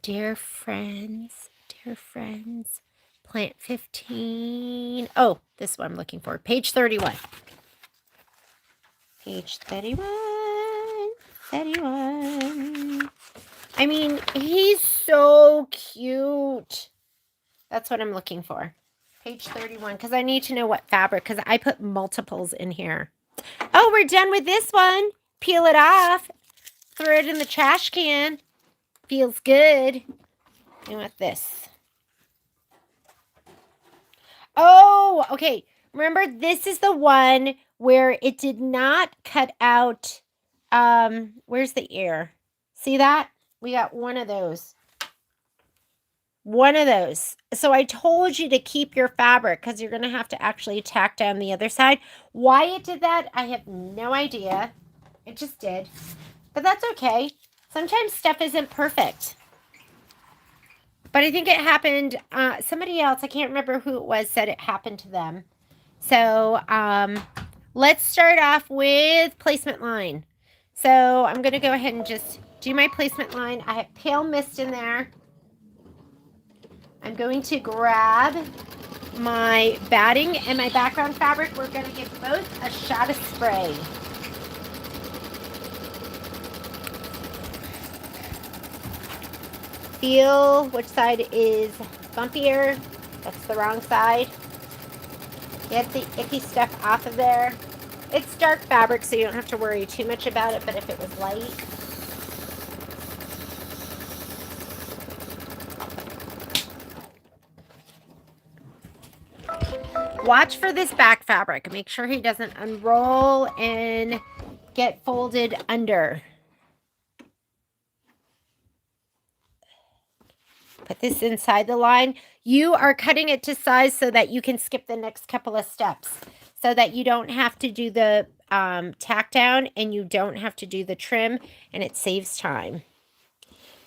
Speaker 1: Dear friends. Dear friends. Plant 15. Oh, this one I'm looking for. Page 31. Page 31. 31. I mean, he's so cute. That's what I'm looking for. Page 31, because I need to know what fabric, because I put multiples in here. Oh, we're done with this one. Peel it off. Throw it in the trash can. Feels good. You want this. Oh, okay. Remember, this is the one where it did not cut out. Where's the ear? See that? We got one of those. One of those. So I told you to keep your fabric because you're going to have to actually tack down the other side. Why it did that, I have no idea. It just did. But that's okay. Sometimes stuff isn't perfect. But I think it happened, somebody else, I can't remember who it was, said it happened to them. So let's start off with placement line. So I'm going to go ahead and just do my placement line. I have pale mist in there. I'm going to grab my batting and my background fabric. We're going to give both a shot of spray. Feel which side is bumpier. That's the wrong side. Get the icky stuff off of there. It's dark fabric, so you don't have to worry too much about it, but if it was light. Watch for this back fabric. Make sure he doesn't unroll and get folded under. Put this inside the line. You are cutting it to size so that you can skip the next couple of steps. So that you don't have to do the tack down and you don't have to do the trim, and it saves time.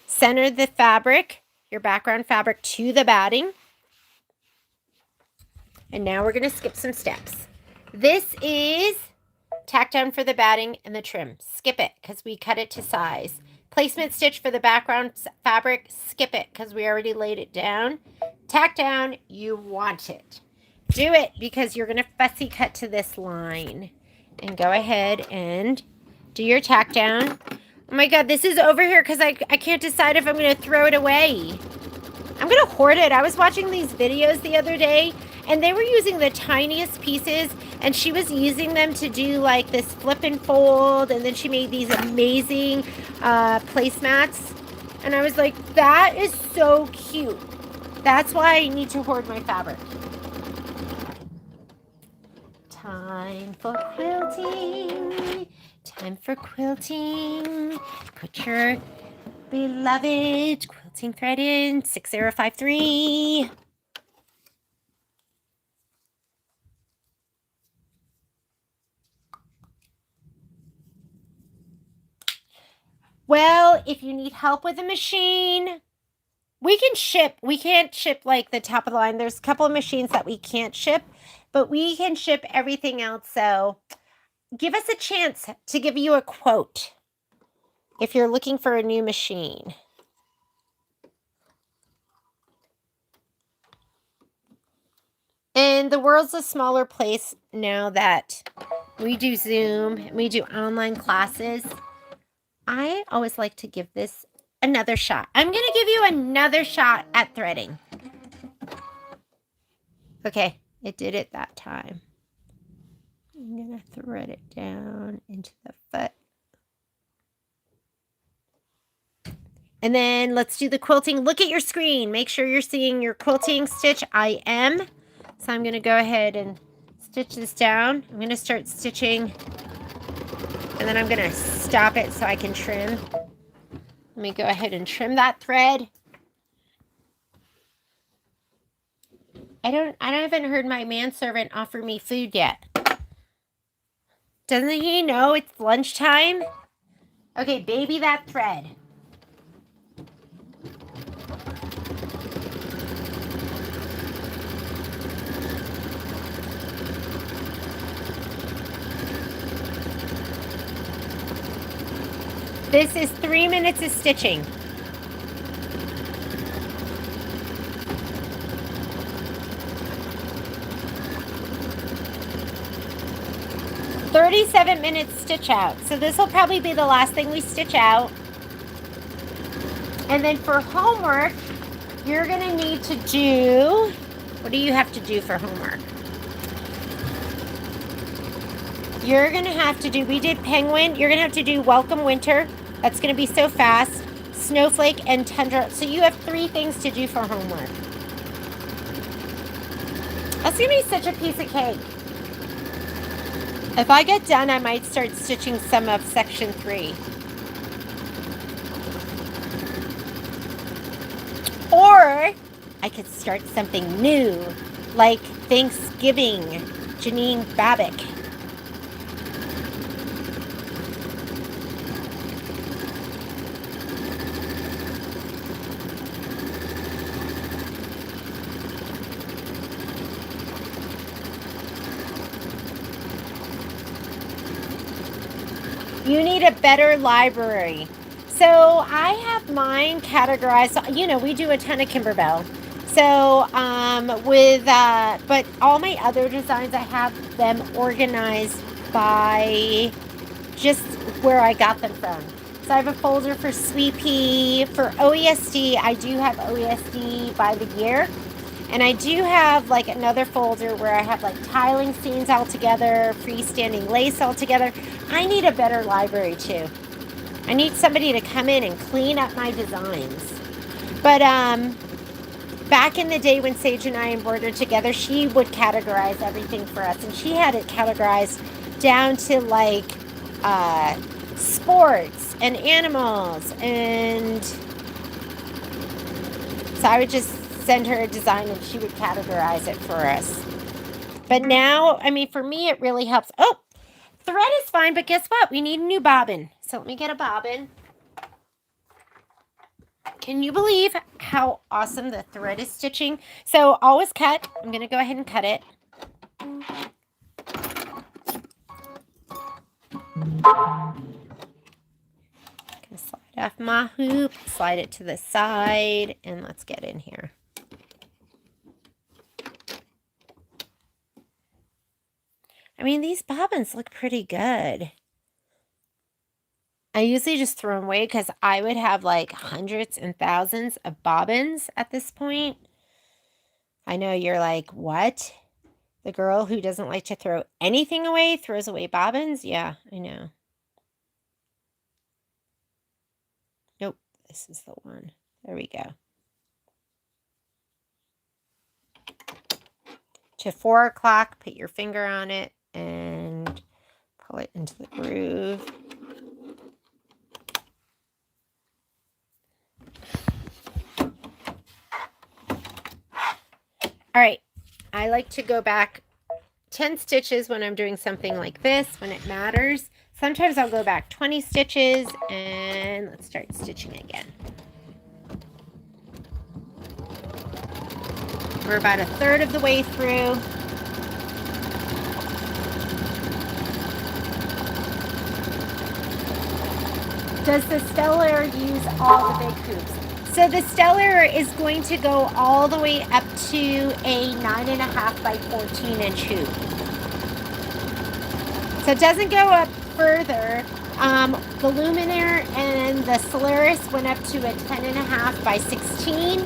Speaker 1: Center the fabric, your background fabric, to the batting. And now we're going to skip some steps. This is tack down for the batting and the trim. Skip it because we cut it to size. Placement stitch for the background fabric. Skip it because we already laid it down. Tack down, you want it. Do it because you're going to fussy cut to this line. And go ahead and do your tack down. Oh my God, this is over here because I can't decide if I'm going to throw it away. I'm going to hoard it. I was watching these videos the other day And they were using the tiniest pieces, and she was using them to do like this flip and fold, and then she made these amazing placemats. And I was like, that is so cute. That's why I need to hoard my fabric. Time for quilting. Time for quilting. Put your beloved quilting thread in. 6053. Well, if you need help with a machine, we can ship. We can't ship like the top of the line. There's a couple of machines that we can't ship, but we can ship everything else. So give us a chance to give you a quote if you're looking for a new machine. And the world's a smaller place now that we do Zoom, and we do online classes. I always like to give this another shot. I'm going to give you another shot at threading. Okay, it did it that time. I'm going to thread it down into the foot. And then let's do the quilting. Look at your screen. Make sure you're seeing your quilting stitch. I am. So I'm going to go ahead and stitch this down. I'm going to start stitching. And then I'm going to stop it so I can trim. Let me go ahead and trim that thread. I haven't heard my manservant offer me food yet. Doesn't he know it's lunchtime? Okay, baby that thread. This is 3 minutes of stitching. "37 minutes stitch out." So this will probably be the last thing we stitch out. And then for homework, you're going to need to do... What do you have to do for homework? You're going to have to do... We did penguin. You're going to have to do welcome winter. That's going to be so fast. Snowflake and tundra. So you have 3 things to do for homework. That's going to be such a piece of cake. If I get done, I might start stitching some of section 3. Or I could start something new, like Thanksgiving, Janine Babick. You need a better library. So I have mine categorized. You know, we do a ton of Kimberbell. So but all my other designs, I have them organized by just where I got them from. So I have a folder for Sweet Pea. For OESD, I do have OESD by the year. And I do have like another folder where I have like tiling scenes all together, freestanding lace all together. I need a better library too. I need somebody to come in and clean up my designs. But back in the day when Sage and I embroidered together, she would categorize everything for us. And she had it categorized down to like sports and animals. And so I would just send her a design and she would categorize it for us. But now, I mean, for me, it really helps. Oh, thread is fine, but guess what? We need a new bobbin. So let me get a bobbin. Can you believe how awesome the thread is stitching? So always cut. I'm going to go ahead and cut it. Gonna slide off my hoop, slide it to the side, and let's get in here. I mean, these bobbins look pretty good. I usually just throw them away because I would have like hundreds and thousands of bobbins at this point. I know you're like, what? The girl who doesn't like to throw anything away throws away bobbins? Yeah, I know. Nope, this is the one. There we go. To 4 o'clock, put your finger on it and pull it into the groove. All right, I like to go back 10 stitches when I'm doing something like this, when it matters. Sometimes I'll go back 20 stitches, and let's start stitching again. We're about a third of the way through. Does the Stellar use all the big hoops? So the Stellar is going to go all the way up to a 9.5 by 14 inch hoop. So it doesn't go up further. The Luminaire and the Solaris went up to a 10.5 by 16.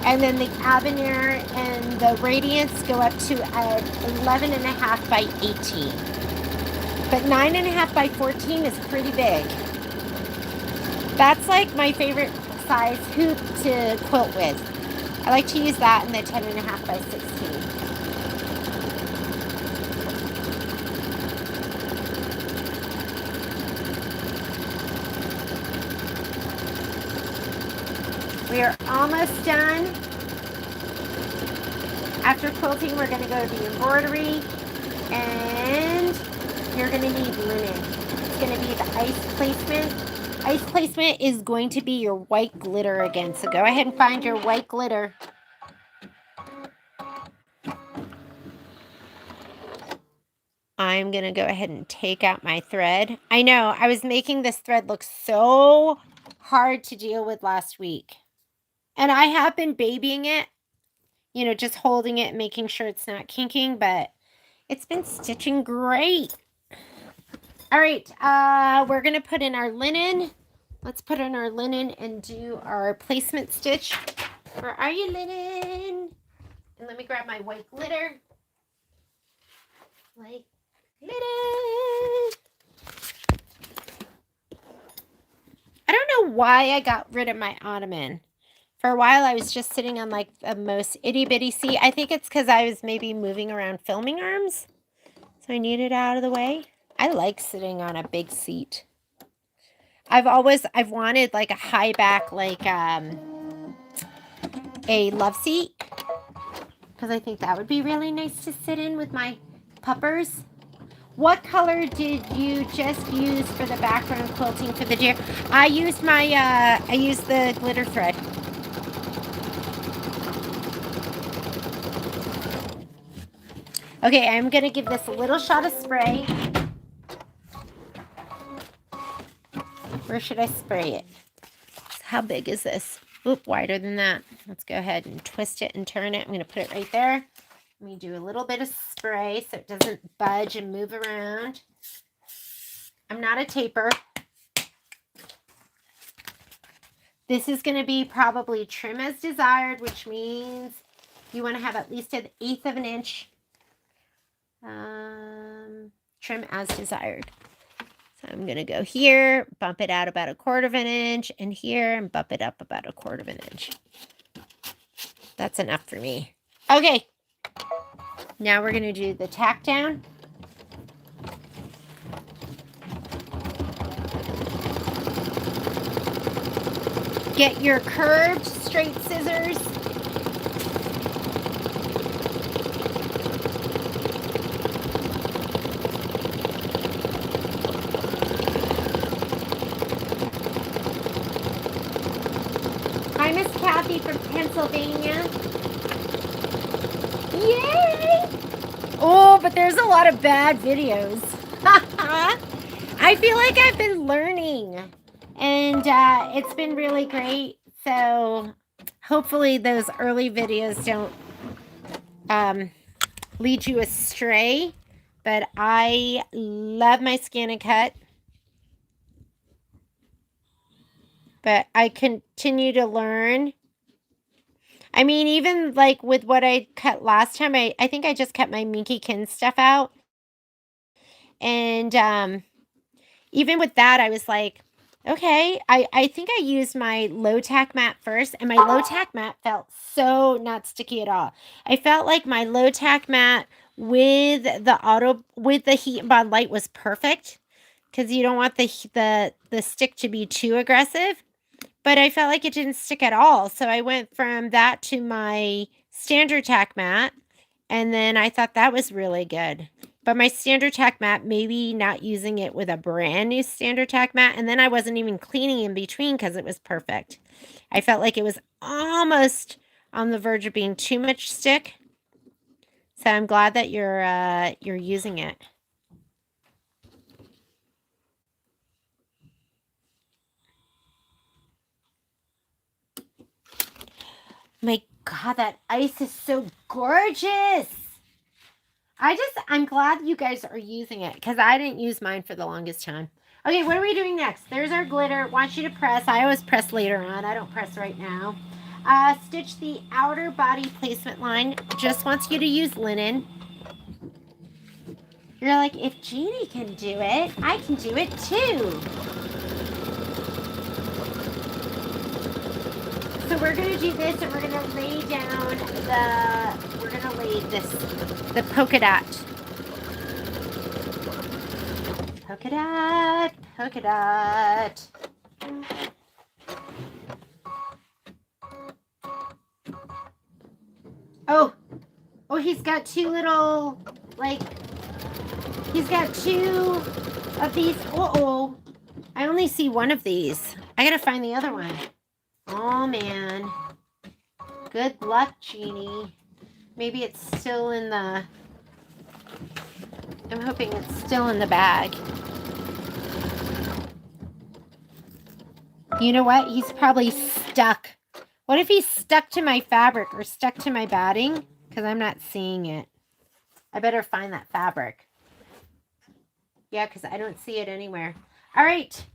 Speaker 1: And then the Avenir and the Radiance go up to a 11.5 by 18. But 9.5 by 14 is pretty big. That's like my favorite size hoop to quilt with. I like to use that in the 10.5 by 16. We are almost done. After quilting, we're going to go to the embroidery, and you're going to need linen. It's going to be the ice placement. Ice placement is going to be your white glitter again, so go ahead and find your white glitter. I'm going to go ahead and take out my thread. I know, I was making this thread look so hard to deal with last week. And I have been babying it, you know, just holding it, making sure it's not kinking, but it's been stitching great. All right, we're going to put in our linen. Let's put in our linen and do our placement stitch. Where are you, linen? And let me grab my white glitter. White glitter. I don't know why I got rid of my ottoman. For a while, I was just sitting on like the most itty bitty seat. I think it's because I was maybe moving around filming arms. So I need it out of the way. I like sitting on a big seat. I've wanted like a high back, like a love seat. Because I think that would be really nice to sit in with my puppers. What color did you just use for the background quilting for the deer? I used the glitter thread. Okay, I'm going to give this a little shot of spray. Where should I spray it? How big is this? Oop, wider than that. Let's go ahead and twist it and turn it. I'm going to put it right there. Let me do a little bit of spray so it doesn't budge and move around. I'm not a taper. This is going to be probably trim as desired, which means you want to have at least 1/8 of an inch trim as desired. So I'm going to go here, bump it out about 1/4 of an inch, and here, and bump it up about 1/4 of an inch. That's enough for me. Okay. Now we're going to do the tack down. Get your curved straight scissors. Hi, Miss Kathy from Pennsylvania. Yay! Oh, but there's a lot of bad videos. I feel like I've been learning, and it's been really great. So hopefully those early videos don't lead you astray. But I love my scan and cut. But I continue to learn. I mean, even like with what I cut last time, I think I just cut my Minky Kin stuff out. And even with that, I was like, okay, I think I used my low tack mat first, and my low tack mat felt so not sticky at all. I felt like my low tack mat with the Heat and Bond Light was perfect, because you don't want the stick to be too aggressive. But I felt like it didn't stick at all. So I went from that to my standard tack mat, and then I thought that was really good. But my standard tack mat, maybe not using it with a brand new standard tack mat, and then I wasn't even cleaning in between because it was perfect. I felt like it was almost on the verge of being too much stick. So I'm glad that you're using it. My God, that ice is so gorgeous. I'm glad you guys are using it, because I didn't use mine for the longest time. Okay, what are we doing next? There's our glitter. Want you to press. I always press later on. I don't press right now. Stitch the outer body placement line. Just wants you to use linen. You're like, if Jeannie can do it, I can do it too. So we're going to do this, and we're going to lay down the polka dot. Polka dot, polka dot. Oh, he's got two little, like, he's got two of these. Uh-oh, I only see one of these. I gotta find the other one. Oh, man. Good luck, Jeannie. Maybe it's still in the... I'm hoping it's still in the bag. You know what? He's probably stuck. What if he's stuck to my fabric or stuck to my batting? Because I'm not seeing it. I better find that fabric. Yeah, because I don't see it anywhere. All right.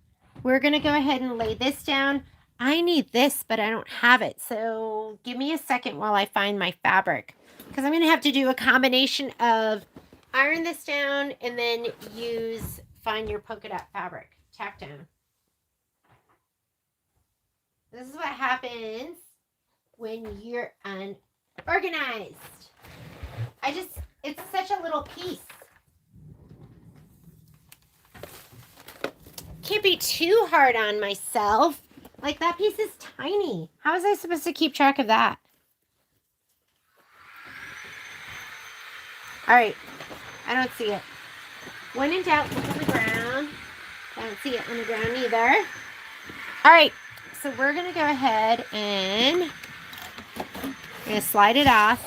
Speaker 1: We're going to go ahead and lay this down. I need this, but I don't have it. So give me a second while I find my fabric. Because I'm going to have to do a combination of iron this down and then find your polka dot fabric. Tack down. This is what happens when you're unorganized. It's such a little piece. Can't be too hard on myself. Like, that piece is tiny. How was I supposed to keep track of that? All right. I don't see it. When in doubt, look on the ground. I don't see it on the ground either. All right. So we're going to go ahead and I'm going to slide it off.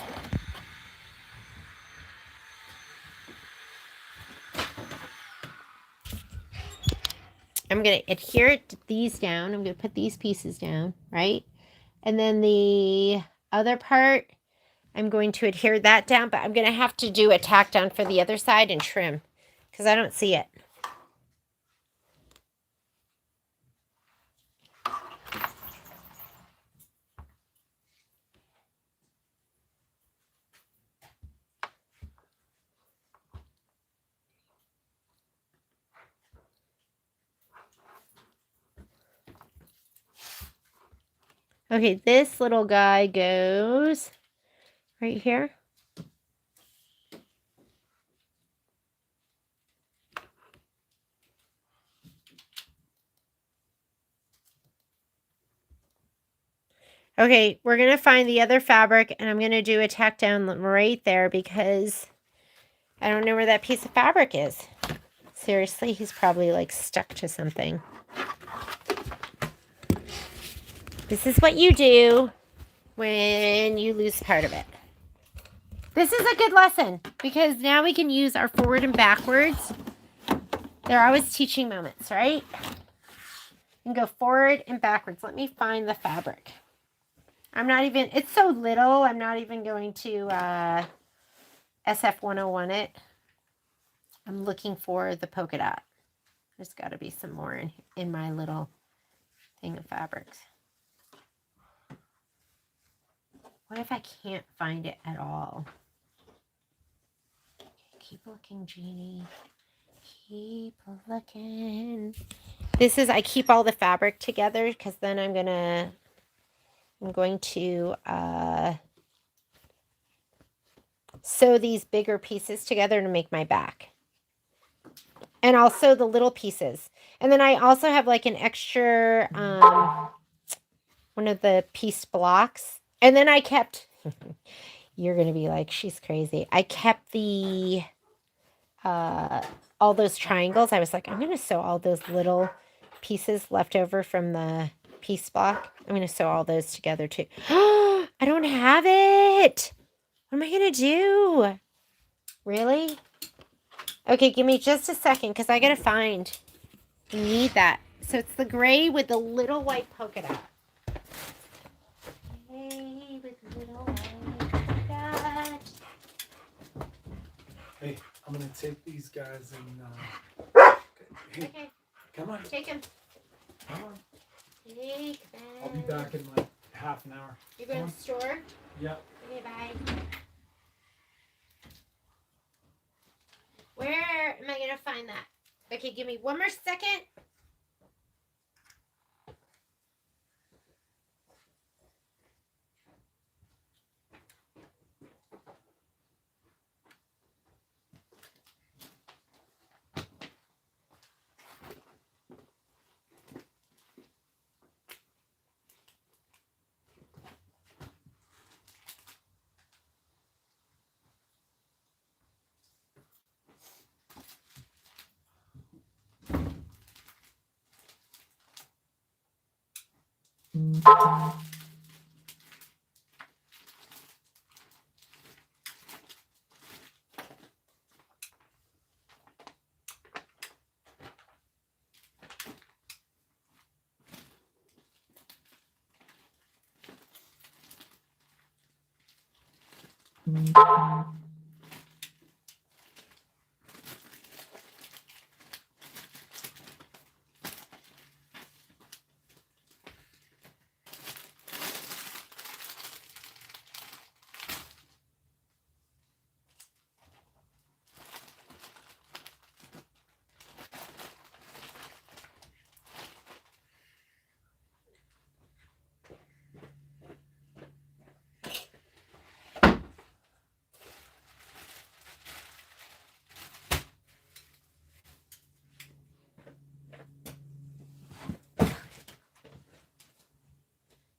Speaker 1: I'm going to adhere these down. I'm going to put these pieces down, right? And then the other part, I'm going to adhere that down, but I'm going to have to do a tack down for the other side and trim because I don't see it. Okay, this little guy goes right here. Okay, we're going to find the other fabric, and I'm going to do a tack down right there because I don't know where that piece of fabric is. Seriously, he's probably like stuck to something. This is what you do when you lose part of it. This is a good lesson because now we can use our forward and backwards. They're always teaching moments, right? You can go forward and backwards. Let me find the fabric. It's so little, I'm not even going to SF 101 it. I'm looking for the polka dot. There's got to be some more in my little thing of fabrics. What if I can't find it at all? Keep looking, Jeannie. Keep looking. This is, I keep all the fabric together because then I'm going to sew these bigger pieces together to make my back. And I'll sew the little pieces. And then I also have like an extra, one of the piece blocks. And then I kept, you're going to be like, she's crazy. I kept the, all those triangles. I was like, I'm going to sew all those little pieces left over from the piece block. I'm going to sew all those together too. I don't have it. What am I going to do? Really? Okay, give me just a second because I got to find. I need that. So it's the gray with the little white polka dot. Gray with the little white polka dot.
Speaker 3: Hey, I'm gonna take these guys and hey,
Speaker 1: Okay,
Speaker 3: come on.
Speaker 1: take them.
Speaker 3: Come on.
Speaker 1: Take them.
Speaker 3: I'll be back in like half an hour.
Speaker 1: You're going to the store?
Speaker 3: Yep.
Speaker 1: Okay, bye. Where am I going to find that? Okay, give me one more second.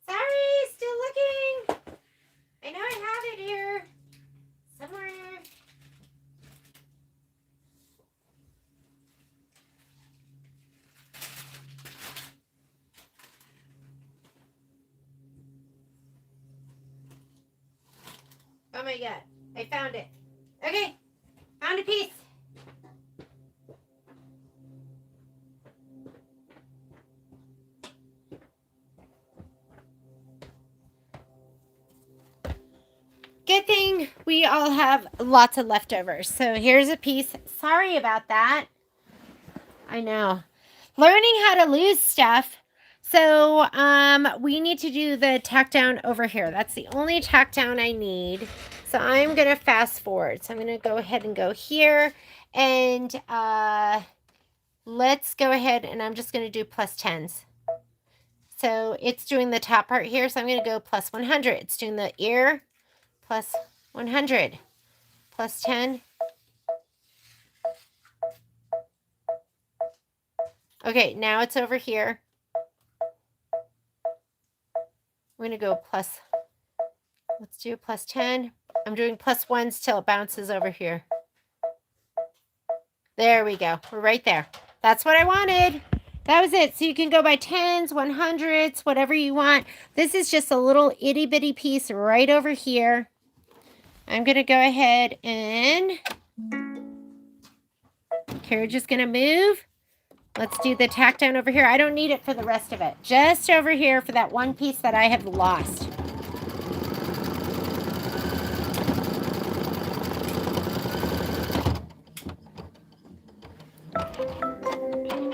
Speaker 1: Sorry, still looking. I know I have it here somewhere. Oh my god, I found it. Okay, found a piece. Good thing we all have lots of leftovers. So here's a piece. Sorry about that. I know. Learning how to lose stuff. So we need to do the tack down over here. That's the only tack down I need. So I'm going to fast forward. So I'm going to go ahead and go here. And let's go ahead and I'm just going to do plus 10s. So it's doing the top part here. So I'm going to go plus 100. It's doing the ear. Plus 100, plus 10. Okay, now it's over here. We're going to go plus, let's do plus 10. I'm doing plus 1s till it bounces over here. There we go. We're right there. That's what I wanted. That was it. So you can go by 10s, 100s, whatever you want. This is just a little itty bitty piece right over here. I'm going to go ahead and carriage is going to move. Let's do the tack down over here. I don't need it for the rest of it. Just over here for that one piece that I have lost.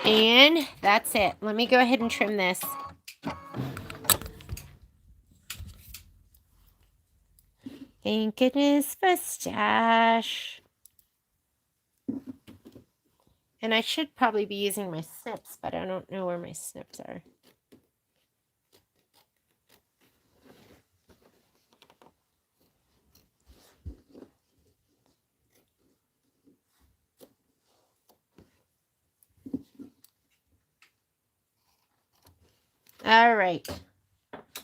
Speaker 1: And that's it. Let me go ahead and trim this. Thank goodness for stash. And I should probably be using my snips, but I don't know where my snips are. All right.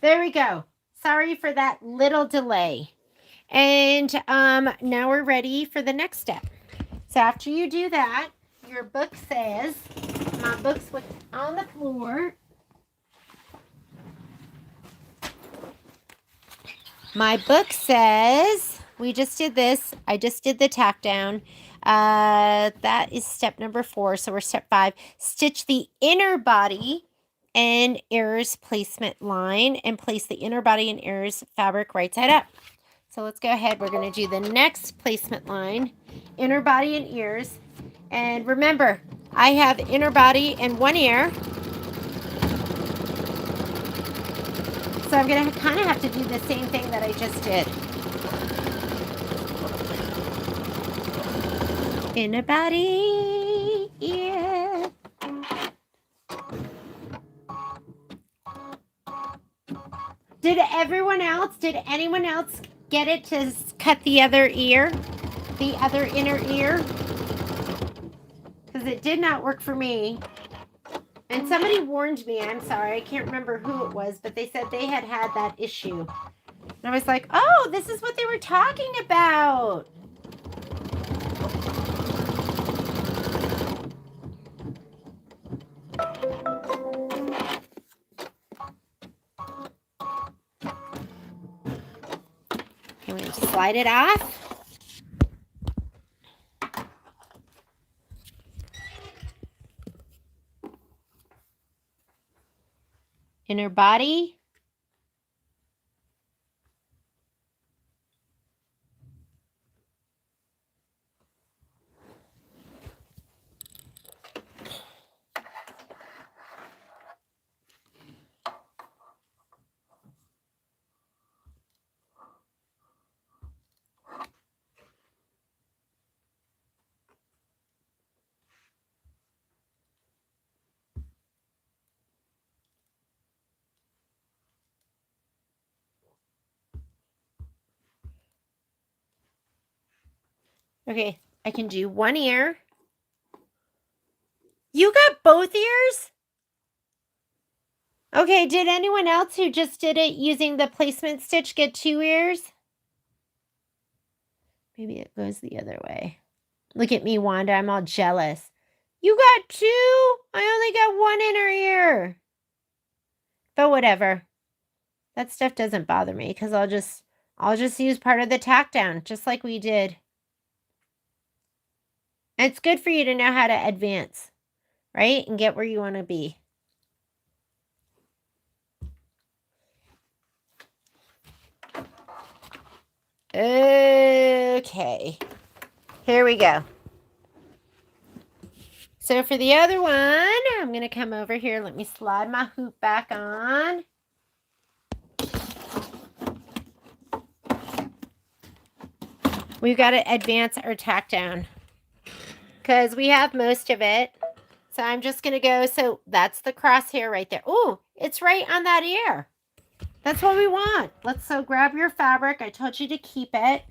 Speaker 1: There we go. Sorry for that little delay. And now we're ready for the next step. So after you do that, your book says, my book's on the floor. My book says, we just did this. I just did the tack down. That is step number 4. So we're step 5. Stitch the inner body and ears placement line and place the inner body and ears fabric right side up. So let's go ahead. We're going to do the next placement line, inner body and ears. And remember, I have inner body and one ear. So I'm going to kind of have to do the same thing that I just did. Inner body, ear. Did anyone else get it to cut the other ear? The other inner ear? Because it did not work for me. And somebody warned me, I'm sorry, I can't remember who it was, but they said they had that issue. And I was like, oh, this is what they were talking about. I'm going to slide it off. Inner body. Okay, I can do one ear. You got both ears? Okay, did anyone else who just did it using the placement stitch get 2 ears? Maybe it goes the other way. Look at me, Wanda. I'm all jealous. You got 2? I only got 1 inner ear. But whatever. That stuff doesn't bother me because I'll just use part of the tack down, just like we did. And it's good for you to know how to advance, right? And get where you want to be. Okay. Here we go. So for the other one, I'm going to come over here. Let me slide my hoop back on. We've got to advance our tack down because we have most of it. So I'm just going to go. So that's the crosshair right there. Oh, it's right on that ear. That's what we want. So grab your fabric. I told you to keep it.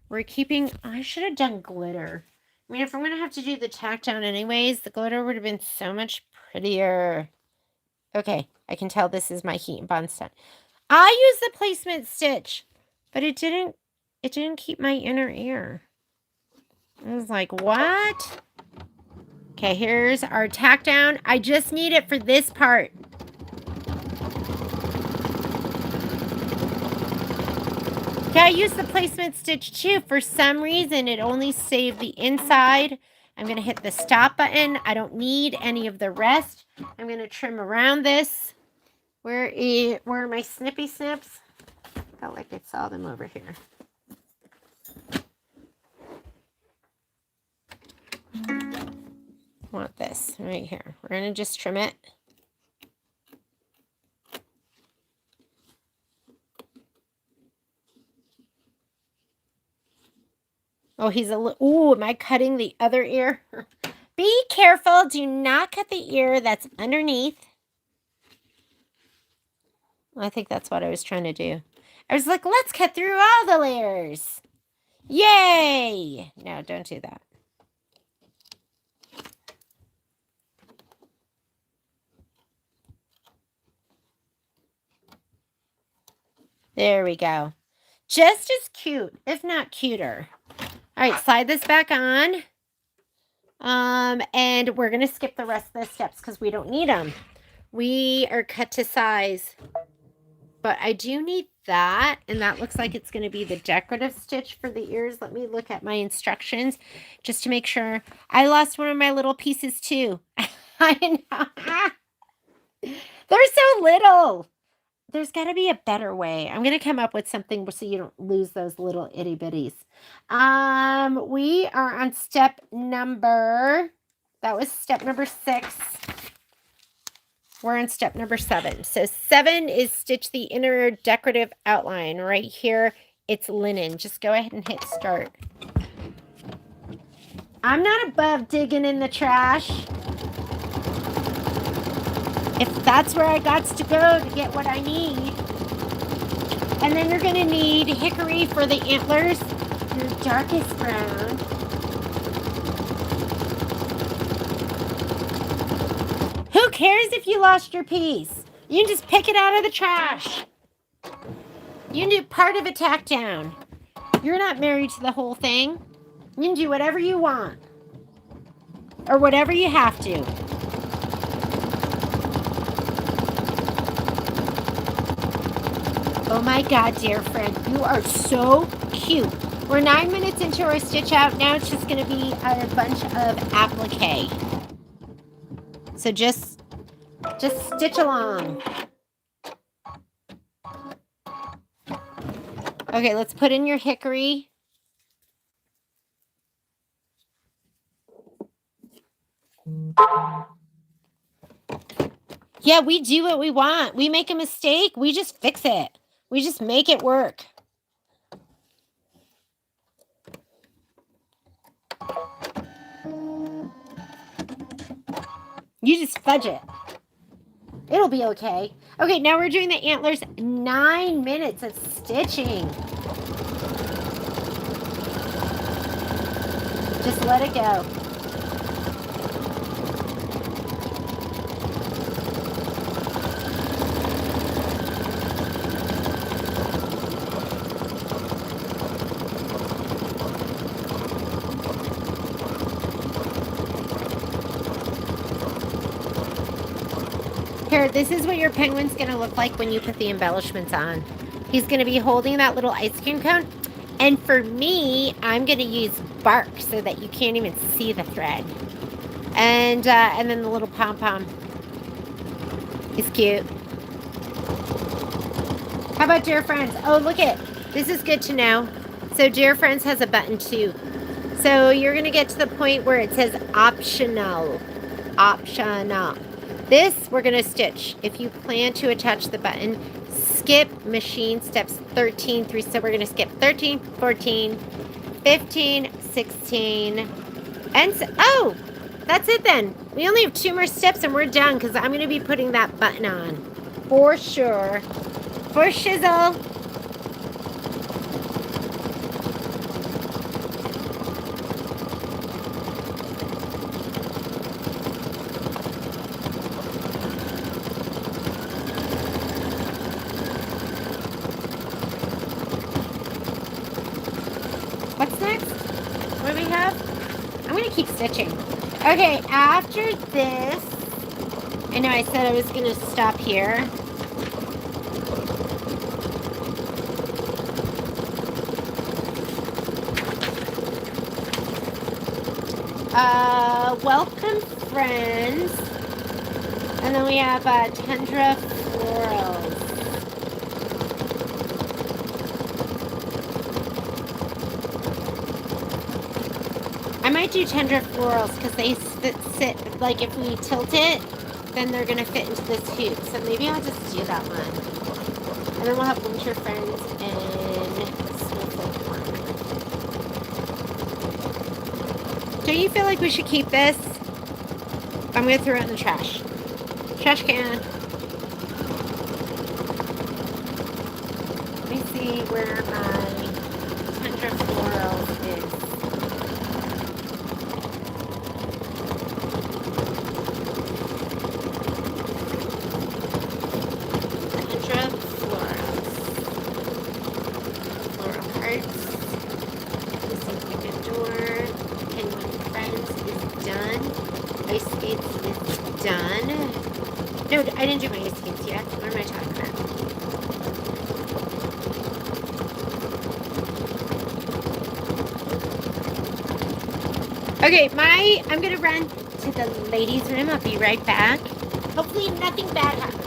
Speaker 1: We're keeping, I should have done glitter. I mean, if I'm going to have to do the tack down anyways, the glitter would have been so much prettier. Okay, I can tell this is my heat and bond stone. I used the placement stitch, but it didn't keep my inner ear. I was like, what? Okay, here's our tack down. I just need it for this part. Okay, I used the placement stitch too. For some reason, it only saved the inside. I'm going to hit the stop button. I don't need any of the rest. I'm going to trim around this. Where are my snippy snips? Felt like I saw them over here. Want this right here. We're going to just trim it. Oh, he's a little, ooh, am I cutting the other ear? Be careful. Do not cut the ear that's underneath. I think that's what I was trying to do. I was like, let's cut through all the layers. Yay! No, don't do that. There we go. Just as cute, if not cuter. All right, slide this back on. And we're going to skip the rest of the steps because we don't need them. We are cut to size. But I do need that, and that looks like it's going to be the decorative stitch for the ears. Let me look at my instructions just to make sure. I lost one of my little pieces too. I know. They're so little. There's got to be a better way. I'm going to come up with something so you don't lose those little itty bitties. We are on step number, that was step number 6. We're on step number 7. So 7 is stitch the inner decorative outline. Right here, it's linen. Just go ahead and hit start. I'm not above digging in the trash. If that's where I got to go to get what I need. And then you're going to need hickory for the antlers, your darkest brown. Who cares if you lost your piece? You can just pick it out of the trash. You can do part of a tack down. You're not married to the whole thing. You can do whatever you want. Or whatever you have to. Oh my God, dear friend, you are so cute. We're 9 minutes into our stitch out. Now it's just going to be a bunch of applique. So just stitch along. Okay, let's put in your hickory. Yeah, we do what we want. We make a mistake, we just fix it. We just make it work. You just fudge it. It'll be okay. Okay, now we're doing the antlers. 9 minutes of stitching. Just let it go. Here, this is what your penguin's going to look like when you put the embellishments on. He's going to be holding that little ice cream cone. And for me, I'm going to use bark so that you can't even see the thread. And then the little pom-pom. He's cute. How about Dear Friends? Oh, look it. This is good to know. So Dear Friends has a button too. So you're going to get to the point where it says optional. Optional. This we're going to stitch. If you plan to attach the button, skip machine steps 13 through. So we're going to skip 13, 14, 15, 16, and oh, that's it then. We only have 2 more steps and we're done because I'm going to be putting that button on for sure. For shizzle. What's next? What do we have? I'm going to keep stitching. Okay, after this, I know I said I was going to stop here. Welcome friends. And then we have Tundra Florals. I might do Tundra Florals because they sit, like if we tilt it, then they're going to fit into this hoop. So maybe I'll just do that one. And then we'll have Winter Friends and Snowflake one. Don't you feel like we should keep this? I'm going to throw it in the trash. Trash can. Let me see where my Tundra Florals is. Tundra Florals. Floral hearts. Missing Picket Door. Penguin Friends is done. Ice Skates is done. No, I didn't do my ice skates yet. What am I talking about? Okay, I'm gonna run to the ladies' room. I'll be right back. Hopefully nothing bad happens.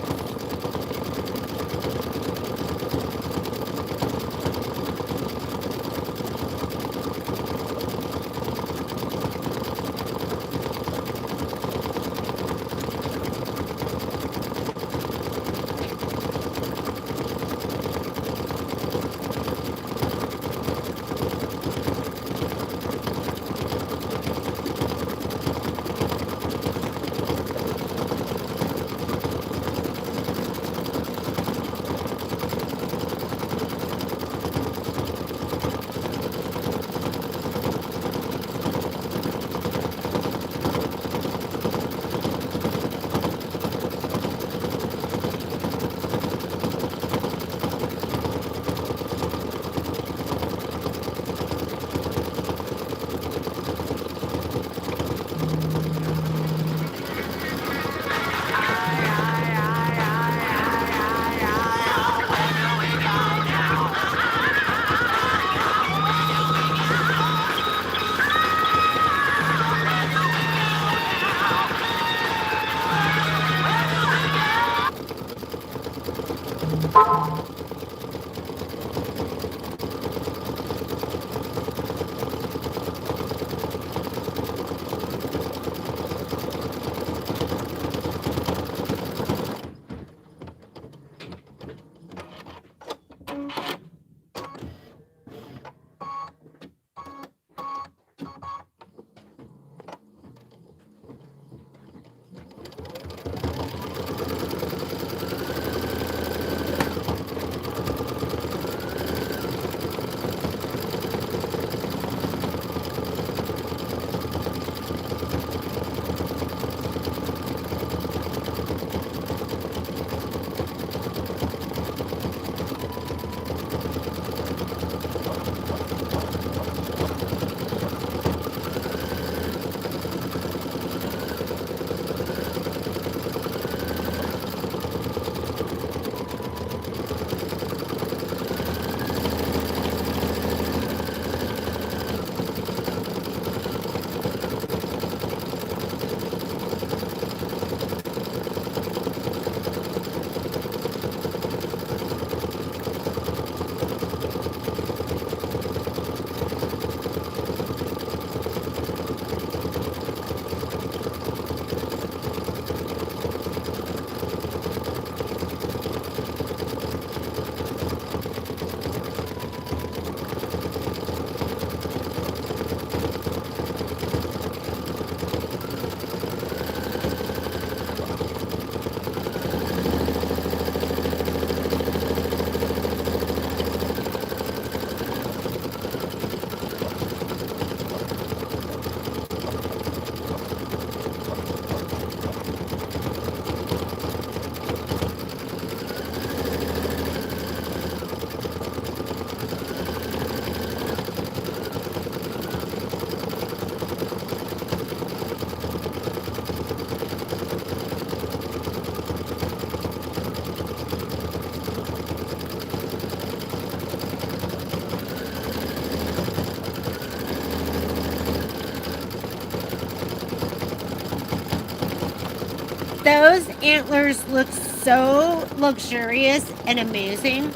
Speaker 1: Those antlers look so luxurious and amazing.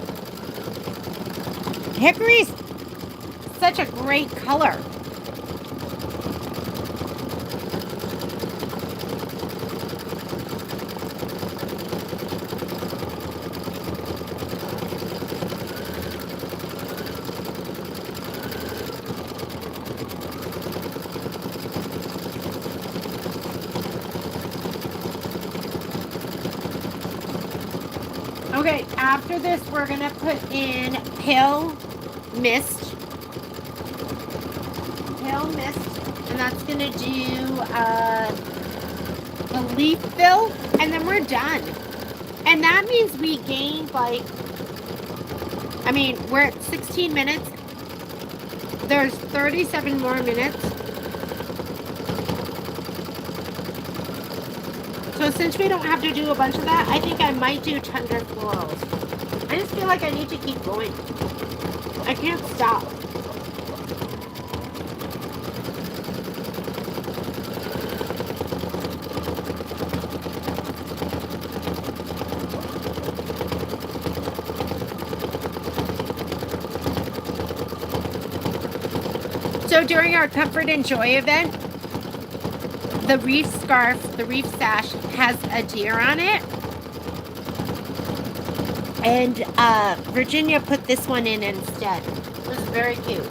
Speaker 1: Hickory's such a great color. Okay, after this, we're going to put in Pale Mist. Pale Mist. And that's going to do the leaf fill. And then we're done. And that means we gained like, I mean, we're at 16 minutes. There's 37 more minutes. So since we don't have to do a bunch of that, I think I might do Tundra Florals. I just feel like I need to keep going. I can't stop. So during our Comfort and Joy event, the reef scarf, the reef sash has a deer on it. And Virginia put this one in instead. It was very cute.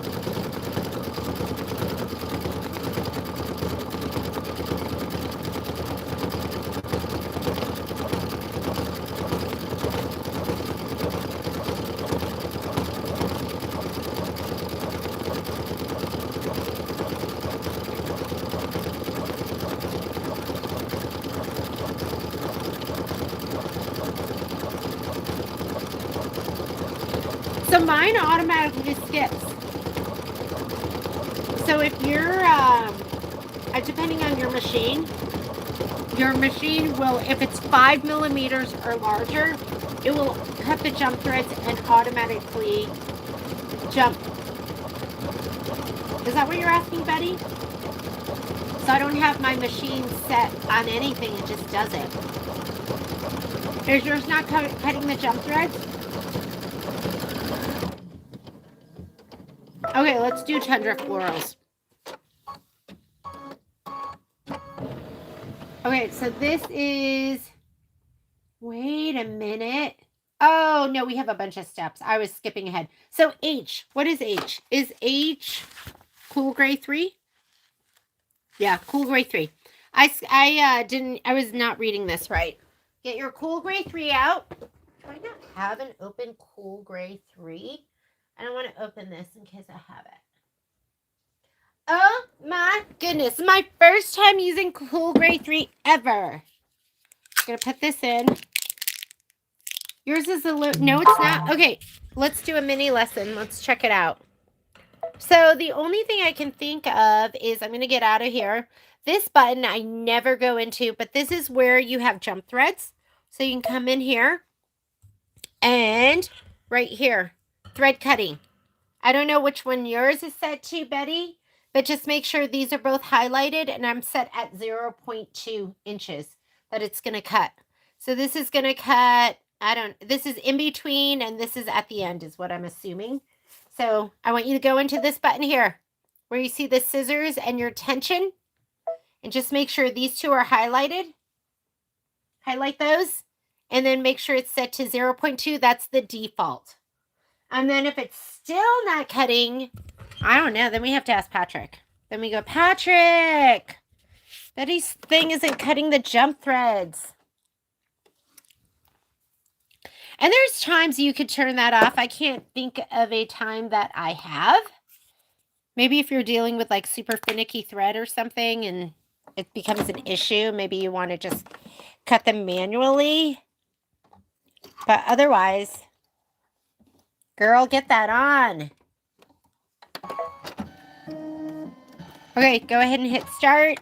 Speaker 1: So mine automatically skips. So if you're, depending on your machine will, if it's 5 millimeters or larger, it will cut the jump threads and automatically jump. Is that what you're asking, Betty? So I don't have my machine set on anything, it just does it. Is yours not cutting the jump threads? Okay, let's do Tundra Florals. Okay, so this is, wait a minute. Oh, no, we have a bunch of steps. I was skipping ahead. So H, what is H? Is H Cool Gray 3? Yeah, Cool Gray 3. I was not reading this right. Get your Cool Gray 3 out. Do I not have an open Cool Gray 3? I don't want to open this in case I have it. Oh my goodness. This is my first time using Cool Gray 3 ever. I'm going to put this in. Yours is a little, no it's not. Okay, let's do a mini lesson. Let's check it out. So the only thing I can think of is I'm going to get out of here. This button I never go into, but this is where you have jump threads. So you can come in here and right here, thread cutting. I don't know which one yours is set to, Betty, but just make sure these are both highlighted and I'm set at 0.2 inches that it's going to cut. So this is going to cut, this is in between and this is at the end is what I'm assuming. So I want you to go into this button here where you see the scissors and your tension and just make sure these two are highlighted. Highlight those and then make sure it's set to 0.2. That's the default. And then if it's still not cutting, I don't know, then we have to ask Patrick. Then we go, Patrick, Betty's thing isn't cutting the jump threads. And there's times you could turn that off. I can't think of a time that I have. Maybe if you're dealing with like super finicky thread or something and it becomes an issue, maybe you want to just cut them manually. But otherwise, girl, get that on. Okay, go ahead and hit start.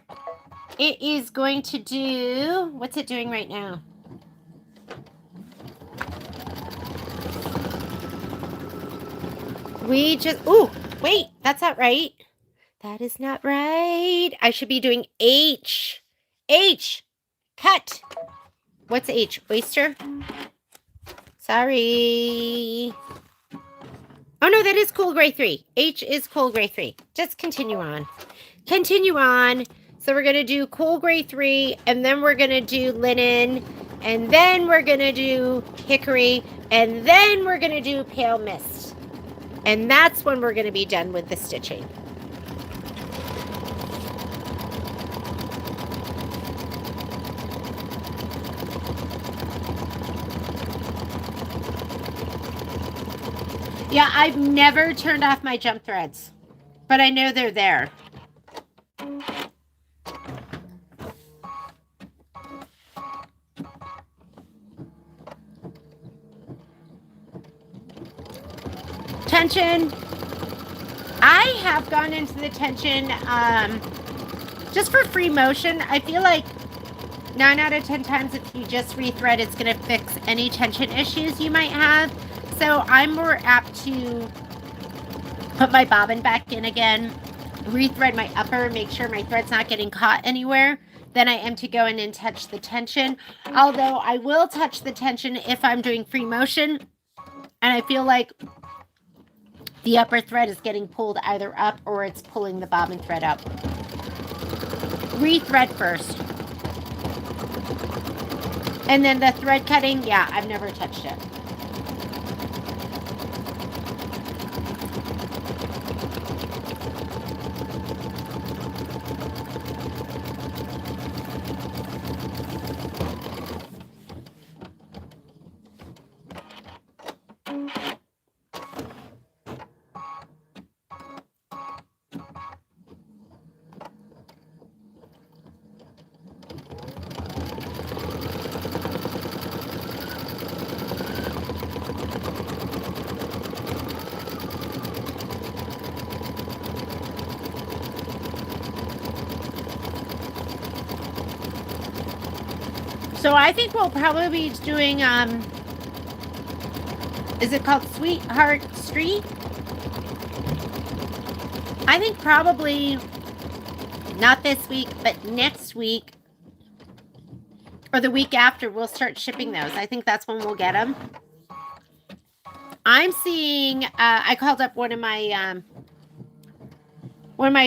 Speaker 1: It is going to do, what's it doing right now? We just, ooh, wait, that's not right. That is not right. I should be doing H. H, cut. What's H, oyster? Sorry. Oh, no, that is Cool Gray 3. H is Cool Gray 3. Just continue on. Continue on. So we're going to do Cool Gray 3, and then we're going to do linen, and then we're going to do hickory, and then we're going to do pale mist. And that's when we're going to be done with the stitching. Yeah, I've never turned off my jump threads, but I know they're there. Tension. I have gone into the tension just for free motion. I feel like 9 out of 10 times if you just rethread, it's going to fix any tension issues you might have. So I'm more apt to put my bobbin back in again, rethread my upper, make sure my thread's not getting caught anywhere, than I am to go in and touch the tension. Although I will touch the tension if I'm doing free motion and I feel like the upper thread is getting pulled either up or it's pulling the bobbin thread up. Rethread first. And then the thread cutting, yeah, I've never touched it. So I think we'll probably be doing, is it called Sweetheart Street? I think probably not this week, but next week or the week after, we'll start shipping those. I think that's when we'll get them. I'm seeing, I called up one of my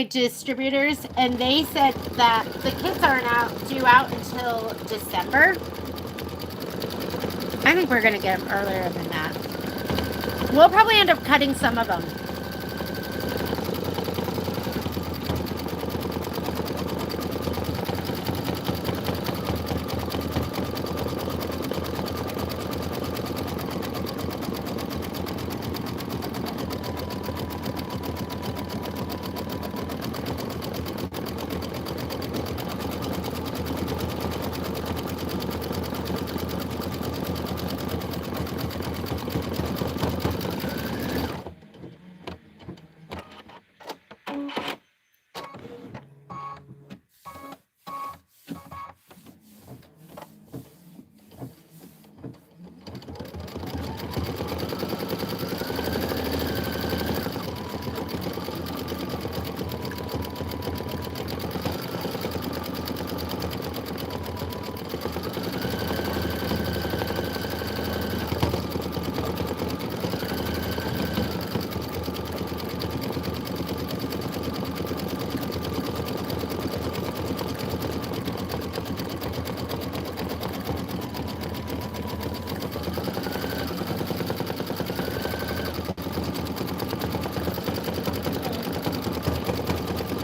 Speaker 1: distributors, and they said that the kits aren't due out until December. I think we're going to get them earlier than that. We'll probably end up cutting some of them.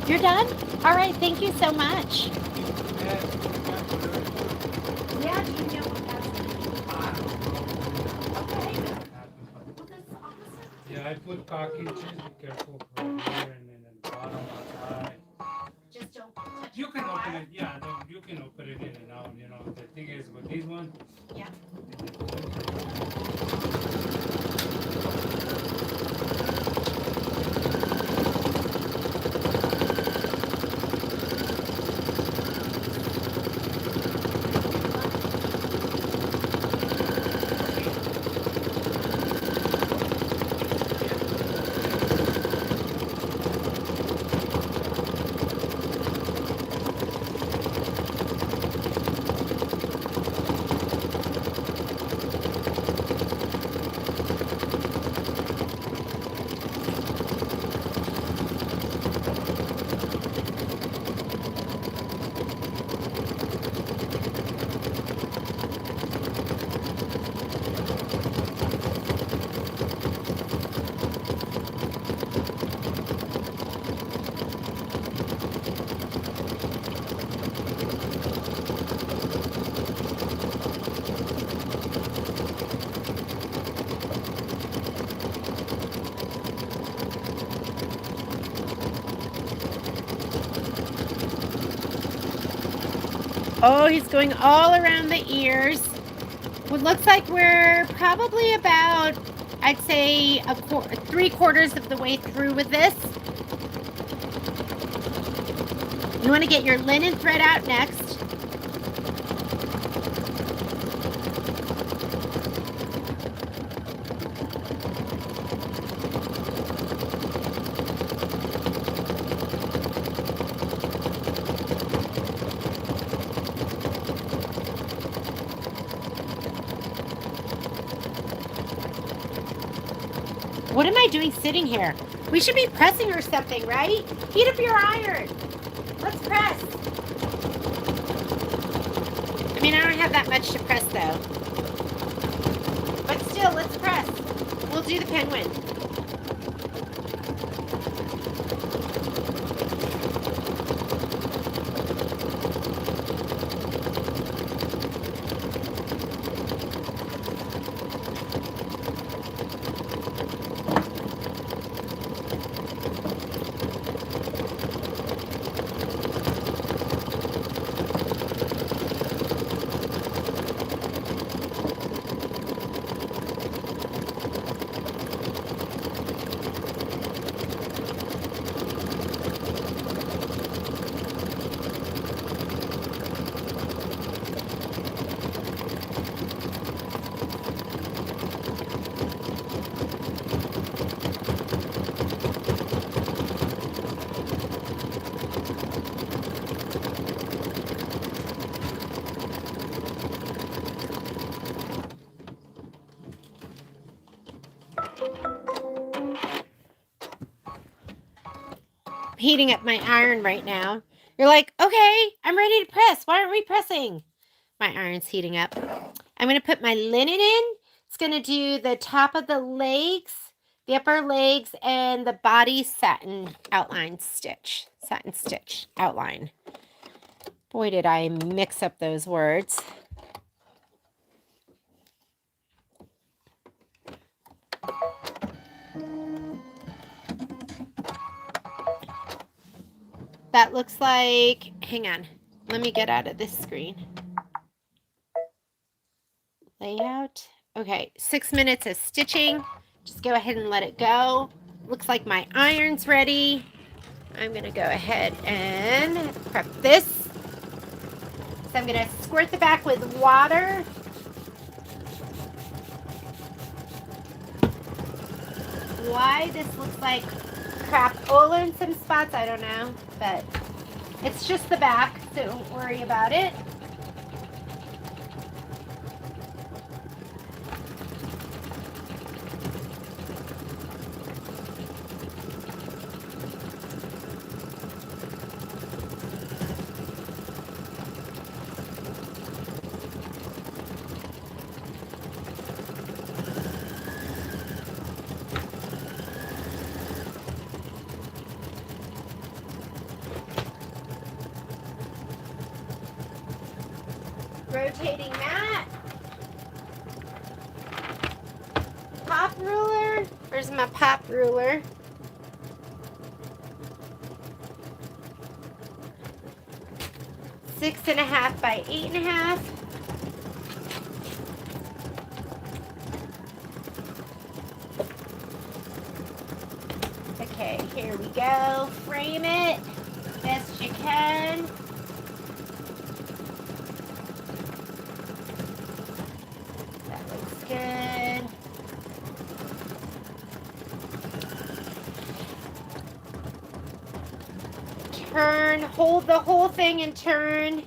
Speaker 1: You're done? All right, thank you so much. Yeah, do you know what that's okay. Well, that's awesome.
Speaker 2: Yeah, I put cocky cheese. Be careful from here and then the bottom outside.
Speaker 1: Just don't touch
Speaker 2: You
Speaker 1: it
Speaker 2: can
Speaker 1: for a
Speaker 2: open
Speaker 1: while.
Speaker 2: it. Yeah, no, you can open it in and out. You know, the thing is with these ones.
Speaker 1: Yeah. Oh, he's going all around the ears. It looks like we're probably about, I'd say, 3/4 of the way through with this. You want to get your linen thread out next. What am I doing sitting here? We should be pressing or something, right? Heat up your iron. Let's press. I mean, I don't have that much to press though. But still, let's press. We'll do the penguin. Heating up my iron right now. You're like, okay, I'm ready to press. Why aren't we pressing? My iron's heating up. I'm going to put my linen in. It's going to do the top of the legs, the upper legs, and the body satin outline stitch. Satin stitch outline. Boy, did I mix up those words. That looks like, hang on, let me get out of this screen. Layout. Okay, 6 minutes of stitching. Just go ahead and let it go. Looks like my iron's ready. I'm gonna go ahead and prep this. So I'm gonna squirt the back with water. Why this looks like crapola in some spots, I don't know, but it's just the back, so don't worry about it. Rotating that. Pop ruler. Where's my pop ruler? Six and a half by 8.5. Okay, here we go. Frame it best you can. Good. Turn, hold the whole thing and turn.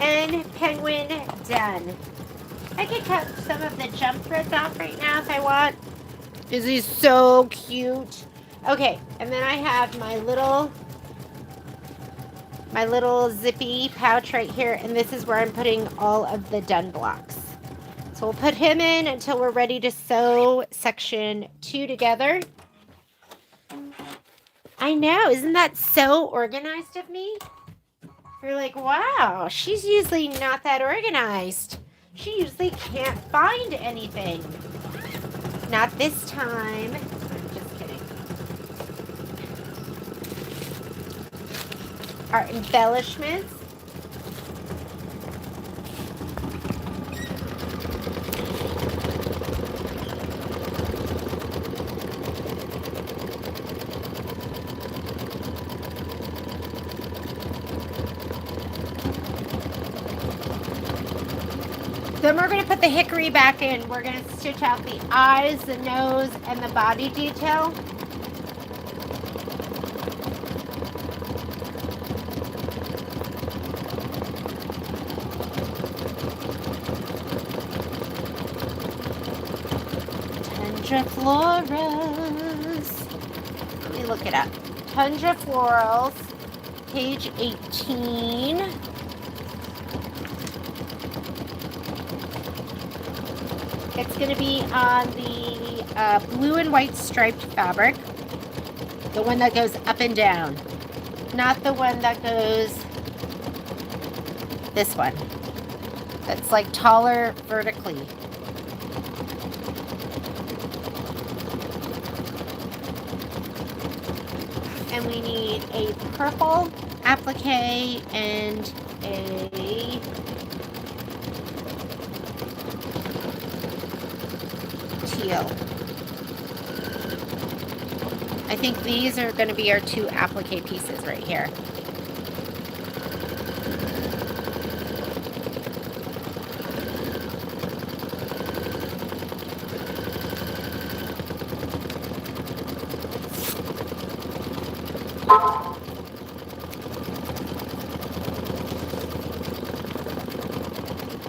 Speaker 1: And penguin done. I could cut some of the jump threads off right now if I want. This is so cute. Okay, and then I have my little my little zippy pouch right here, and this is where I'm putting all of the done blocks. So we'll put him in until we're ready to sew section 2 together. I know, isn't that so organized of me? You're like, wow, she's usually not that organized. She usually can't find anything. Not this time. I'm just kidding. Our embellishments. Then we're going to put the hickory back in. We're going to stitch out the eyes, the nose, and the body detail. Tundra Florals. Let me look it up. Tundra Florals, page 18. It's going to be on the blue and white striped fabric. The one that goes up and down. Not the one that goes... This one. That's like taller vertically. And we need a purple applique and a... teal. I think these are going to be our 2 applique pieces right here.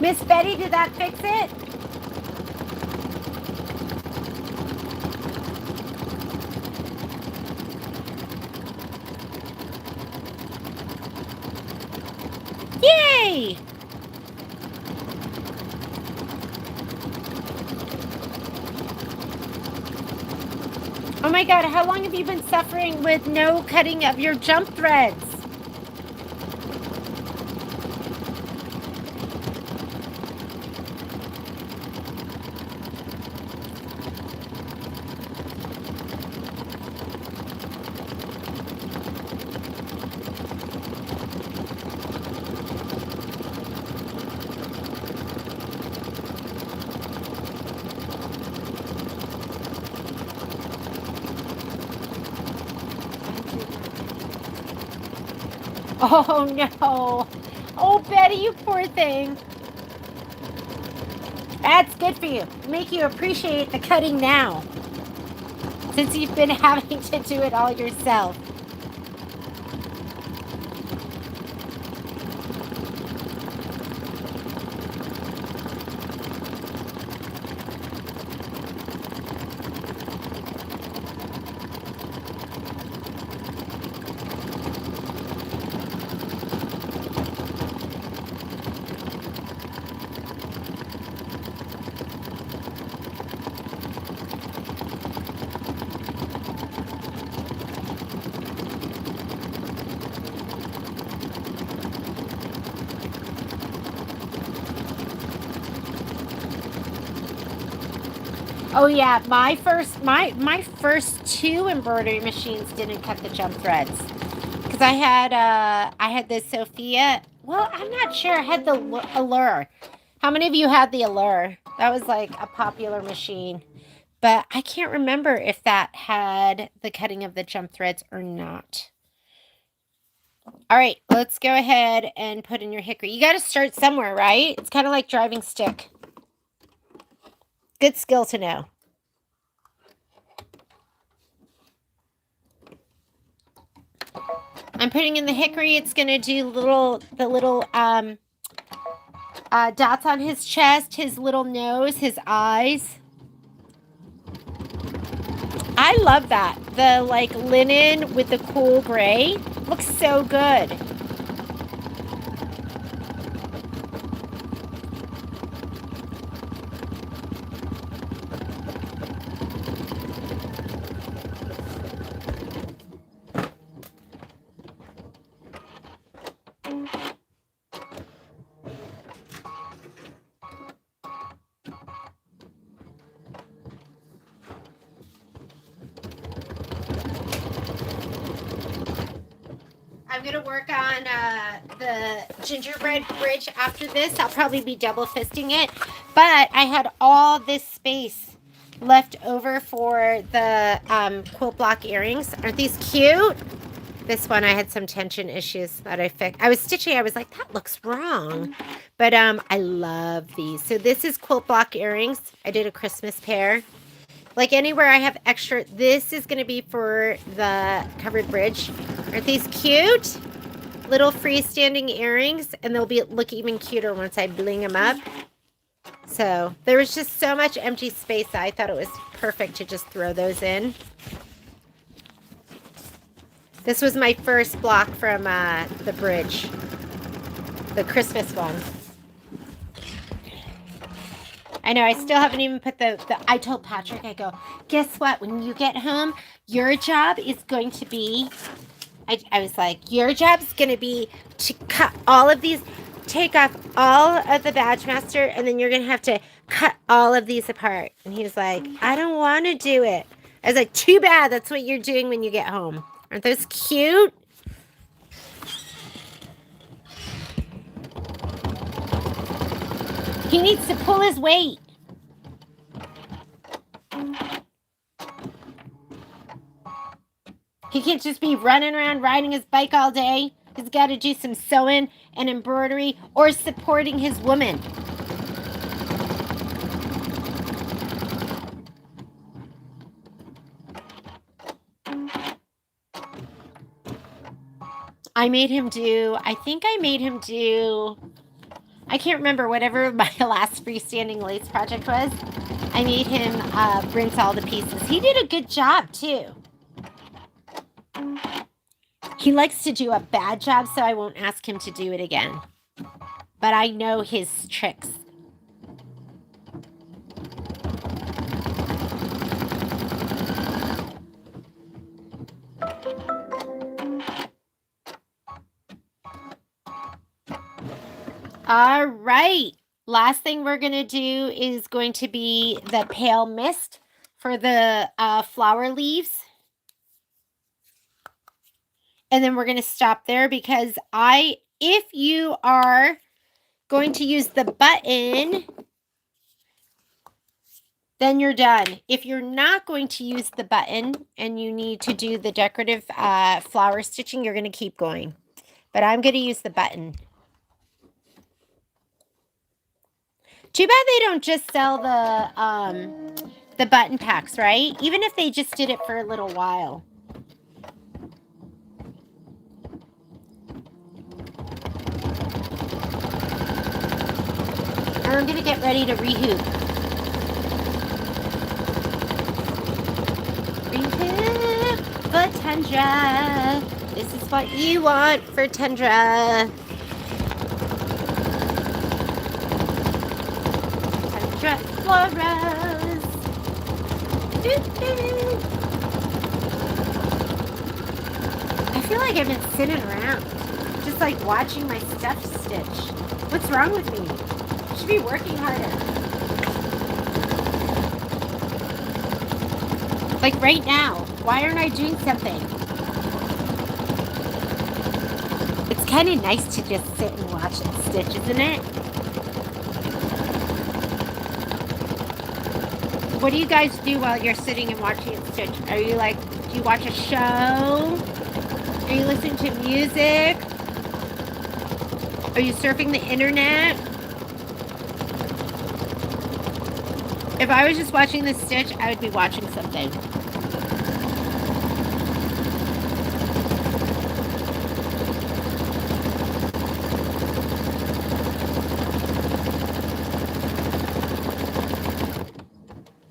Speaker 1: Miss Betty, did that fix it? Yay! Oh my God, how long have you been suffering with no cutting of your jump threads? Oh no. Oh, Betty, you poor thing. That's good for you. Make you appreciate the cutting now. Since you've been having to do it all yourself. Oh yeah, my first 2 embroidery machines didn't cut the jump threads because I had the Sophia. Well, I'm not sure. I had the Allure. How many of you had the Allure? That was like a popular machine, but I can't remember if that had the cutting of the jump threads or not. All right, let's go ahead and put in your hickory. You got to start somewhere, right? It's kind of like driving stick. Good skill to know. I'm putting in the hickory. It's going to do the little dots on his chest, his little nose, his eyes. I love that. The like linen with the cool gray looks so good. going to work on the gingerbread bridge after this. I'll probably be double fisting it. But I had all this space left over for the quilt block earrings. Aren't these cute? This one, I had some tension issues that I fixed. I was stitching. I was like, that looks wrong. But I love these. So this is quilt block earrings. I did a Christmas pair. Like anywhere I have extra, this is going to be for the covered bridge. Aren't these cute? Little freestanding earrings. And they'll look even cuter once I bling them up. So there was just so much empty space. I thought it was perfect to just throw those in. This was my first block from the bridge. The Christmas one. I know, I still haven't even put I told Patrick, I go, guess what? When you get home, your job is going to be, I was like, your job's going to be to cut all of these, take off all of the Badge Master, and then you're going to have to cut all of these apart. And he was like, I don't want to do it. I was like, too bad. That's what you're doing when you get home. Aren't those cute? He needs to pull his weight. He can't just be running around riding his bike all day. He's got to do some sewing and embroidery or supporting his woman. I made him do, I can't remember, whatever my last freestanding lace project was. I made him rinse all the pieces. He did a good job, too. He likes to do a bad job, so I won't ask him to do it again. But I know his tricks. All right. Last thing we're going to do is going to be the pale mist for the flower leaves. And then we're going to stop there because if you are going to use the button, then you're done. If you're not going to use the button and you need to do the decorative flower stitching, you're going to keep going. But I'm going to use the button. Too bad they don't just sell the button packs, right? Even if they just did it for a little while. And I'm going to get ready to rehoop. Rehoop for Tundra. This is what you want for Tundra. Tundra Florals. I feel like I've been sitting around, just like watching my stuff stitch. What's wrong with me? I should be working harder. Like right now. Why aren't I doing something? It's kind of nice to just sit and watch it stitch, isn't it? What do you guys do while you're sitting and watching it stitch? Are you like, do you watch a show? Are you listening to music? Are you surfing the internet? If I was just watching this stitch, I would be watching something.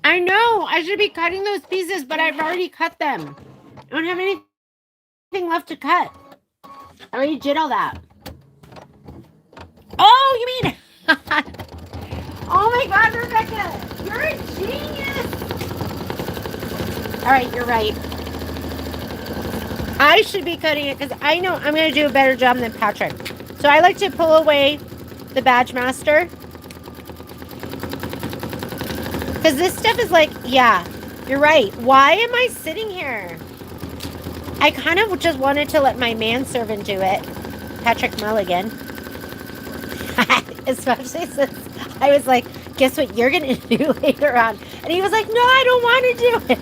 Speaker 1: I know, I should be cutting those pieces, but I've already cut them. I don't have anything left to cut. I already did all that. Oh, you mean... Oh my God, Rebecca, you're a genius. All right, you're right. I should be cutting it because I know I'm going to do a better job than Patrick. So I like to pull away the Badge Master. Because this stuff is like, yeah, you're right. Why am I sitting here? I kind of just wanted to let my manservant do it, Patrick Mulligan. Especially since I was like, guess what you're going to do later on? And he was like, no, I don't want to do it.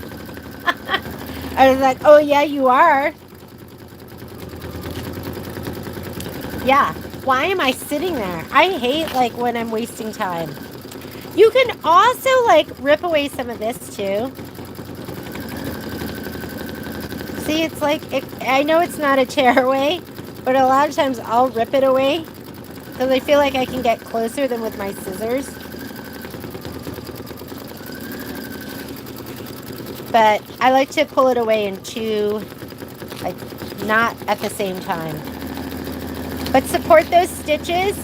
Speaker 1: I was like, oh, yeah, you are. Yeah. Why am I sitting there? I hate, like, when I'm wasting time. You can also, like, rip away some of this, too. See, it's like, I know it's not a tearaway, but a lot of times I'll rip it away because I feel like I can get closer than with my scissors. But I like to pull it away in two, like, not at the same time. But support those stitches.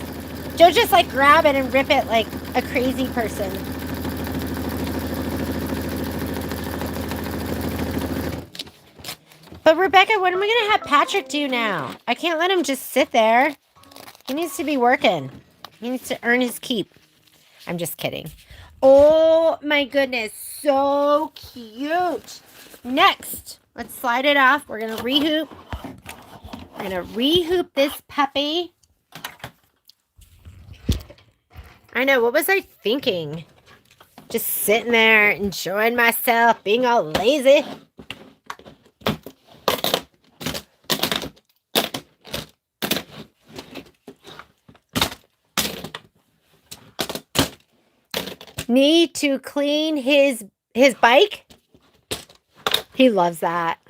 Speaker 1: Don't just, like, grab it and rip it like a crazy person. But Rebecca, what am I going to have Patrick do now? I can't let him just sit there. He needs to be working. He needs to earn his keep. I'm just kidding. Oh my goodness. So cute. Next, let's slide it off. We're going to rehoop. We're going to rehoop this puppy. I know. What was I thinking? Just sitting there, enjoying myself, being all lazy. Need to clean his bike. He loves that.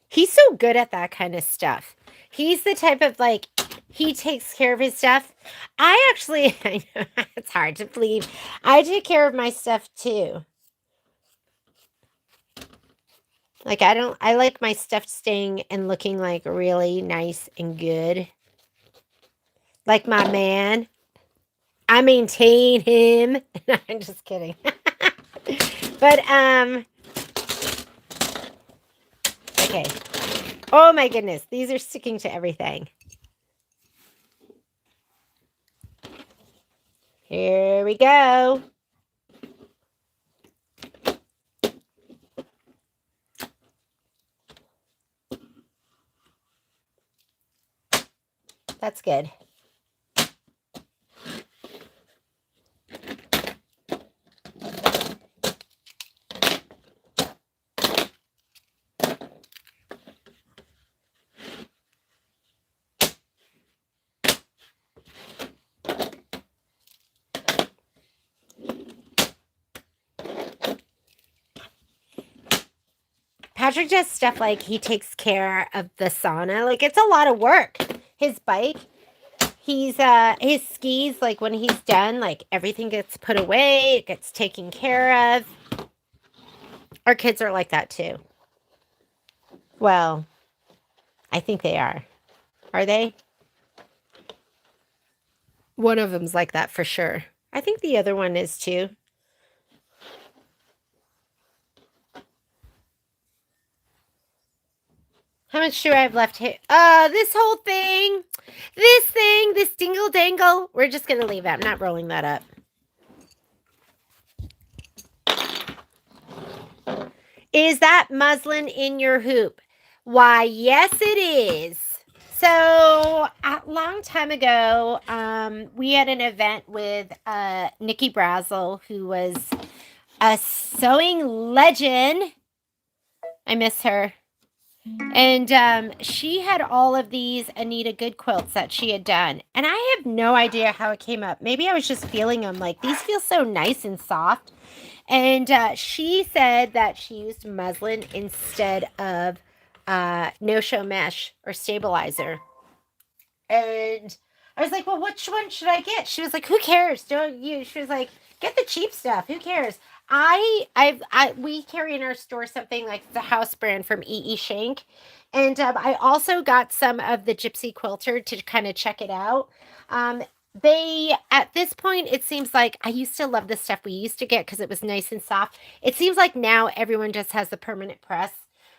Speaker 1: He's so good at that kind of stuff. He's the type of, like, he takes care of his stuff. I know it's hard to believe. I take care of my stuff too. Like, I like my stuff staying and looking like really nice and good. Like my man. I maintain him. I'm just kidding. But, okay. Oh my goodness. These are sticking to everything. Here we go. That's good. Patrick does stuff like he takes care of the sauna. Like, it's a lot of work. His bike, his skis, like, when he's done, like, everything gets put away. It gets taken care of. Our kids are like that, too. Well, I think they are. Are they? One of them's like that for sure. I think the other one is, too. How much do I have left here? This whole thing. This dingle dangle. We're just going to leave that. I'm not rolling that up. Is that muslin in your hoop? Why, yes, it is. So, a long time ago, we had an event with Nikki Brazel, who was a sewing legend. I miss her. And she had all of these Anita Good quilts that she had done. And I have no idea how it came up. Maybe I was just feeling them. Like, these feel so nice and soft. And she said that she used muslin instead of no-show mesh or stabilizer. And I was like, well, which one should I get? She was like, who cares? She was like, get the cheap stuff. Who cares? We carry in our store something like the house brand from E.E. Shank. And I also got some of the Gypsy Quilter to kind of check it out. At this point, it seems like I used to love the stuff we used to get because it was nice and soft. It seems like now everyone just has the permanent press,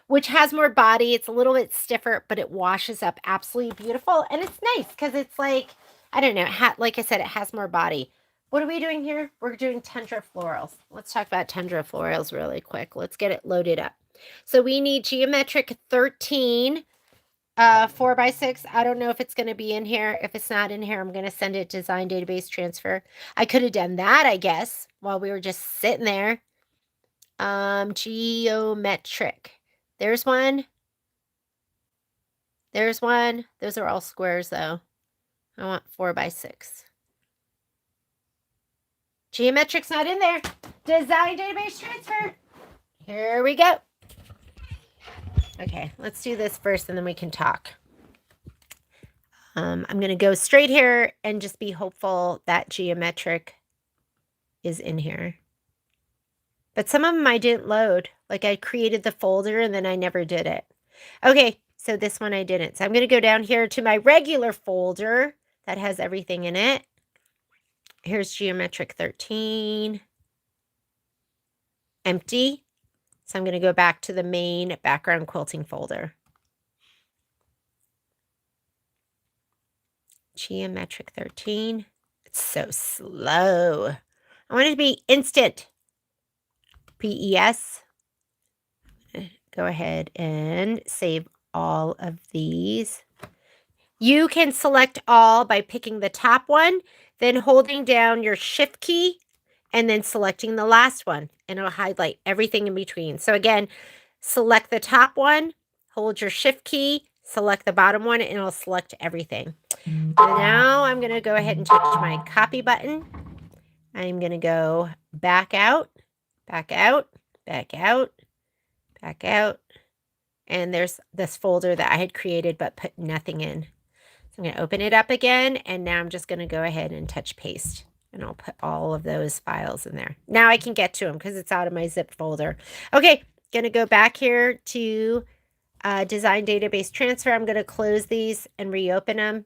Speaker 1: which has more body. It's a little bit stiffer, but it washes up absolutely beautiful. And it's nice because it's like, I don't know, like I said, it has more body. What are we doing here? We're doing Tundra Florals. Let's talk about Tundra Florals really quick. Let's get it loaded up. So we need geometric 13, 4x6. I don't know if it's going to be in here. If it's not in here, I'm going to send it design database transfer. I could have done that, I guess, while we were just sitting there. Geometric. There's one. There's one. Those are all squares, though. I want 4x6. Geometric's not in there. Design database transfer. Here we go. Okay, let's do this first and then we can talk. I'm going to go straight here and just be hopeful that geometric is in here. But some of them I didn't load. Like I created the folder and then I never did it. Okay, so this one I didn't. So I'm going to go down here to my regular folder that has everything in it. Here's geometric 13. Empty. So I'm going to go back to the main background quilting folder. Geometric 13. It's so slow. I want it to be instant. PES. Go ahead and save all of these. You can select all by picking the top one, then holding down your shift key, and then selecting the last one, and it'll highlight everything in between. So again, select the top one, hold your shift key, select the bottom one, and it'll select everything. Now I'm going to go ahead and touch my copy button. I'm going to go back out, back out, back out, back out. And there's this folder that I had created but put nothing in. So I'm going to open it up again, and now I'm just going to go ahead and touch paste. And I'll put all of those files in there. Now I can get to them because it's out of my zip folder. Okay, going to go back here to design database transfer. I'm going to close these and reopen them.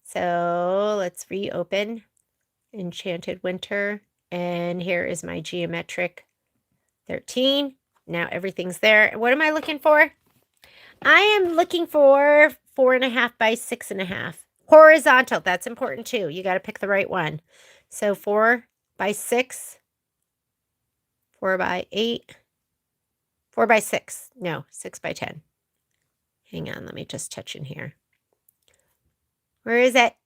Speaker 1: So let's reopen Enchanted Winter. And here is my geometric 13. Now everything's there. What am I looking for? I am looking for 4.5 by 6.5. Horizontal. That's important too. You got to pick the right one. So 4 by 6, 4 by 8, 4 by 6. No, 6 by 10. Hang on. Let me just touch in here. Where is it?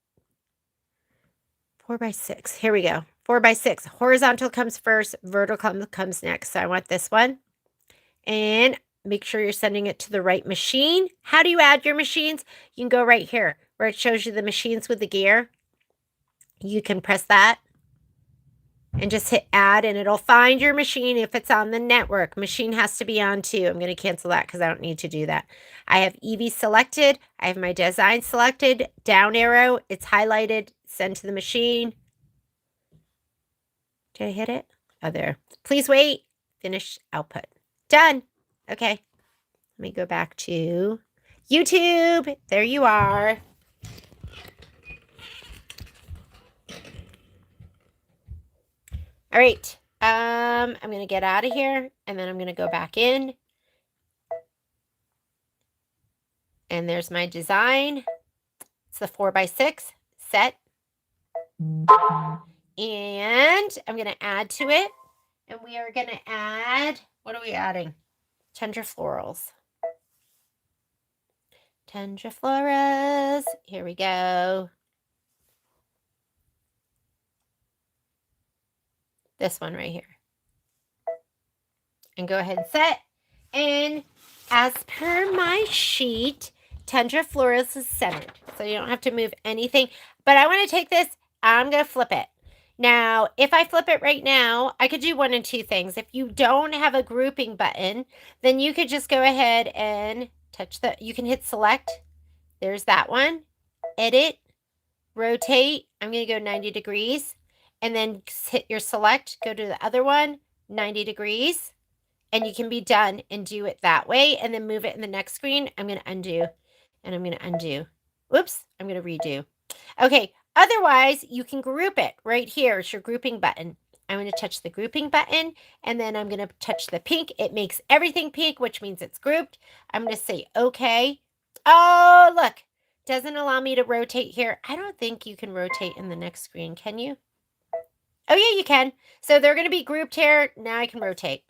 Speaker 1: 4 by 6. Here we go. 4 by 6. Horizontal comes first. Vertical comes next. So I want this one. And make sure you're sending it to the right machine. How do you add your machines? You can go right here where it shows you the machines with the gear. You can press that and just hit add, and it'll find your machine if it's on the network. Machine has to be on too. I'm going to cancel that because I don't need to do that. I have Eevee selected. I have my design selected. Down arrow. It's highlighted. Send to the machine. Did I hit it? Oh, there. Please wait. Finish output. Done. Okay. Let me go back to YouTube. There you are. All right. I'm going to get out of here, and then I'm going to go back in. And there's my design. It's the 4 by 6 set. And I'm going to add to it. And we are going to add, what are we adding? Tundra Florals. Tundra Florals. Here we go. This one right here. And go ahead and set. And as per my sheet, Tundra Florals is centered. So you don't have to move anything. But I want to take this, I'm going to flip it. Now, if I flip it right now, I could do one of two things. If you don't have a grouping button, then you could just go ahead and touch you can hit select. There's that one. Edit. Rotate. I'm going to go 90 degrees. And then hit your select. Go to the other one. 90 degrees. And you can be done and do it that way. And then move it in the next screen. I'm going to undo. And I'm going to undo. Whoops. I'm going to redo. Okay. Otherwise, you can group it right here. It's your grouping button. I'm going to touch the grouping button, and then I'm going to touch the pink. It makes everything pink, which means it's grouped. I'm going to say okay. Oh, look. Doesn't allow me to rotate here. I don't think you can rotate in the next screen. Can you? Oh, yeah, you can. So they're going to be grouped here. Now I can rotate.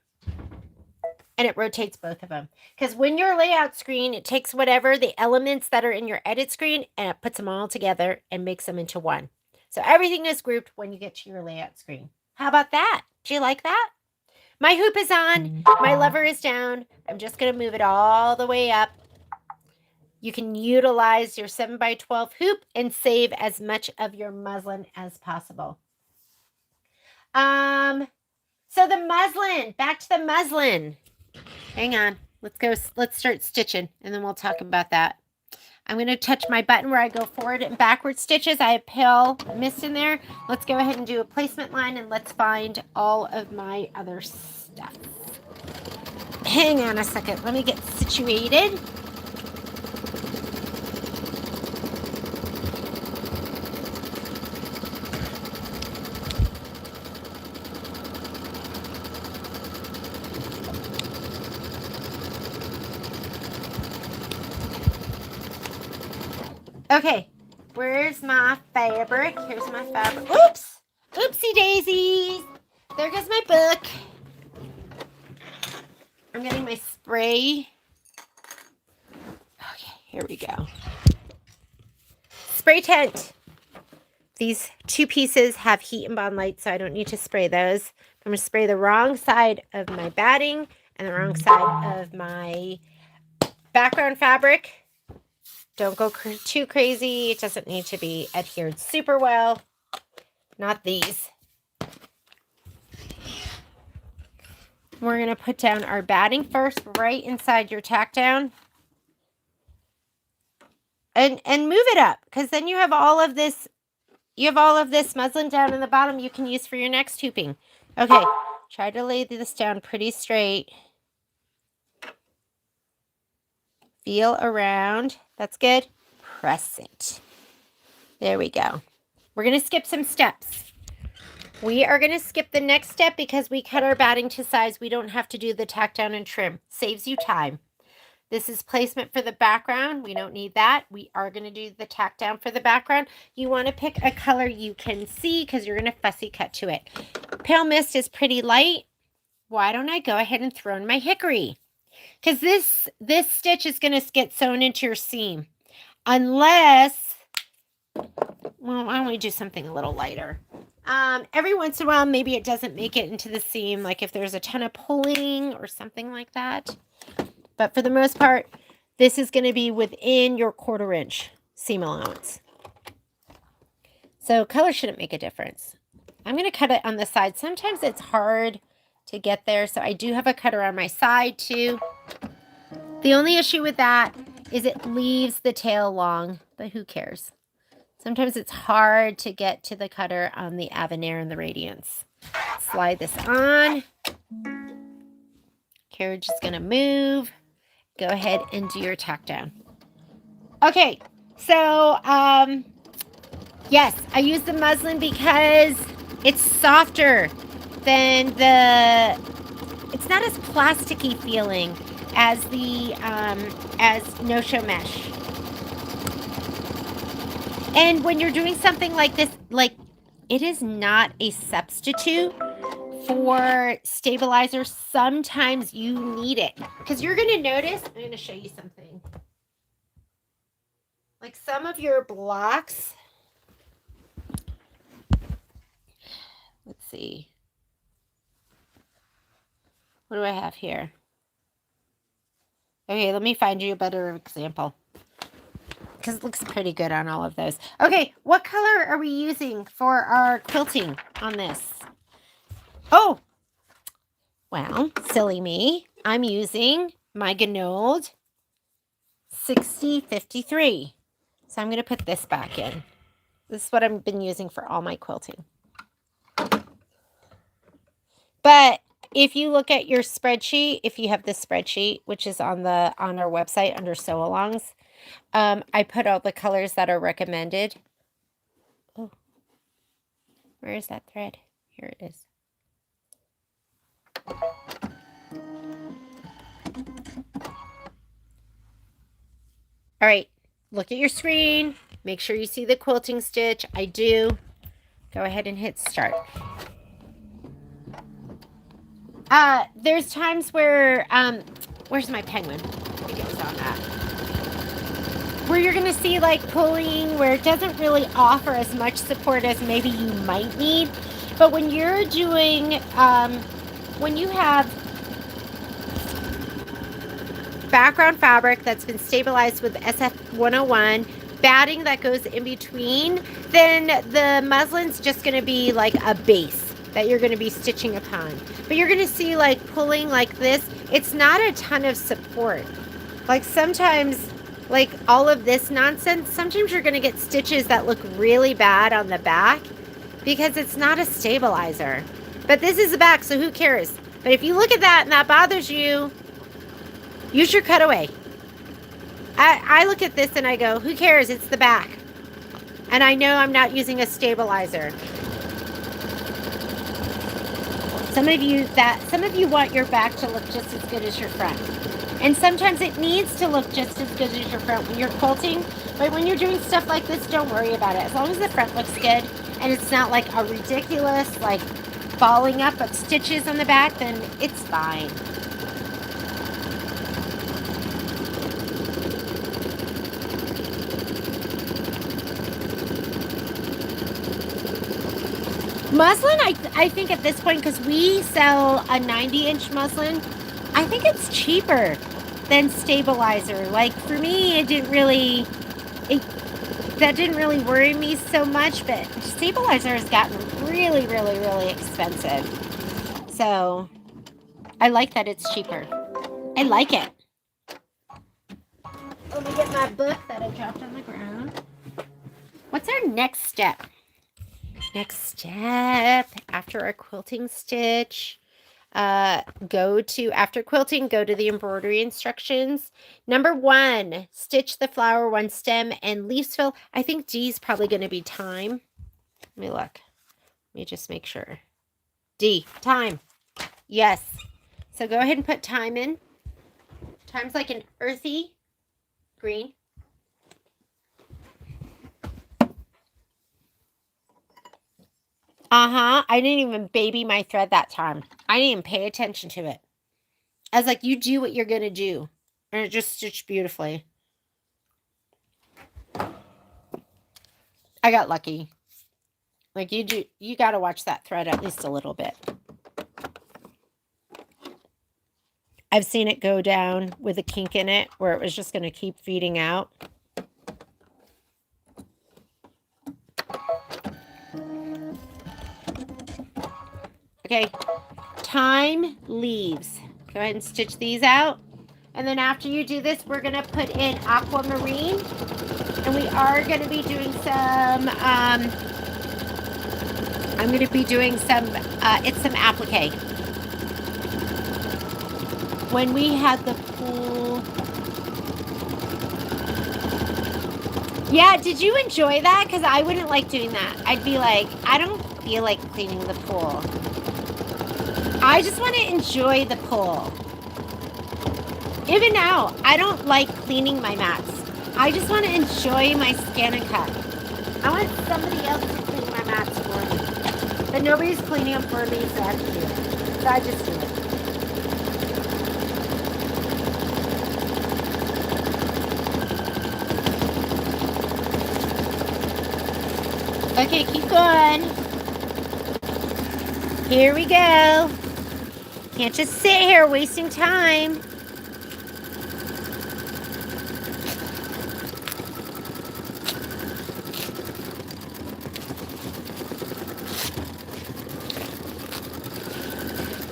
Speaker 1: and it rotates both of them. Because when your layout screen, it takes whatever the elements that are in your edit screen and it puts them all together and makes them into one. So everything is grouped when you get to your layout screen. How about that? Do you like that? My hoop is on. My lever is down. I'm just going to move it all the way up. You can utilize your 7x12 hoop and save as much of your muslin as possible. So the muslin, back to the muslin. Hang on. Let's start stitching and then we'll talk about that. I'm going to touch my button where I go forward and backward stitches. I have pale mist in there. Let's go ahead and do a placement line and let's find all of my other stuff. Hang on a second. Let me get situated. Okay, where's my fabric? Here's my fabric. Oops! Oopsie daisies! There goes my book. I'm getting my spray. Okay, here we go. Spray tent. These two pieces have heat and bond light, so I don't need to spray those. I'm going to spray the wrong side of my batting and the wrong side of my background fabric. Don't go too crazy. It doesn't need to be adhered super well. Not these. We're going to put down our batting first right inside your tack down. And move it up because then you have all of this muslin down in the bottom you can use for your next hooping. Okay, try to lay this down pretty straight. Feel around. That's good. Press it. There we go. We're going to skip some steps. We are going to skip the next step because we cut our batting to size. We don't have to do the tack down and trim. Saves you time. This is placement for the background. We don't need that. We are going to do the tack down for the background. You want to pick a color you can see because you're going to fussy cut to it. Pale mist is pretty light. Why don't I go ahead and throw in my hickory? Because this stitch is going to get sewn into your seam. Unless, well, why don't we do something a little lighter? Every once in a while, maybe it doesn't make it into the seam, like if there's a ton of pulling or something like that. But for the most part, this is going to be within your 1/4 inch seam allowance. So color shouldn't make a difference. I'm going to cut it on the side. Sometimes it's hard to get there, so I do have a cutter on my side too. The only issue with that is it leaves the tail long, but who cares? Sometimes it's hard to get to the cutter on the Avenir and the Radiance. Slide this on. Carriage is going to move. Go ahead and do your tack down. Okay, so yes, I use the muslin because it's softer than it's not as plasticky feeling as the as no-show mesh. And when you're doing something like this, like it is not a substitute for stabilizer. Sometimes you need it because you're going to notice, I'm going to show you something. Like some of your blocks, let's see. What do I have here? Okay, let me find you a better example because it looks pretty good on all of those. Okay, what color are we using for our quilting on this? Oh, well, silly me. I'm using my Gnold 6053. So I'm going to put this back in. This is what I've been using for all my quilting. But if you look at your spreadsheet, if you have this spreadsheet, which is on our website under sew-alongs, I put all the colors that are recommended. Oh, where is that thread? Here it is. All right, look at your screen. Make sure you see the quilting stitch. I do. Go ahead and hit start. There's times where, where's my penguin? It goes on that. Where you're gonna see like pulling where it doesn't really offer as much support as maybe you might need. But when you're doing, when you have background fabric that's been stabilized with SF101, batting that goes in between, then the muslin's just going to be like a base that you're going to be stitching upon. But you're going to see like pulling like this, it's not a ton of support. Like sometimes, like all of this nonsense, sometimes you're going to get stitches that look really bad on the back because it's not a stabilizer. But this is the back, so who cares? But if you look at that and that bothers you, use your cutaway. I look at this and I go, who cares? It's the back. And I know I'm not using a stabilizer. Some of you want your back to look just as good as your front. And sometimes it needs to look just as good as your front when you're quilting. But when you're doing stuff like this, don't worry about it. As long as the front looks good and it's not like a ridiculous, like falling up of stitches on the back, then it's fine. Muslin, I think at this point, because we sell a 90-inch muslin, I think it's cheaper than stabilizer. Like for me, that didn't really worry me so much, but stabilizer has gotten really, really, really expensive. So I like that it's cheaper. I like it. Let me get my book that I dropped on the ground. What's our next step? Next step, after a quilting stitch, after quilting, go to the embroidery instructions. Number 1, stitch the flower 1 stem and leaves fill. I think D is probably going to be time. Let me look. Let me just make sure. D, time. Yes. So go ahead and put time in. Time's like an earthy green. I didn't even baby my thread that time. I didn't even pay attention to it. I was like, you do what you're going to do. And it just stitched beautifully. I got lucky. Like you got to watch that thread at least a little bit. I've seen it go down with a kink in it where it was just going to keep feeding out. Okay, time leaves. Go ahead and stitch these out. And then after you do this, we're going to put in aquamarine. And we are going to be doing some, I'm going to be doing some, it's some applique. When we had the pool. Yeah, did you enjoy that? Because I wouldn't like doing that. I'd be like, I don't feel like cleaning the pool. I just want to enjoy the pool. Even now, I don't like cleaning my mats. I just want to enjoy my scan and cut. I want somebody else to clean my mats for me. But nobody's cleaning them for me, so I have to do it. So I just do it. Okay, keep going. Here we go. Can't just sit here wasting time.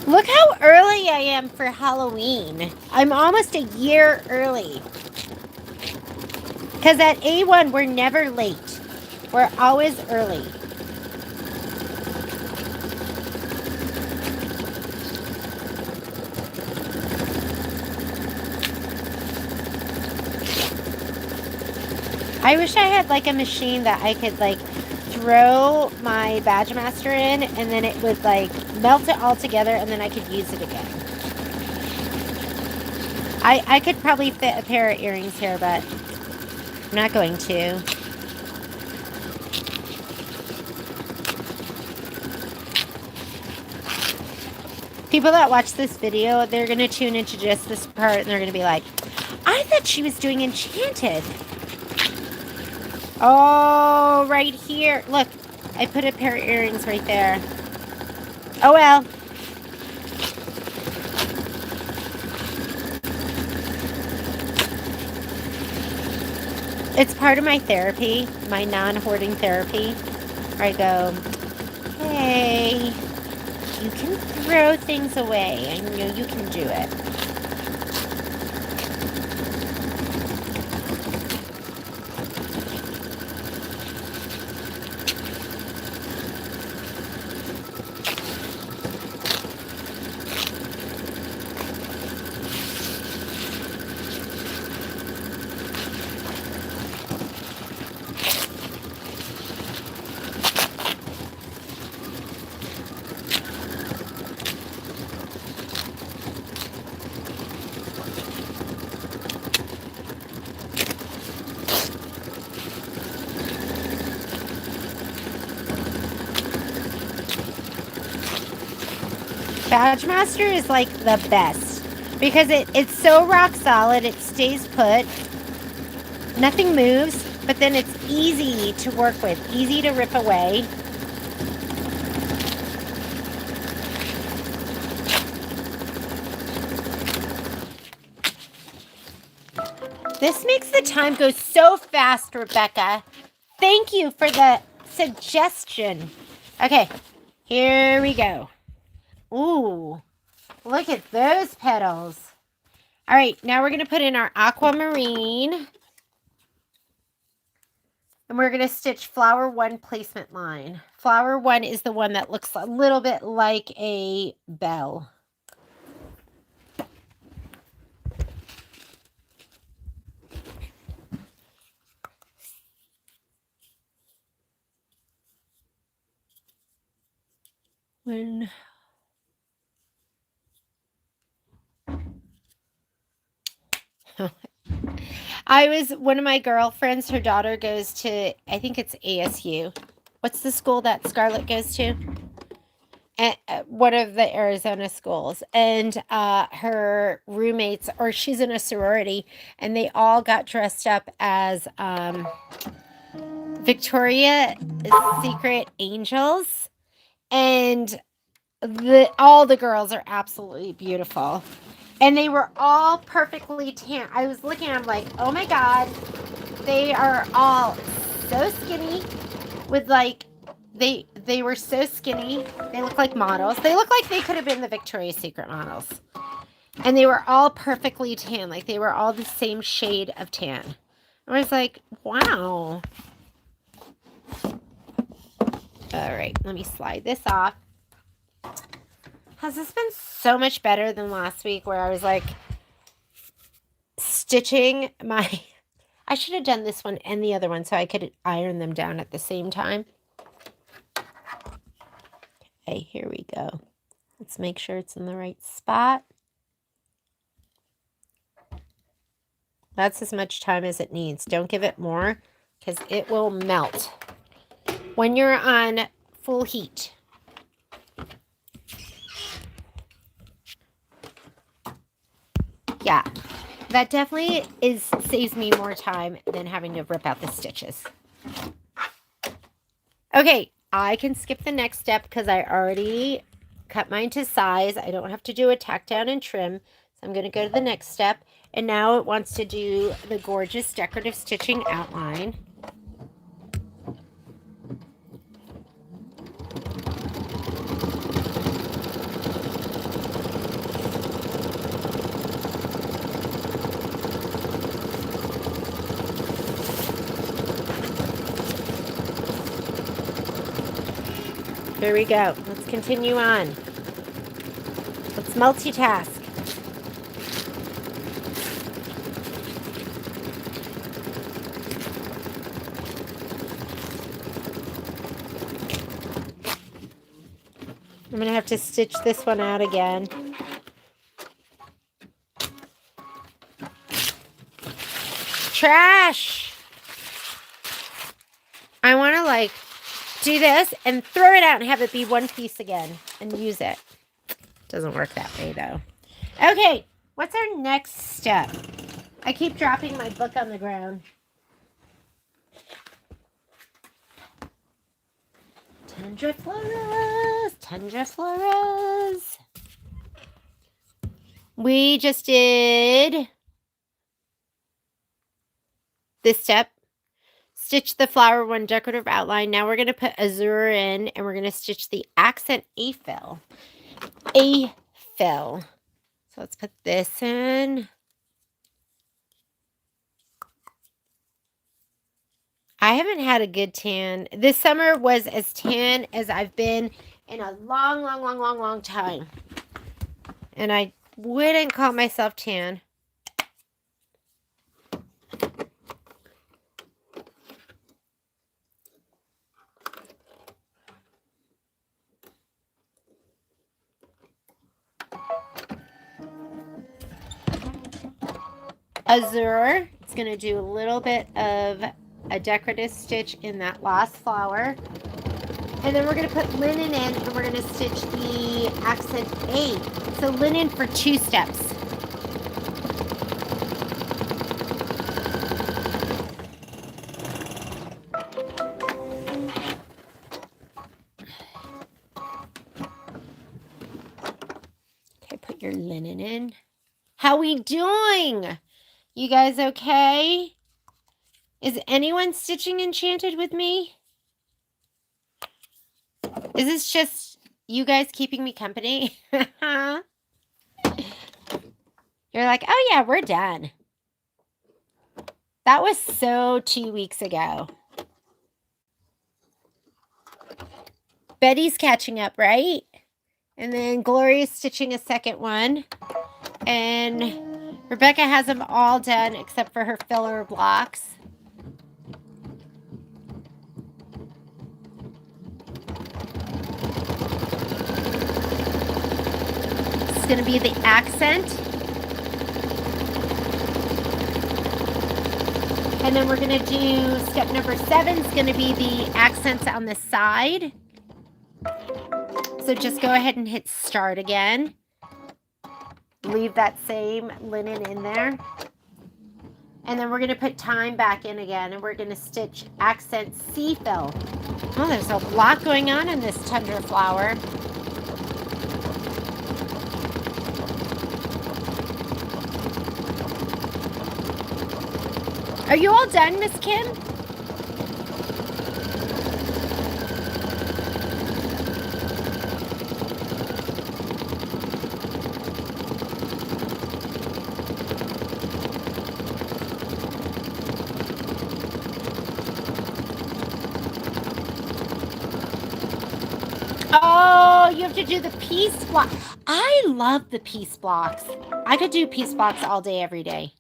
Speaker 1: Look how early I am for Halloween. I'm almost a year early. Because at A1, we're never late. We're always early. I wish I had like a machine that I could like throw my Badge Master in and then it would like melt it all together and then I could use it again. I could probably fit a pair of earrings here, but I'm not going to. People that watch this video, they're going to tune into just this part and they're going to be like, I thought she was doing Enchanted. Oh, right here. Look, I put a pair of earrings right there. Oh, well. It's part of my therapy, my non-hoarding therapy, where I go, hey, you can throw things away. I know you can do it. Badge Master is like the best because it's so rock solid. It stays put. Nothing moves, but then it's easy to work with, easy to rip away. This makes the time go so fast, Rebecca. Thank you for the suggestion. Okay, here we go. Ooh, look at those petals. All right, now we're going to put in our aquamarine. And we're going to stitch flower 1 placement line. Flower 1 is the one that looks a little bit like a bell. When one of my girlfriends, her daughter goes to, I think it's ASU. What's the school that Scarlett goes to? One of the Arizona schools. And her roommates, or she's in a sorority, and they all got dressed up as Victoria's Secret angels. And all the girls are absolutely beautiful. And they were all perfectly tan. I was looking, I'm like, oh my God. They are all so skinny with like, they were so skinny. They look like models. They look like they could have been the Victoria's Secret models. And they were all perfectly tan. Like they were all the same shade of tan. I was like, wow. All right, let me slide this off. Has this been so much better than last week where I was like stitching my... I should have done this one and the other one so I could iron them down at the same time. Okay, here we go. Let's make sure it's in the right spot. That's as much time as it needs. Don't give it more because it will melt when you're on full heat. Yeah, that definitely saves me more time than having to rip out the stitches. Okay, I can skip the next step because I already cut mine to size. I don't have to do a tack down and trim. So I'm going to go to the next step. And now it wants to do the gorgeous decorative stitching outline. Here we go. Let's continue on. Let's multitask. I'm going to have to stitch this one out again. Trash! I want to like do this and throw it out and have it be one piece again and use it. Doesn't work that way though. Okay, what's our next step? I keep dropping my book on the ground. Tundra Florals, Tundra Florals. We just did this step. Stitch the flower one decorative outline. Now we're going to put azure in and we're going to stitch the accent A-fill. A-fill. So let's put this in. I haven't had a good tan. This summer was as tan as I've been in a long time. And I wouldn't call myself tan. Azure. It's going to do a little bit of a decorative stitch in that last flower. And then we're going to put linen in and we're going to stitch the accent A. So linen for 2 steps. Okay, put your linen in. How we doing? You guys okay? Is anyone stitching Enchanted with me? Is this just you guys keeping me company? You're like, oh yeah, we're done. That was so 2 weeks ago. Betty's catching up, right? And then Gloria's stitching a second one. And Rebecca has them all done except for her filler blocks. This is going to be the accent. And then we're going to do step number 7 is going to be the accents on the side. So just go ahead and hit start again. Leave that same linen in there. And then we're going to put time back in again. And we're going to stitch accent C-fill. Oh, there's a lot going on in this Tundra flower. Are you all done, Miss Kim? Oh, you have to do the piece block. I love the piece blocks. I could do piece blocks all day, every day.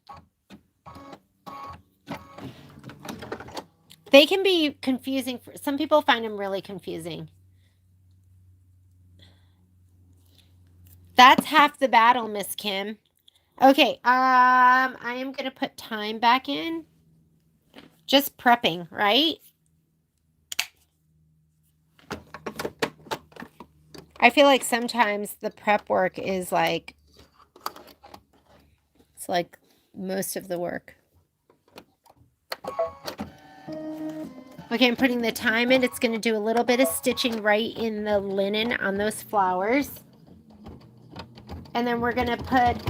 Speaker 1: They can be confusing. Some people find them really confusing. That's half the battle, Miss Kim. Okay, I am going to put time back in. Just prepping, right? I feel like sometimes the prep work is like, it's like most of the work. Okay, I'm putting the time in. It's going to do a little bit of stitching right in the linen on those flowers. And then we're going to put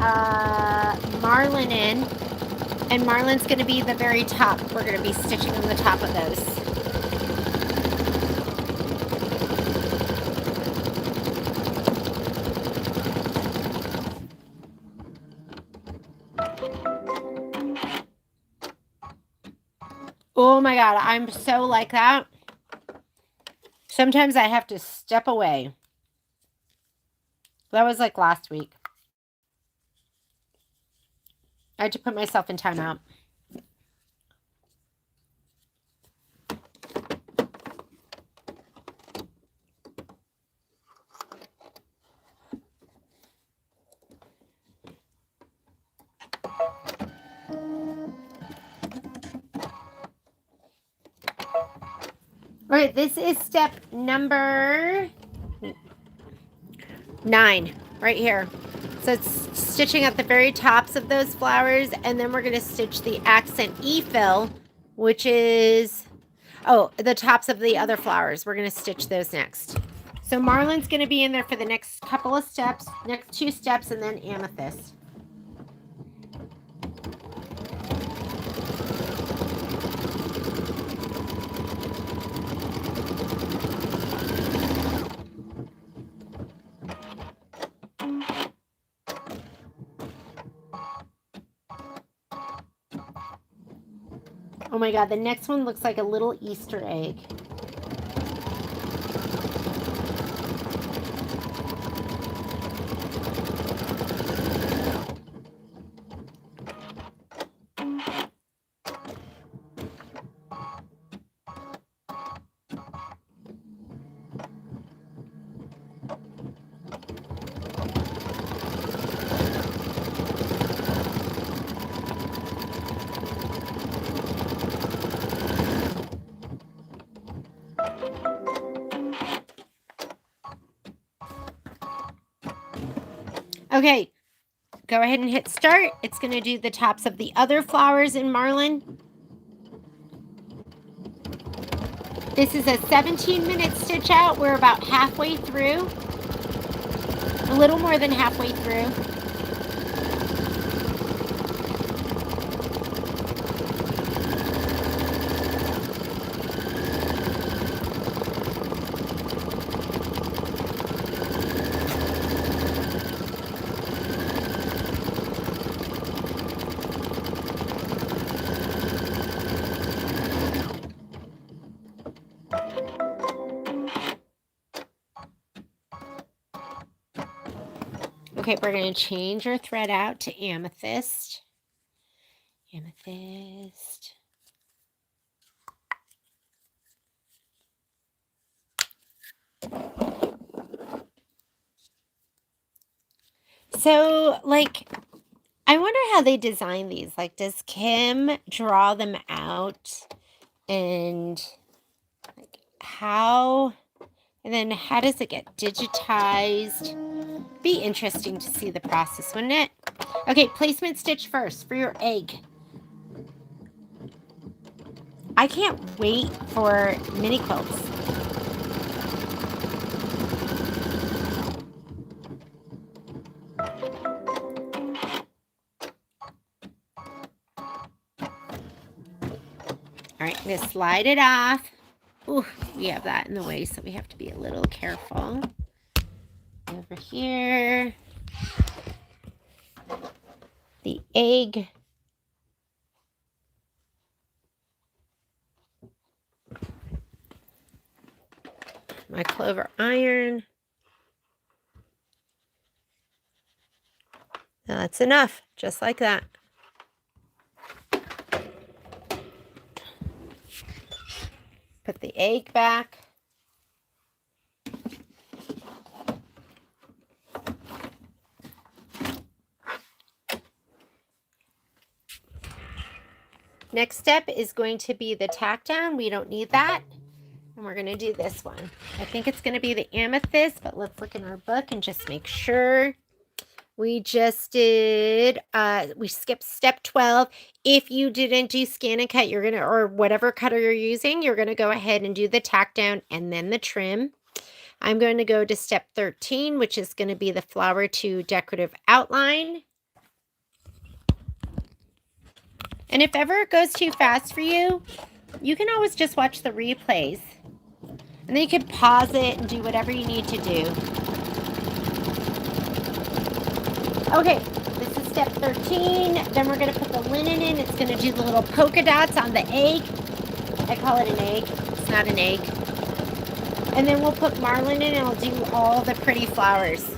Speaker 1: marlin in. And marlin's going to be the very top. We're going to be stitching on the top of those. Oh my God, I'm so like that. Sometimes I have to step away. That was like last week. I had to put myself in timeout. All right, this is step number 9. right here. So it's stitching at the very tops of those flowers, and then we're going to stitch the accent E-fill, which is, oh, the tops of the other flowers. We're going to stitch those next. So Marlin's going to be in there for the next couple of steps, next 2 steps, and then amethyst. Oh my God, the next one looks like a little Easter egg. Okay, go ahead and hit start. It's going to do the tops of the other flowers in Marlin. This is a 17-minute stitch out. We're about halfway through, a little more than halfway through. Okay, we're going to change our thread out to amethyst. Amethyst. So, like, I wonder how they design these. Like, does Kim draw them out? And, like, how... And then how does it get digitized? Be interesting to see the process, wouldn't it? Okay, placement stitch first for your egg. I can't wait for mini quilts. All right, I'm going to slide it off. Ooh, we have that in the way, so we have to be a little careful. Over here. The egg. My clover iron. Now that's enough, just like that. Put the egg back. Next step is going to be the tack down. We don't need that. And we're going to do this one. I think it's going to be the amethyst, but let's look in our book and just make sure. We just did, we skipped step 12. If you didn't do scan and cut, you're going to, or whatever cutter you're using, you're going to go ahead and do the tack down and then the trim. I'm going to go to step 13, which is going to be the flower to decorative outline. And if ever it goes too fast for you, you can always just watch the replays. And then you can pause it and do whatever you need to do. Okay, this is step 13. Then we're going to put the linen in. It's going to do the little polka dots on the egg. I call it an egg. It's not an egg. And then we'll put marlin in and we'll do all the pretty flowers.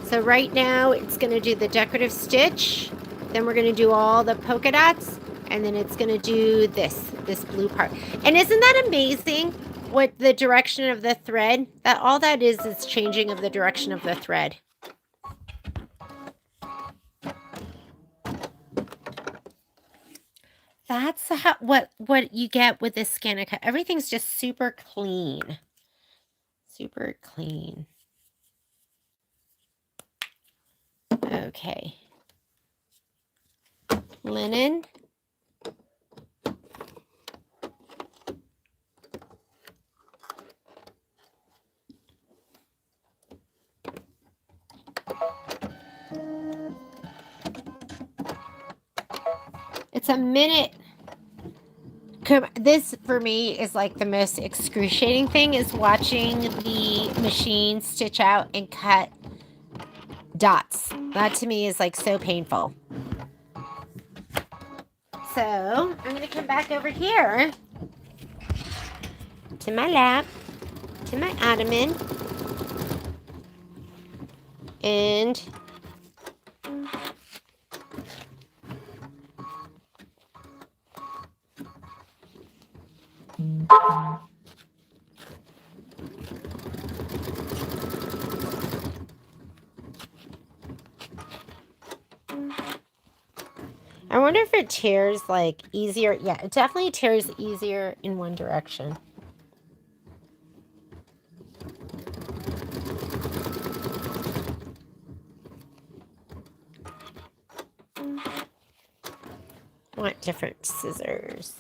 Speaker 1: So right now it's going to do the decorative stitch. Then we're going to do all the polka dots. And then it's going to do this blue part. And isn't that amazing? What the direction of the thread, that all that is changing of the direction of the thread. That's how, what you get with this scan and cut. Everything's just super clean. Super clean. Okay. Linen. It's a minute. This for me is like the most excruciating thing is watching the machine stitch out and cut dots. That to me is like so painful. So I'm going to come back over here to my lap, to my ottoman, and I wonder if it tears like easier. Yeah, it definitely tears easier in one direction. I want different scissors.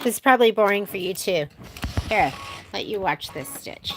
Speaker 1: This is probably boring for you too. Here, let you watch this stitch.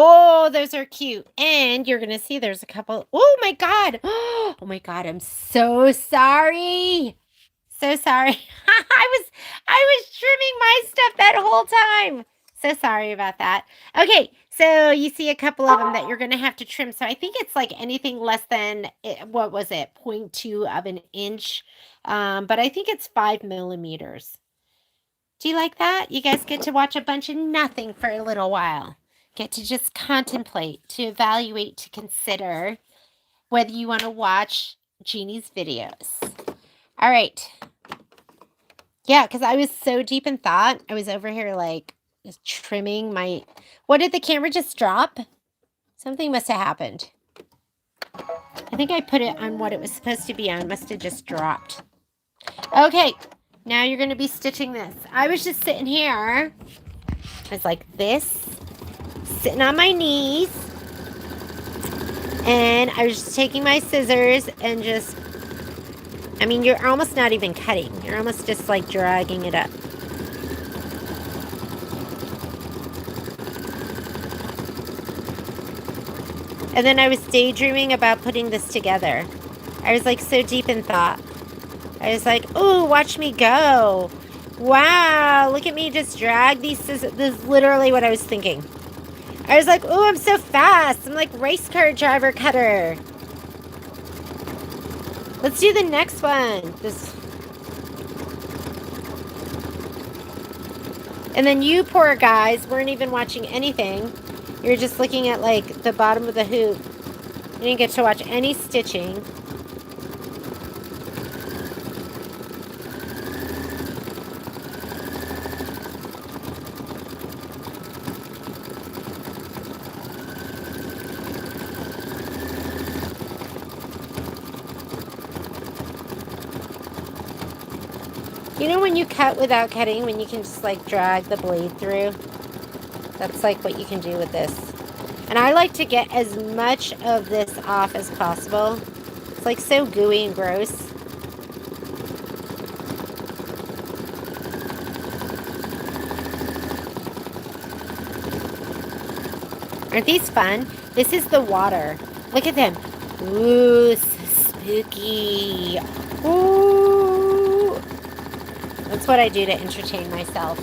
Speaker 1: Oh, those are cute. And you're going to see there's a couple. Oh my God. Oh my God. I'm so sorry. So sorry. I was trimming my stuff that whole time. So sorry about that. Okay, so you see a couple of them that you're going to have to trim. So I think it's like anything less than, what was it, 0.2 of an inch. But I think it's 5 millimeters. Do you like that? You guys get to watch a bunch of nothing for a little while. Get to just contemplate, to evaluate, to consider whether you want to watch Jeannie's videos. All right. Yeah, because I was so deep in thought. I was over here like just trimming my... What, did the camera just drop? Something must have happened. I think I put it on what it was supposed to be on. Must have just dropped. Okay, now you're going to be stitching this. I was just sitting here. I was like this, sitting on my knees. And I was just taking my scissors and just... I mean, you're almost not even cutting. You're almost just like dragging it up. And then I was daydreaming about putting this together. I was like so deep in thought. I was like, oh, watch me go. Wow, look at me just drag these scissors. This is literally what I was thinking. I was like, oh, I'm so fast. I'm like race car driver cutter. Let's do the next one. This. And then you poor guys weren't even watching anything. You were just looking at like the bottom of the hoop. You didn't get to watch any stitching. You know when you cut without cutting, when you can just like drag the blade through? That's like what you can do with this. And I like to get as much of this off as possible. It's like so gooey and gross. Aren't these fun? This is the water. Look at them. Ooh, so spooky. Ooh. That's what I do to entertain myself.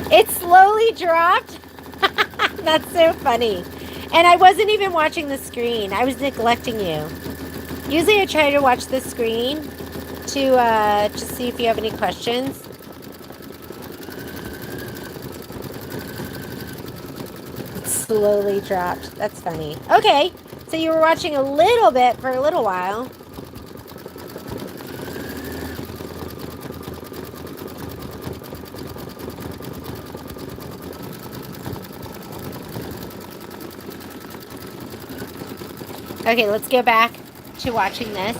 Speaker 1: It slowly dropped. That's so funny. And I wasn't even watching the screen. I was neglecting you. Usually I try to watch the screen to just see if you have any questions. It slowly dropped. That's funny. Okay, so you were watching a little bit for a little while. Okay, let's go back to watching this.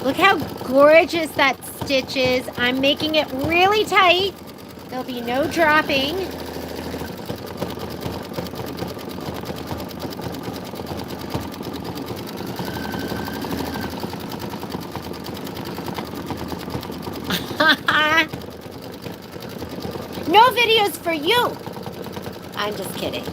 Speaker 1: Look how gorgeous that stitch is. I'm making it really tight. There'll be no dropping. No videos for you. I'm just kidding.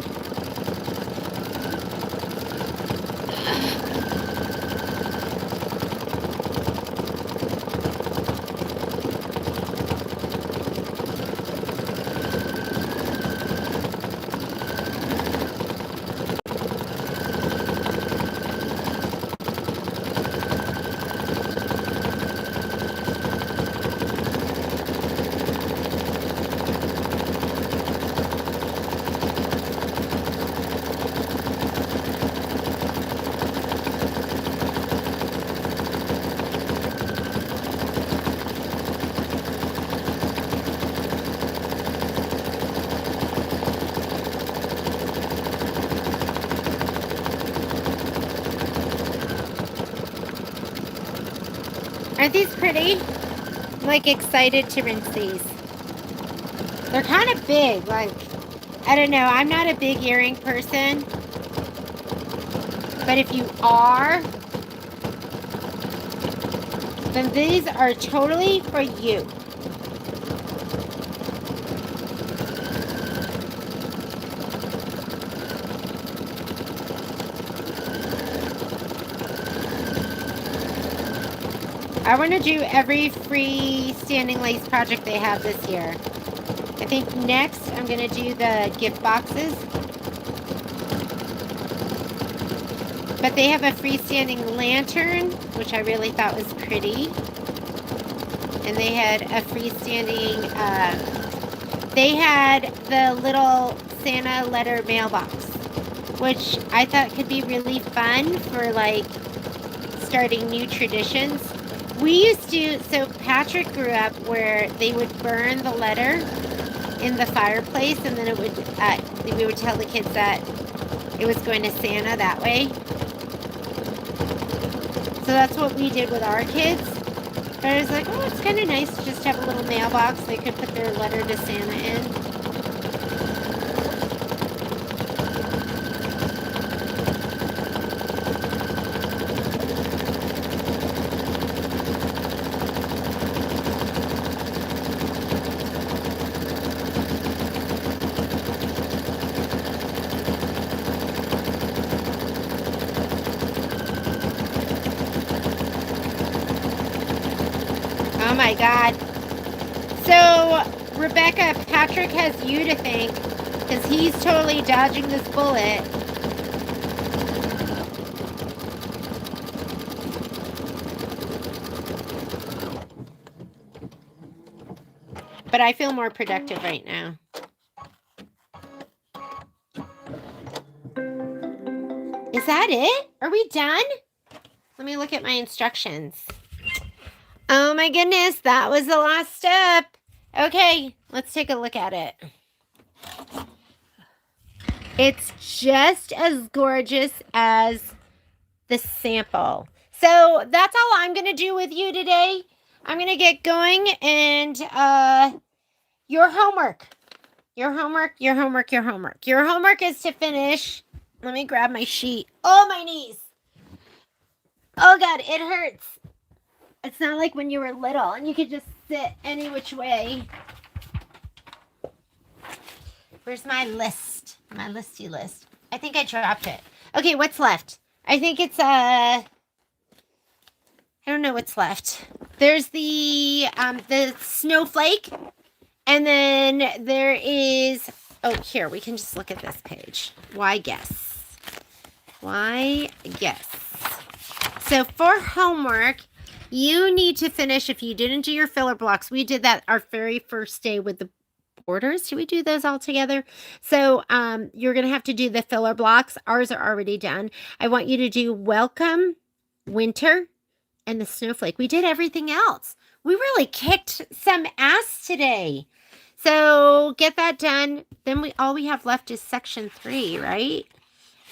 Speaker 1: Aren't these pretty? I'm like excited to rinse these. They're kind of big, like, I don't know, I'm not a big earring person. But if you are, then these are totally for you. I want to do every freestanding lace project they have this year. I think next I'm going to do the gift boxes. But they have a freestanding lantern, which I really thought was pretty. And they had a freestanding, they had the little Santa letter mailbox, which I thought could be really fun for like starting new traditions. We used to, so Patrick grew up where they would burn the letter in the fireplace, and then it would, we would tell the kids that it was going to Santa that way. So that's what we did with our kids. But I was like, oh, it's kind of nice to just have a little mailbox they could put their letter to Santa in. Oh my God. So, Rebecca, Patrick has you to thank because he's totally dodging this bullet. But I feel more productive right now. Is that it? Are we done? Let me look at my instructions. Oh my goodness, that was the last step. Okay, let's take a look at it. It's just as gorgeous as the sample. So that's all I'm going to do with you today. I'm going to get going and your homework. Your homework is to finish. Let me grab my sheet. Oh, my knees. Oh, God, it hurts. It's not like when you were little and you could just sit any which way. Where's my list? My listy list. I think I dropped it. Okay, what's left? I think it's, I don't know what's left. There's the snowflake. And then there is, oh, here, we can just look at this page. Why guess? Why guess? So for homework, you need to finish, if you didn't do your filler blocks, we did that our very first day with the borders. Did we do those all together? So you're going to have to do the filler blocks. Ours are already done. I want you to do welcome, winter, and the snowflake. We did everything else. We really kicked some ass today. So get that done. Then all we have left is section 3, right?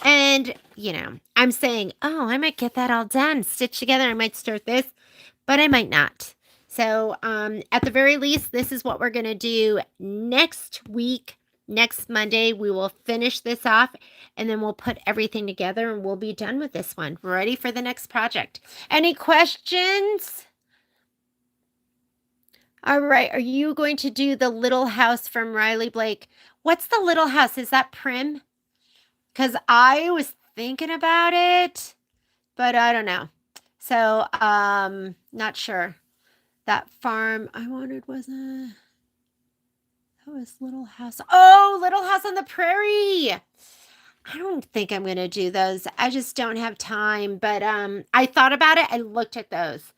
Speaker 1: And, you know, I'm saying, oh, I might get that all done. Stitch together. I might start this, but I might not. So at the very least, this is what we're going to do next week. Next Monday, we will finish this off and then we'll put everything together and we'll be done with this one. We're ready for the next project. Any questions? All right. Are you going to do the little house from Riley Blake? What's the little house? Is that Prim? Because I was thinking about it, but I don't know. So, not sure. That farm I wanted wasn't. That was Little House. Oh, Little House on the Prairie. I don't think I'm going to do those. I just don't have time. But I thought about it. I looked at those.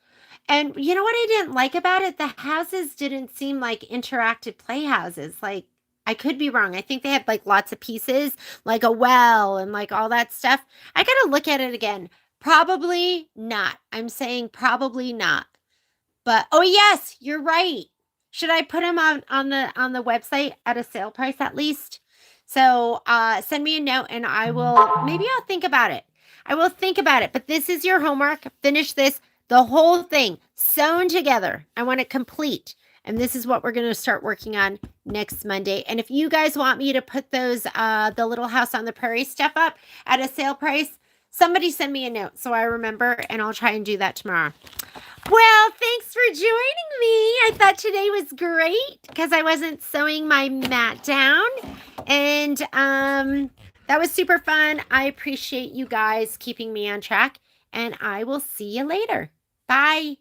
Speaker 1: And you know what I didn't like about it? The houses didn't seem like interactive playhouses. Like, I could be wrong. I think they had like lots of pieces, like a well and like all that stuff. I got to look at it again. Probably not. I'm saying probably not. But, oh yes, you're right. Should I put them on the website at a sale price at least? So send me a note and maybe I'll think about it. I will think about it. But this is your homework. Finish this. The whole thing sewn together. I want it complete. And this is what we're going to start working on next Monday. And if you guys want me to put those, the Little House on the Prairie stuff up at a sale price, somebody send me a note so I remember and I'll try and do that tomorrow. Well, thanks for joining me. I thought today was great because I wasn't sewing my mat down. And that was super fun. I appreciate you guys keeping me on track. And I will see you later. Bye.